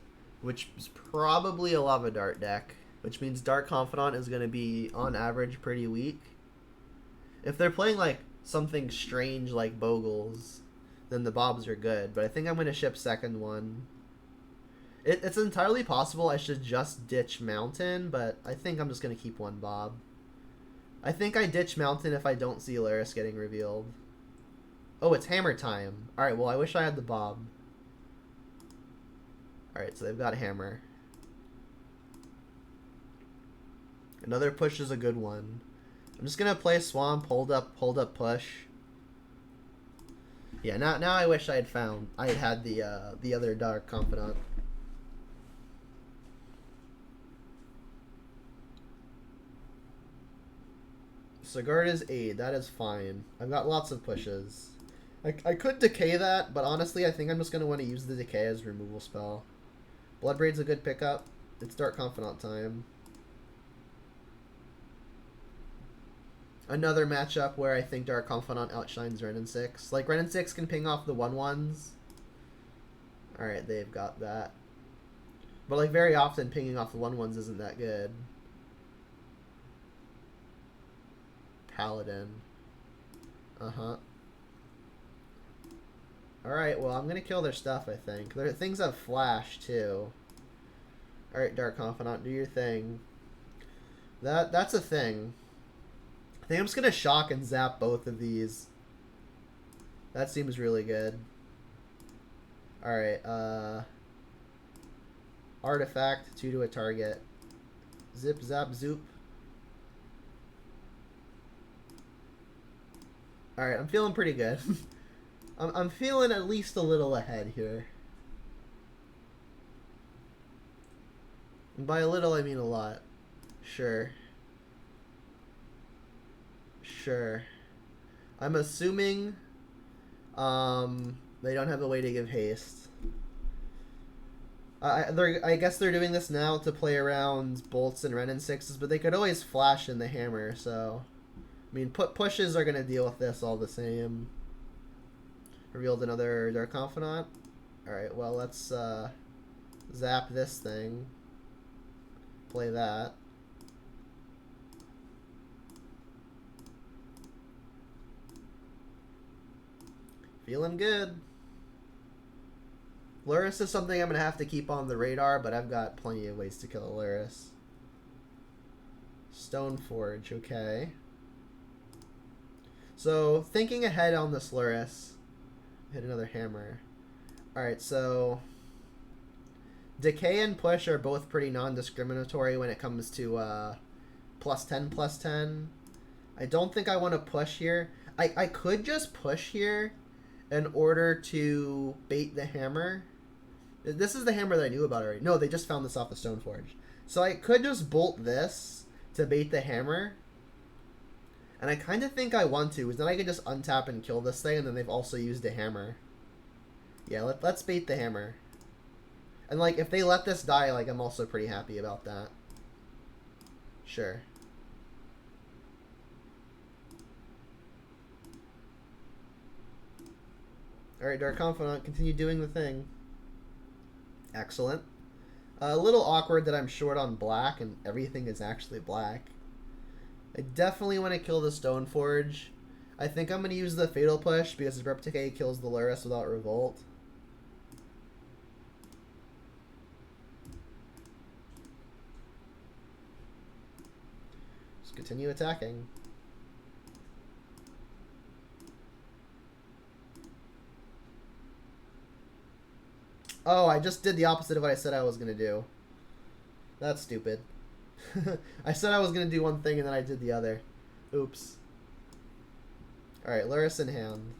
which is probably a Lava Dart deck, which means Dark Confidant is going to be, on average, pretty weak. If they're playing, like, something strange like Bogles, then the Bobs are good, but I think I'm going to ship second one. It's entirely possible I should just ditch Mountain, but I think I'm just going to keep one Bob. I think I ditch Mountain if I don't see Luris getting revealed. Oh, it's Hammer time. Alright, well, I wish I had the Bob. Alright, so they've got Hammer. Another push is a good one. I'm just going to play Swamp, hold up, push. Yeah, now I wish I had had the other Dark Confidant. Sigurd is 8. That is fine. I've got lots of pushes. I could decay that, but honestly, I think I'm just going to want to use the decay as removal spell. Bloodbraid's a good pickup. It's Dark Confidant time. Another matchup where I think Dark Confidant outshines Ren and 6. Like, Ren and 6 can ping off the 1/1s. Alright, they've got that. But, like, very often pinging off the 1/1s isn't that good. Paladin. Uh-huh. Alright, well, I'm gonna kill their stuff, I think. Their things have flash, too. Alright, Dark Confidant, do your thing. That's a thing. I think I'm just gonna shock and zap both of these. That seems really good. Alright, Artifact, 2 to a target. Zip, zap, zoop. Alright, I'm feeling pretty good. I'm feeling at least a little ahead here. And by a little, I mean a lot. Sure. Sure. I'm assuming they don't have a way to give haste. I guess they're doing this now to play around bolts and Ren and 6s, but they could always flash in the hammer, so... I mean, pushes are going to deal with this all the same. Revealed another Dark Confidant. Alright, well, let's zap this thing. Play that. Feeling good. Luris is something I'm going to have to keep on the radar, but I've got plenty of ways to kill a Luris. Stoneforge, okay. So, thinking ahead on this Luris. Hit another hammer. Alright, so... Decay and Push are both pretty non-discriminatory when it comes to +10/+10. I don't think I want to push here. I could just push here in order to bait the hammer. This is the hammer that I knew about already. No, they just found this off the Stoneforge. So I could just bolt this to bait the hammer. And I kind of think I want to, because then I can just untap and kill this thing, and then they've also used a hammer. Yeah, let's bait the hammer. And, like, if they let this die, like, I'm also pretty happy about that. Sure. Alright, Dark Confidant, continue doing the thing. Excellent. A little awkward that I'm short on black, and everything is actually black. I definitely want to kill the Stoneforge. I think I'm going to use the Fatal Push, because Abrupt Decay kills the Lurrus without Revolt. Just continue attacking. Oh, I just did the opposite of what I said I was going to do. That's stupid. I said I was going to do one thing and then I did the other. Oops. Alright, Lurrus in hand.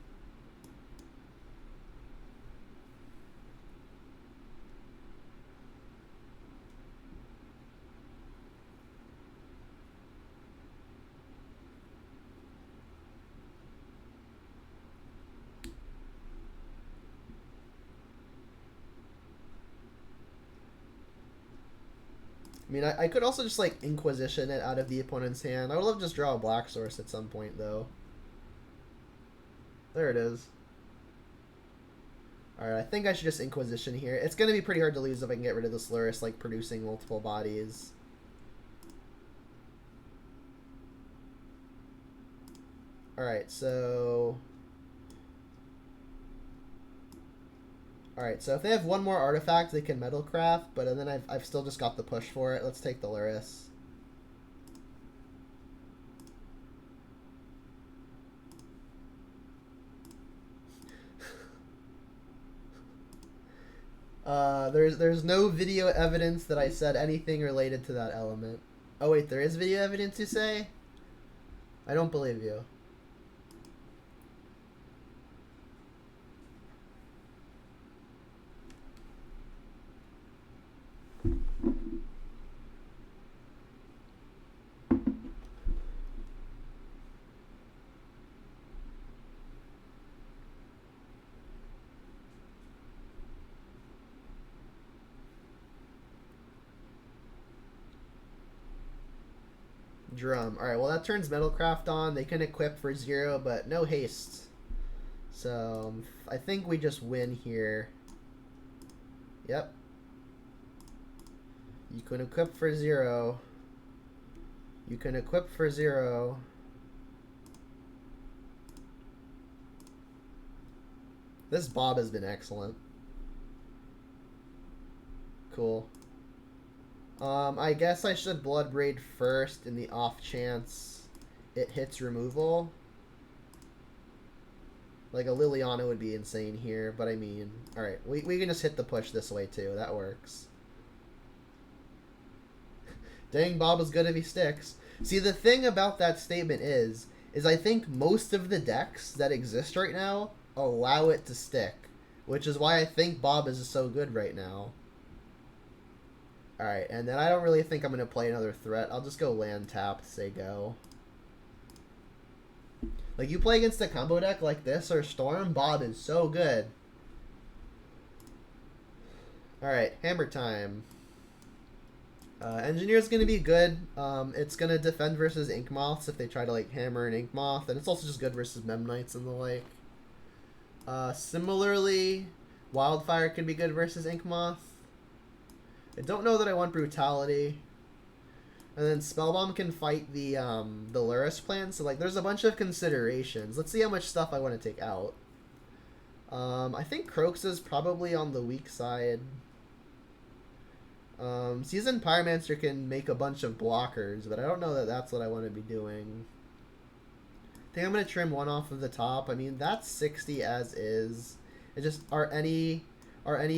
I mean, I could also just, like, Inquisition it out of the opponent's hand. I would love to just draw a black source at some point, though. There it is. Alright, I think I should just Inquisition here. It's going to be pretty hard to lose if I can get rid of this Lurrus, like, producing multiple bodies. Alright, so... Alright, so if they have one more artifact, they can Metalcraft, but then I've still just got the push for it. Let's take the Lurrus. There's no video evidence that I said anything related to that element. Oh wait, there is video evidence, you say? I don't believe you. Drum. Alright, well that turns Metalcraft on. They can equip for 0, but no haste. So, I think we just win here. Yep. You can equip for 0. You can equip for 0. This Bob has been excellent. Cool. I guess I should Bloodbraid first in the off chance it hits removal. Like a Liliana would be insane here, but I mean, alright, we can just hit the push this way too. That works. Dang, Bob is good if he sticks. See, the thing about that statement is I think most of the decks that exist right now allow it to stick, which is why I think Bob is so good right now. Alright, and then I don't really think I'm going to play another threat. I'll just go land tapped, say go. Like, you play against a combo deck like this or Storm, Bob is so good. Alright, hammer time. Engineer's going to be good. It's going to defend versus Ink Moths if they try to, like, hammer an Ink Moth. And it's also just good versus Mem Knights and the like. Similarly, Wildfire can be good versus Ink Moth. I don't know that I want Brutality. And then Spellbomb can fight the Lurrus plan. So, like, there's a bunch of considerations. Let's see how much stuff I want to take out. I think Croaks is probably on the weak side. Seasoned Pyromancer can make a bunch of blockers, but I don't know that that's what I want to be doing. I think I'm going to trim one off of the top. I mean, that's 60 as is. It just, are any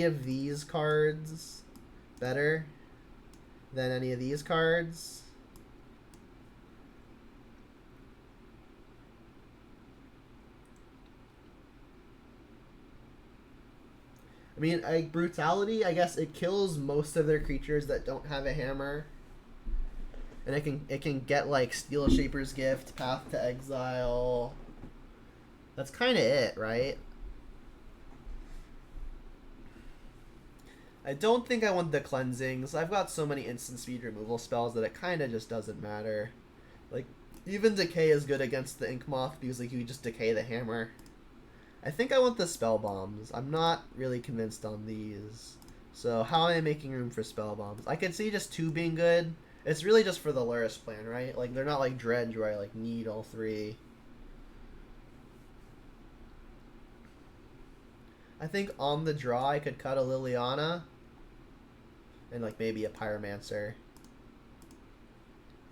of these cards better than any of these cards. I mean, Brutality, I guess it kills most of their creatures that don't have a hammer. And it can get like Steel Shaper's Gift, Path to Exile. That's kind of it, right? I don't think I want the Cleansings. I've got so many instant speed removal spells that it kind of just doesn't matter. Like, even Decay is good against the Ink Moth because like you just decay the hammer. I think I want the Spell Bombs. I'm not really convinced on these. So how am I making room for Spell Bombs? I could see just 2 being good. It's really just for the Luris plan, right? Like, they're not like Dredge where I like need all 3. I think on the draw I could cut a Liliana. And like maybe a Pyromancer.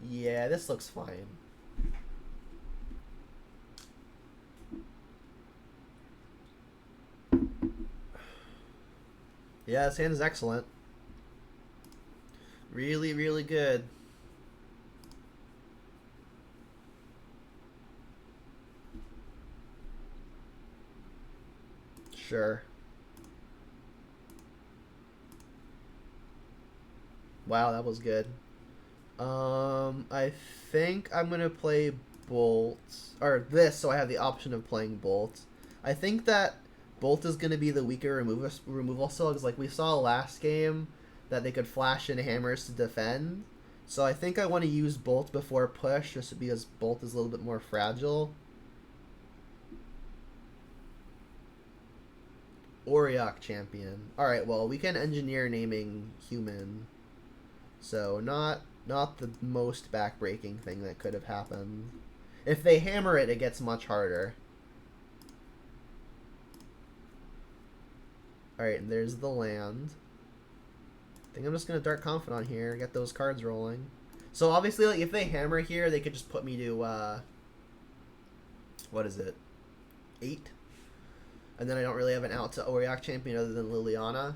Yeah, this looks fine. Yeah, this hand is excellent. Really, really good. Sure. Wow, that was good. I think I'm gonna play Bolt, or this, so I have the option of playing Bolt. I think that Bolt is gonna be the weaker removal still, because like we saw last game that they could flash in hammers to defend. So I think I want to use Bolt before push, just because Bolt is a little bit more fragile. Auriok Champion. Alright, well, we can engineer naming human. So not the most backbreaking thing that could have happened. If they hammer it, it gets much harder. Alright, and there's the land. I think I'm just going to Dark Confidant here, get those cards rolling. So obviously, like, if they hammer here, they could just put me to, what is it? 8? And then I don't really have an out to Auriok Champion other than Liliana.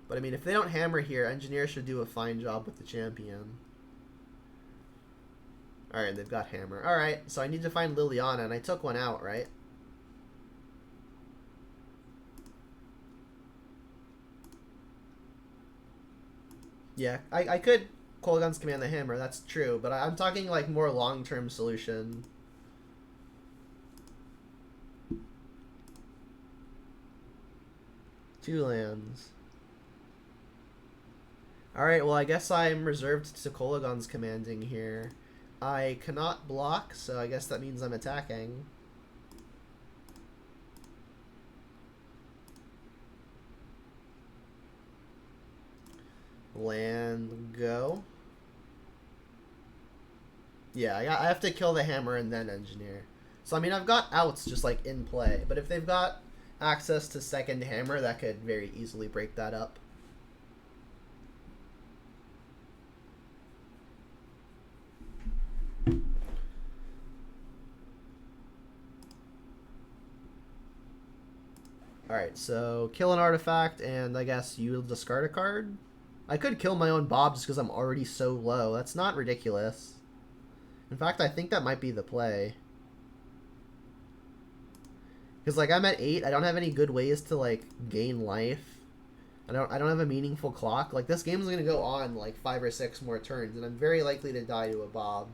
But I mean, if they don't hammer here, Engineer should do a fine job with the champion. Alright, they've got hammer. Alright, so I need to find Liliana, and I took one out, right? Yeah, I could Kolaghan's Command the Hammer, that's true, but I'm talking like more long-term solution. Two lands. Alright, well I guess I'm reserved to Kolaghan's Commanding here. I cannot block, so I guess that means I'm attacking. Land, go. Yeah, I have to kill the hammer and then engineer. So, I mean, I've got outs just, like, in play. But if they've got access to second hammer, that could very easily break that up. Alright, so kill an artifact, and I guess you'll discard a card? I could kill my own Bob just because I'm already so low. That's not ridiculous. In fact, I think that might be the play. Because, like, I'm at 8. I don't have any good ways to, like, gain life. I don't have a meaningful clock. Like, this game's going to go on, like, 5 or 6 more turns, and I'm very likely to die to a Bob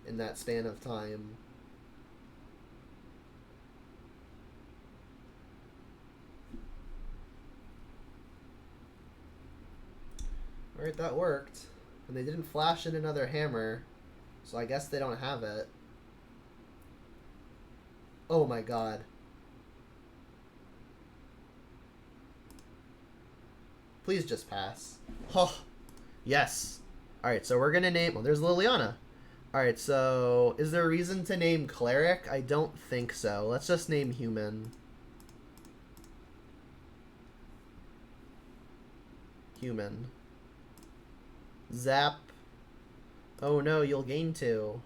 in that span of time. Alright, that worked. And they didn't flash in another hammer, so I guess they don't have it. Oh my god. Please just pass. Oh, yes. Alright, so we're gonna name... Well, there's Liliana. Alright, so... Is there a reason to name Cleric? I don't think so. Let's just name Human. Human. Zap. Oh no, you'll gain 2.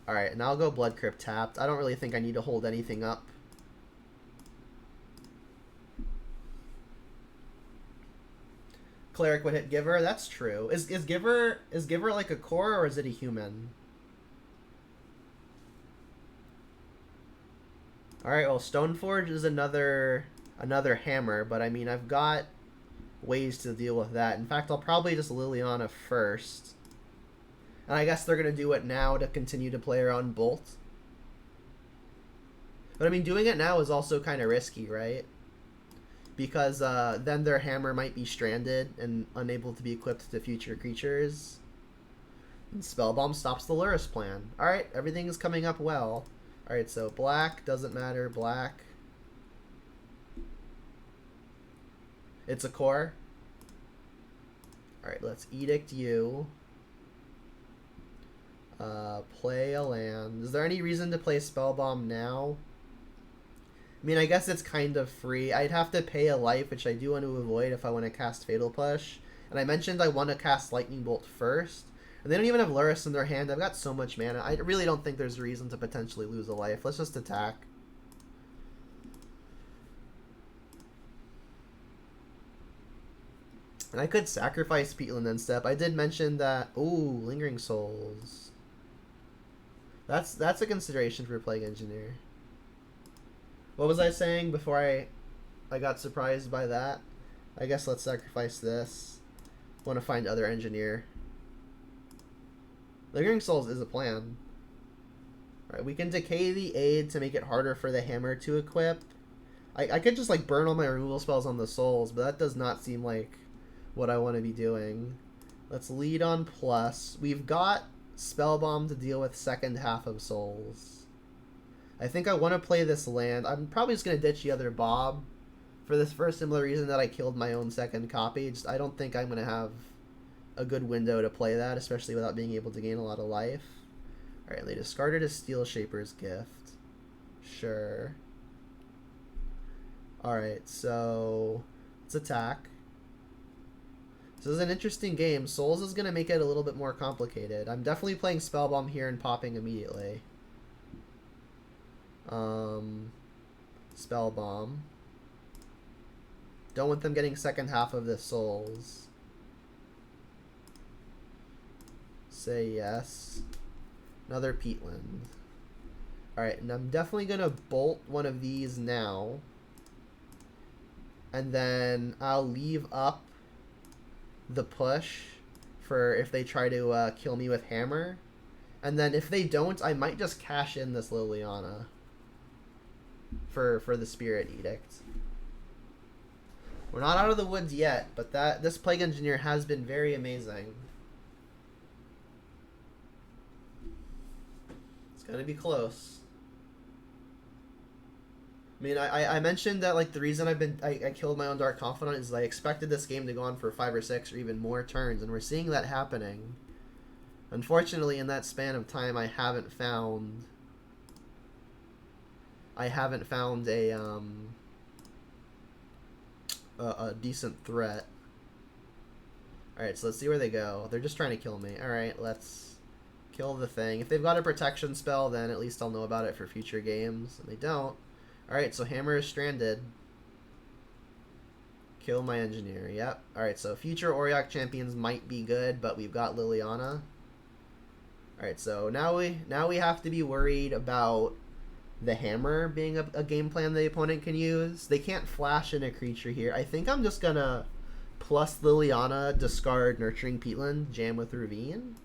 Alright, and I'll go Blood Crypt tapped. I don't really think I need to hold anything up. Cleric would hit Giver. That's true. Is Giver like a core or is it a human? All right. Well, Stoneforge is another hammer, but I mean I've got ways to deal with that. In fact, I'll probably just Liliana first, and I guess they're gonna do it now to continue to play around Bolt. But I mean, doing it now is also kind of risky, right? Because then their hammer might be stranded and unable to be equipped to future creatures. And Spellbomb stops the Luris plan. Alright, everything is coming up well. Alright, so black, doesn't matter, black. It's a core. Alright, let's Edict you. Play a land. Is there any reason to play Spellbomb now? I mean, I guess it's kind of free. I'd have to pay a life, which I do want to avoid if I want to cast Fatal Push. And I mentioned I want to cast Lightning Bolt first. And they don't even have Luris in their hand. I've got so much mana. I really don't think there's a reason to potentially lose a life. Let's just attack. And I could sacrifice Peatland and step. I did mention that... Ooh, Lingering Souls. That's a consideration for Plague Engineer. What was I saying before I got surprised by that? I guess let's sacrifice this. Want to find other engineer. Lingering Souls is a plan. Alright, we can decay the aid to make it harder for the hammer to equip. I could just like burn all my removal spells on the souls, but that does not seem like what I want to be doing. Let's lead on plus. We've got Spellbomb to deal with second half of souls. I think I want to play this land. I'm probably just going to ditch the other Bob for this first similar reason that I killed my own second copy. Just I don't think I'm going to have a good window to play that, especially without being able to gain a lot of life. Alright, they discarded a Steel Shaper's Gift. Sure. Alright, so let's attack. This is an interesting game. Souls is going to make it a little bit more complicated. I'm definitely playing Spellbomb here and popping immediately. Spellbomb. Don't want them getting second half of the souls. Say yes. Another Peatland. Alright, and I'm definitely going to bolt one of these now. And then I'll leave up the push for if they try to kill me with hammer. And then if they don't, I might just cash in this Liliana for the Spirit Edict. We're not out of the woods yet, but this Plague Engineer has been very amazing. It's gonna be close. I mean, I mentioned that like the reason I killed my own Dark Confidant is I expected this game to go on for 5 or 6 or even more turns, and we're seeing that happening. Unfortunately, in that span of time, I haven't found a decent threat. Alright, so let's see where they go. They're just trying to kill me. Alright, let's kill the thing. If they've got a protection spell, then at least I'll know about it for future games. And they don't. Alright, so hammer is stranded. Kill my engineer. Yep. Alright, so future Auriok champions might be good, but we've got Liliana. Alright, so now we have to be worried about the hammer being a game plan the opponent can use. They can't flash in a creature here. I think I'm just gonna plus Liliana, discard Nurturing Peatland, jam with Ravine.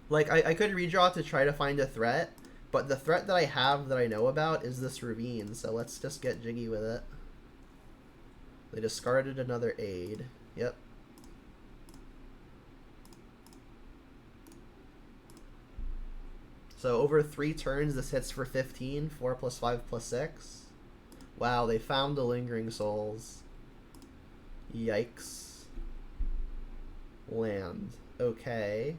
Like, I could redraw to try to find a threat, but the threat that I have that I know about is this Ravine, so let's just get jiggy with it. They discarded another aid. Yep. So over 3 turns, this hits for 15. 4 plus 5 plus 6. Wow, they found the Lingering Souls. Yikes. Land. Okay.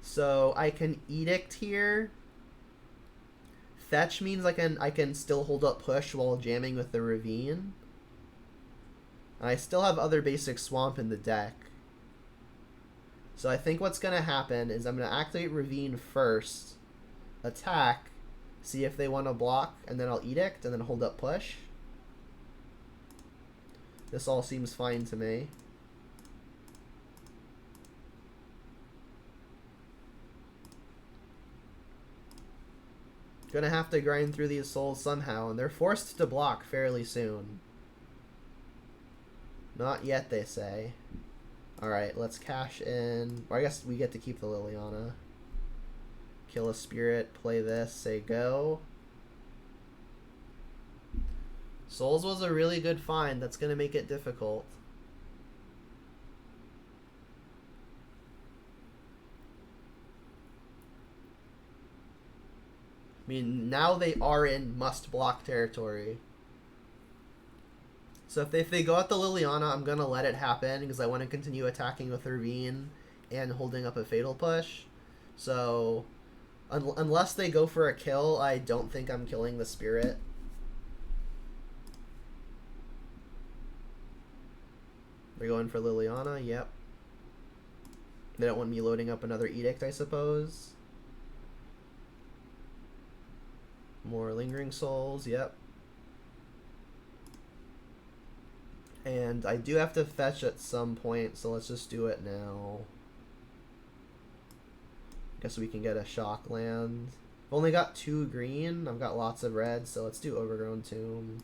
So I can Edict here. Fetch means I can still hold up push while jamming with the Ravine. And I still have other basic swamp in the deck. So I think what's going to happen is I'm going to activate Ravine first, attack, see if they want to block, and then I'll Edict, and then hold up push. This all seems fine to me. Gonna have to grind through these souls somehow, and they're forced to block fairly soon. Not yet, they say. Alright, let's cash in. Or I guess we get to keep the Liliana. Kill a spirit, play this, say go. Souls was a really good find. That's going to make it difficult. I mean, now they are in must-block territory. So if they go at the Liliana, I'm going to let it happen because I want to continue attacking with Ravine and holding up a Fatal Push. So unless they go for a kill, I don't think I'm killing the Spirit. They're going for Liliana, yep. They don't want me loading up another Edict, I suppose. More Lingering Souls, yep. And I do have to fetch at some point, so let's just do it now. Guess we can get a shock land. I've only got 2 green. I've got lots of red, so let's do Overgrown Tomb.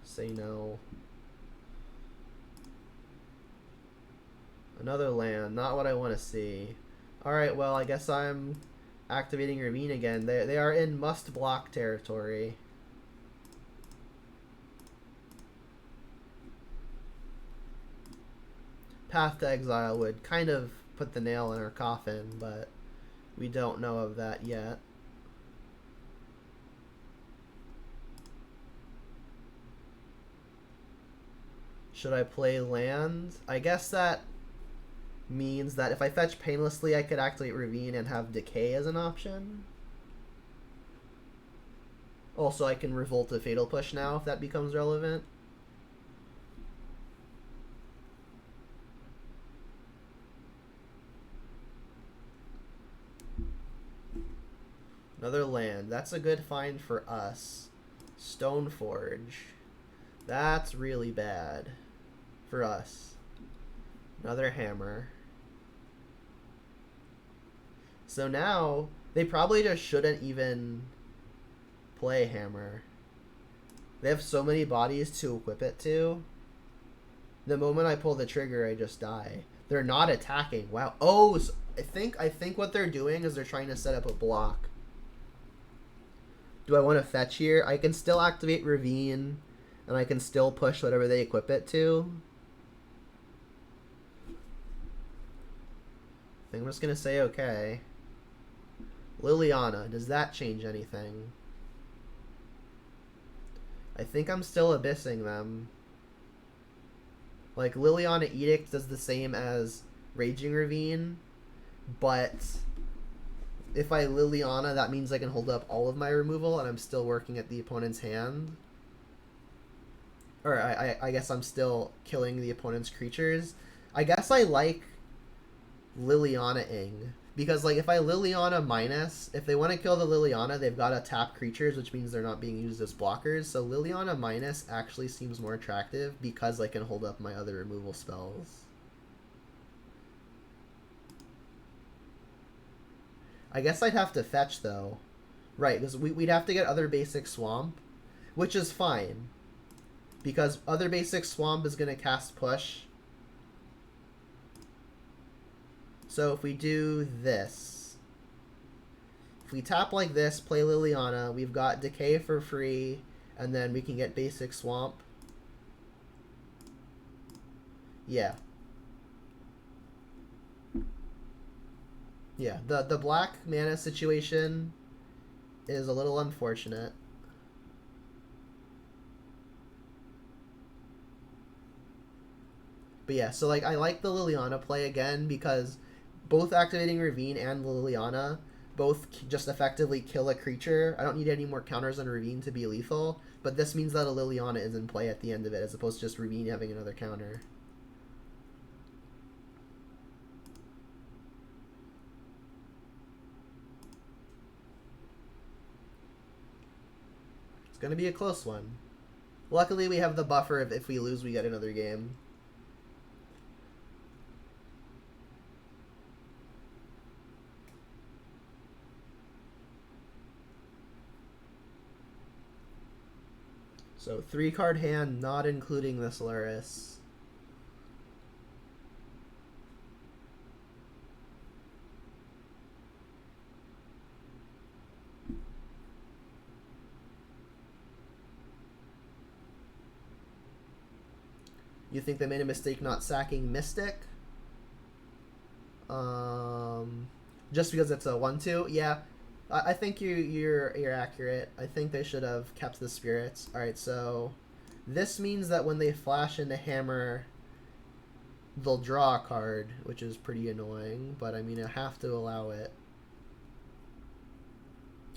Say no. Another land, not what I want to see. Alright, well, I guess I'm activating Ravine again. They are in must-block territory. Path to Exile would kind of put the nail in our coffin, but we don't know of that yet. Should I play land? I guess that means that if I fetch Painlessly, I could activate Ravine and have Decay as an option. Also, I can Revolt a Fatal Push now if that becomes relevant. Another land. That's a good find for us. Stoneforge. That's really bad for us. Another hammer. So now, they probably just shouldn't even play hammer. They have so many bodies to equip it to. The moment I pull the trigger, I just die. They're not attacking. Wow. Oh, so I think what they're doing is they're trying to set up a block. Do I want to fetch here? I can still activate Ravine, and I can still push whatever they equip it to. I think I'm just going to say okay. Liliana, does that change anything? I think I'm still abyssing them. Like, Liliana Edict does the same as Raging Ravine, but if I Liliana, that means I can hold up all of my removal, and I'm still working at the opponent's hand. Or I guess I'm still killing the opponent's creatures. I guess I like Liliana-ing. Because, like, if I Liliana minus, if they want to kill the Liliana, they've got to tap creatures, which means they're not being used as blockers. So Liliana minus actually seems more attractive because I can hold up my other removal spells. I guess I'd have to fetch, though. Right, because we'd have to get other basic swamp, which is fine. Because other basic swamp is going to cast push. So if we do this, if we tap like this, play Liliana, we've got Decay for free, and then we can get basic swamp. Yeah. Yeah, the black mana situation is a little unfortunate. But yeah, so like I like the Liliana play again because both activating Ravine and Liliana both just effectively kill a creature. I don't need any more counters on Ravine to be lethal, but this means that a Liliana is in play at the end of it as opposed to just Ravine having another counter. It's going to be a close one. Luckily, we have the buffer. If we lose, we get another game. So 3-card hand, not including this Luris. You think they made a mistake not sacking Mystic? Just because it's a 1/2? Yeah, I think you're accurate. I think they should have kept the spirits. All right, so this means that when they flash into hammer, they'll draw a card, which is pretty annoying. But I mean, I have to allow it.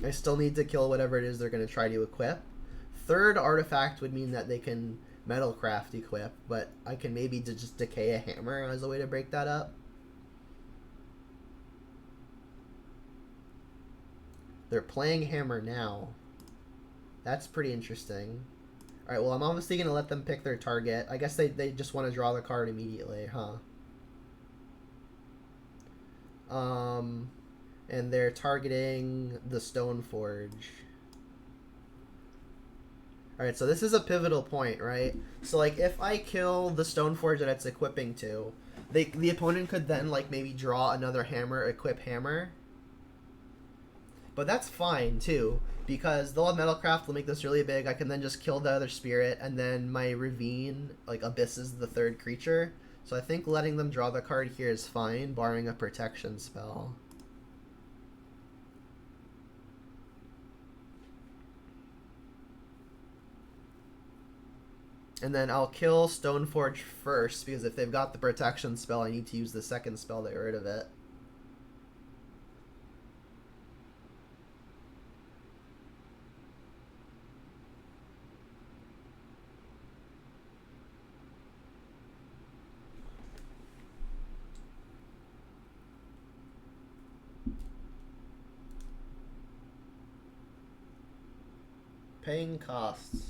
I still need to kill whatever it is they're going to try to equip. Third artifact would mean that they can Metalcraft equip, but I can maybe just decay a hammer as a way to break that up. They're playing hammer now. That's pretty interesting. Alright, well, I'm obviously going to let them pick their target. I guess they just want to draw the card immediately, huh? And they're targeting the Stoneforge. Alright, so this is a pivotal point, right? So, like, if I kill the Stoneforge that it's equipping to, the opponent could then, like, maybe draw another hammer, equip hammer. But that's fine, too, because they'll have Metalcraft, they'll make this really big. I can then just kill the other spirit, and then my Ravine, like, abysses the third creature. So I think letting them draw the card here is fine, barring a protection spell. And then I'll kill Stoneforge first, because if they've got the protection spell, I need to use the second spell to get rid of it. Paying costs.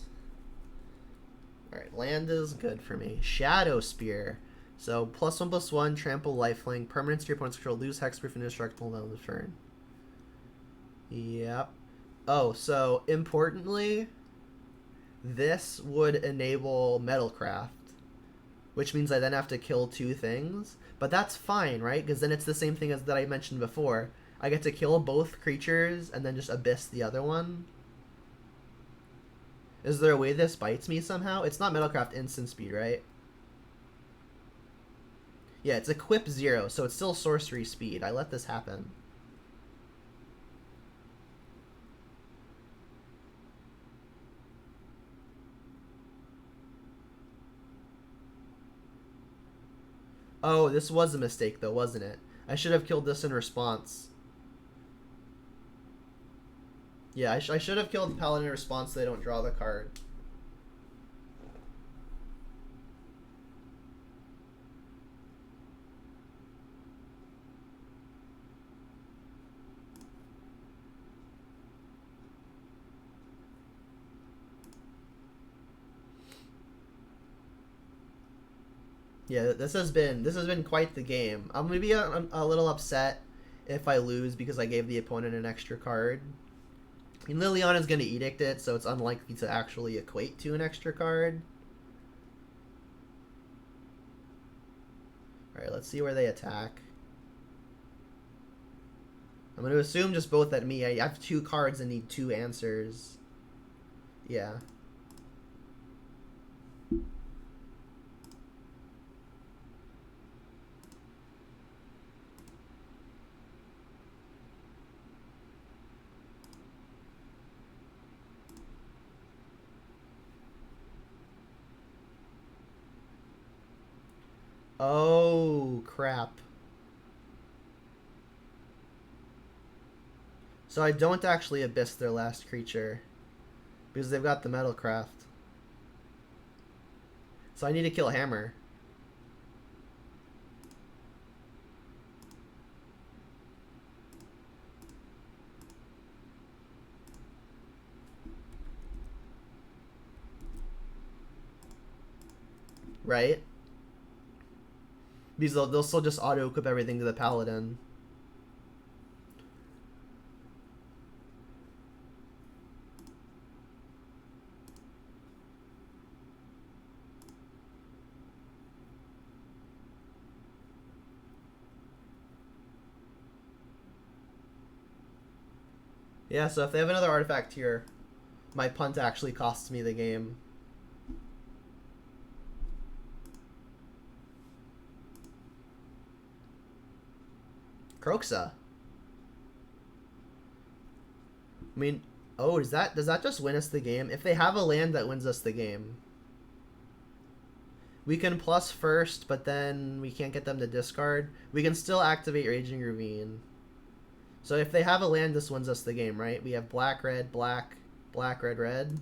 Alright, land is good for me. Shadow Spear. So, +1/+1, trample, lifelink, permanents to your opponent's control, lose hexproof, and indestructible down the turn. Yep. Oh, so, importantly, this would enable Metalcraft, which means I then have to kill 2 things. But that's fine, right? Because then it's the same thing as that I mentioned before. I get to kill both creatures and then just abyss the other one. Is there a way this bites me somehow? It's not Metalcraft instant speed, right? Yeah, it's equip 0, so it's still sorcery speed. I let this happen. Oh, this was a mistake, though, wasn't it? I should have killed this in response. Yeah, I should have killed the Paladin in response so they don't draw the card. Yeah, this has been quite the game. I'm gonna be a little upset if I lose because I gave the opponent an extra card. I mean, Liliana's going to Edict it, so it's unlikely to actually equate to an extra card. Alright, let's see where they attack. I'm going to assume just both at me. I have 2 cards and need 2 answers. Yeah. Oh, crap. So I don't actually abyss their last creature because they've got the Metalcraft. So I need to kill Hammer. right? Because they'll still just auto-equip everything to the Paladin. Yeah, so if they have another artifact here, my punt actually costs me the game. Kroxa. I mean, oh, does that just win us the game? If they have a land that wins us the game. We can plus first, but then we can't get them to discard. We can still activate Raging Ravine. So if they have a land, this wins us the game, right? We have black, red, black, black, red, red.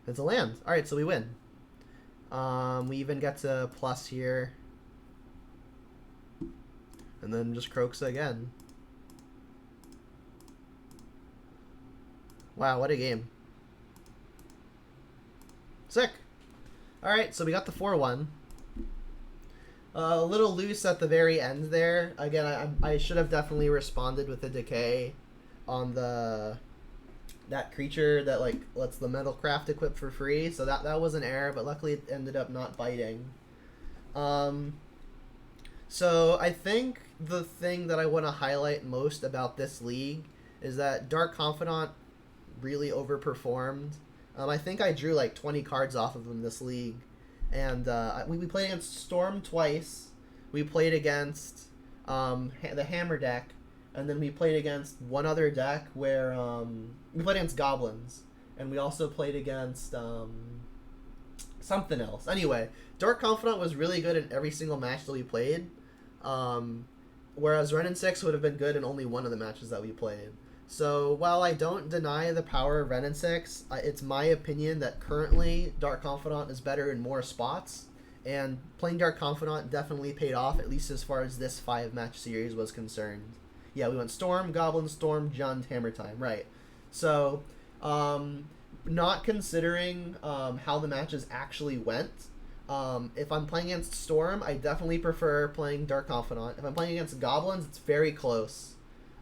It's a land. Alright, so we win. We even get to plus here. And then just Kroxa again. Wow, what a game. Sick. Alright, so we got the 4-1. A little loose at the very end there. Again, I should have definitely responded with a decay on that creature that like lets the Metalcraft equip for free. So that was an error, but luckily it ended up not biting. So I think the thing that I want to highlight most about this league is that Dark Confidant really overperformed. I think I drew like 20 cards off of them this league. And we played against Storm twice. We played against the Hammer deck. And then we played against one other deck where we played against Goblins. And we also played against something else. Anyway, Dark Confidant was really good in every single match that we played. Whereas Ren and 6 would have been good in only one of the matches that we played. So while I don't deny the power of Ren and 6, it's my opinion that currently Dark Confidant is better in more spots. And playing Dark Confidant definitely paid off, at least as far as this 5-match series was concerned. Yeah, we went Storm, Goblin, Storm, Jund, Hammer Time, right. So, not considering how the matches actually went, if I'm playing against Storm, I definitely prefer playing Dark Confidant. If I'm playing against Goblins, it's very close.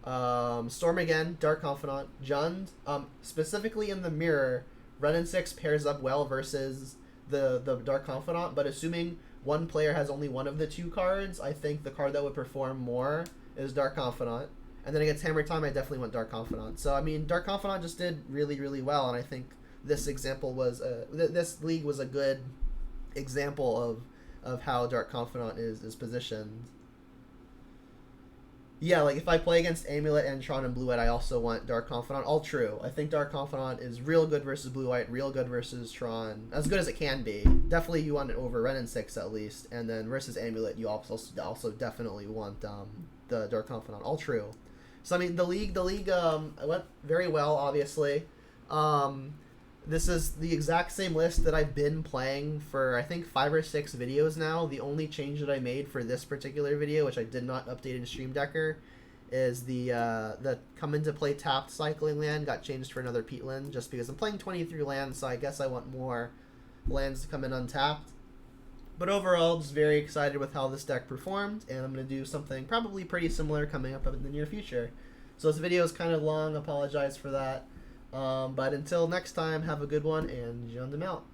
Storm again, Dark Confidant, Jund, specifically in the mirror, Ren and 6 pairs up well versus the Dark Confidant, but assuming one player has only one of the two cards, I think the card that would perform more is Dark Confidant. And then against Hammer Time, I definitely want Dark Confidant. So, I mean, Dark Confidant just did really, really well, and I think this example was, this league was a good example of how Dark Confidant is positioned. Yeah, like if I play against Amulet and Tron and Blue-White, I also want Dark Confidant. All true. I think Dark Confidant is real good versus Blue-White, real good versus Tron. As good as it can be. Definitely you want it over Ren and 6 at least. And then versus Amulet, you also definitely want the Dark Confidant. All true. So, I mean, the league went very well, obviously. This is the exact same list that I've been playing for, I think, 5 or 6 videos now. The only change that I made for this particular video, which I did not update in Stream Decker, is the come into play tapped cycling land got changed for another Peatland, just because I'm playing 23 lands, so I guess I want more lands to come in untapped. But overall, just very excited with how this deck performed, and I'm going to do something probably pretty similar coming up in the near future. So this video is kind of long, apologize for that. But until next time, have a good one, and Jund them out.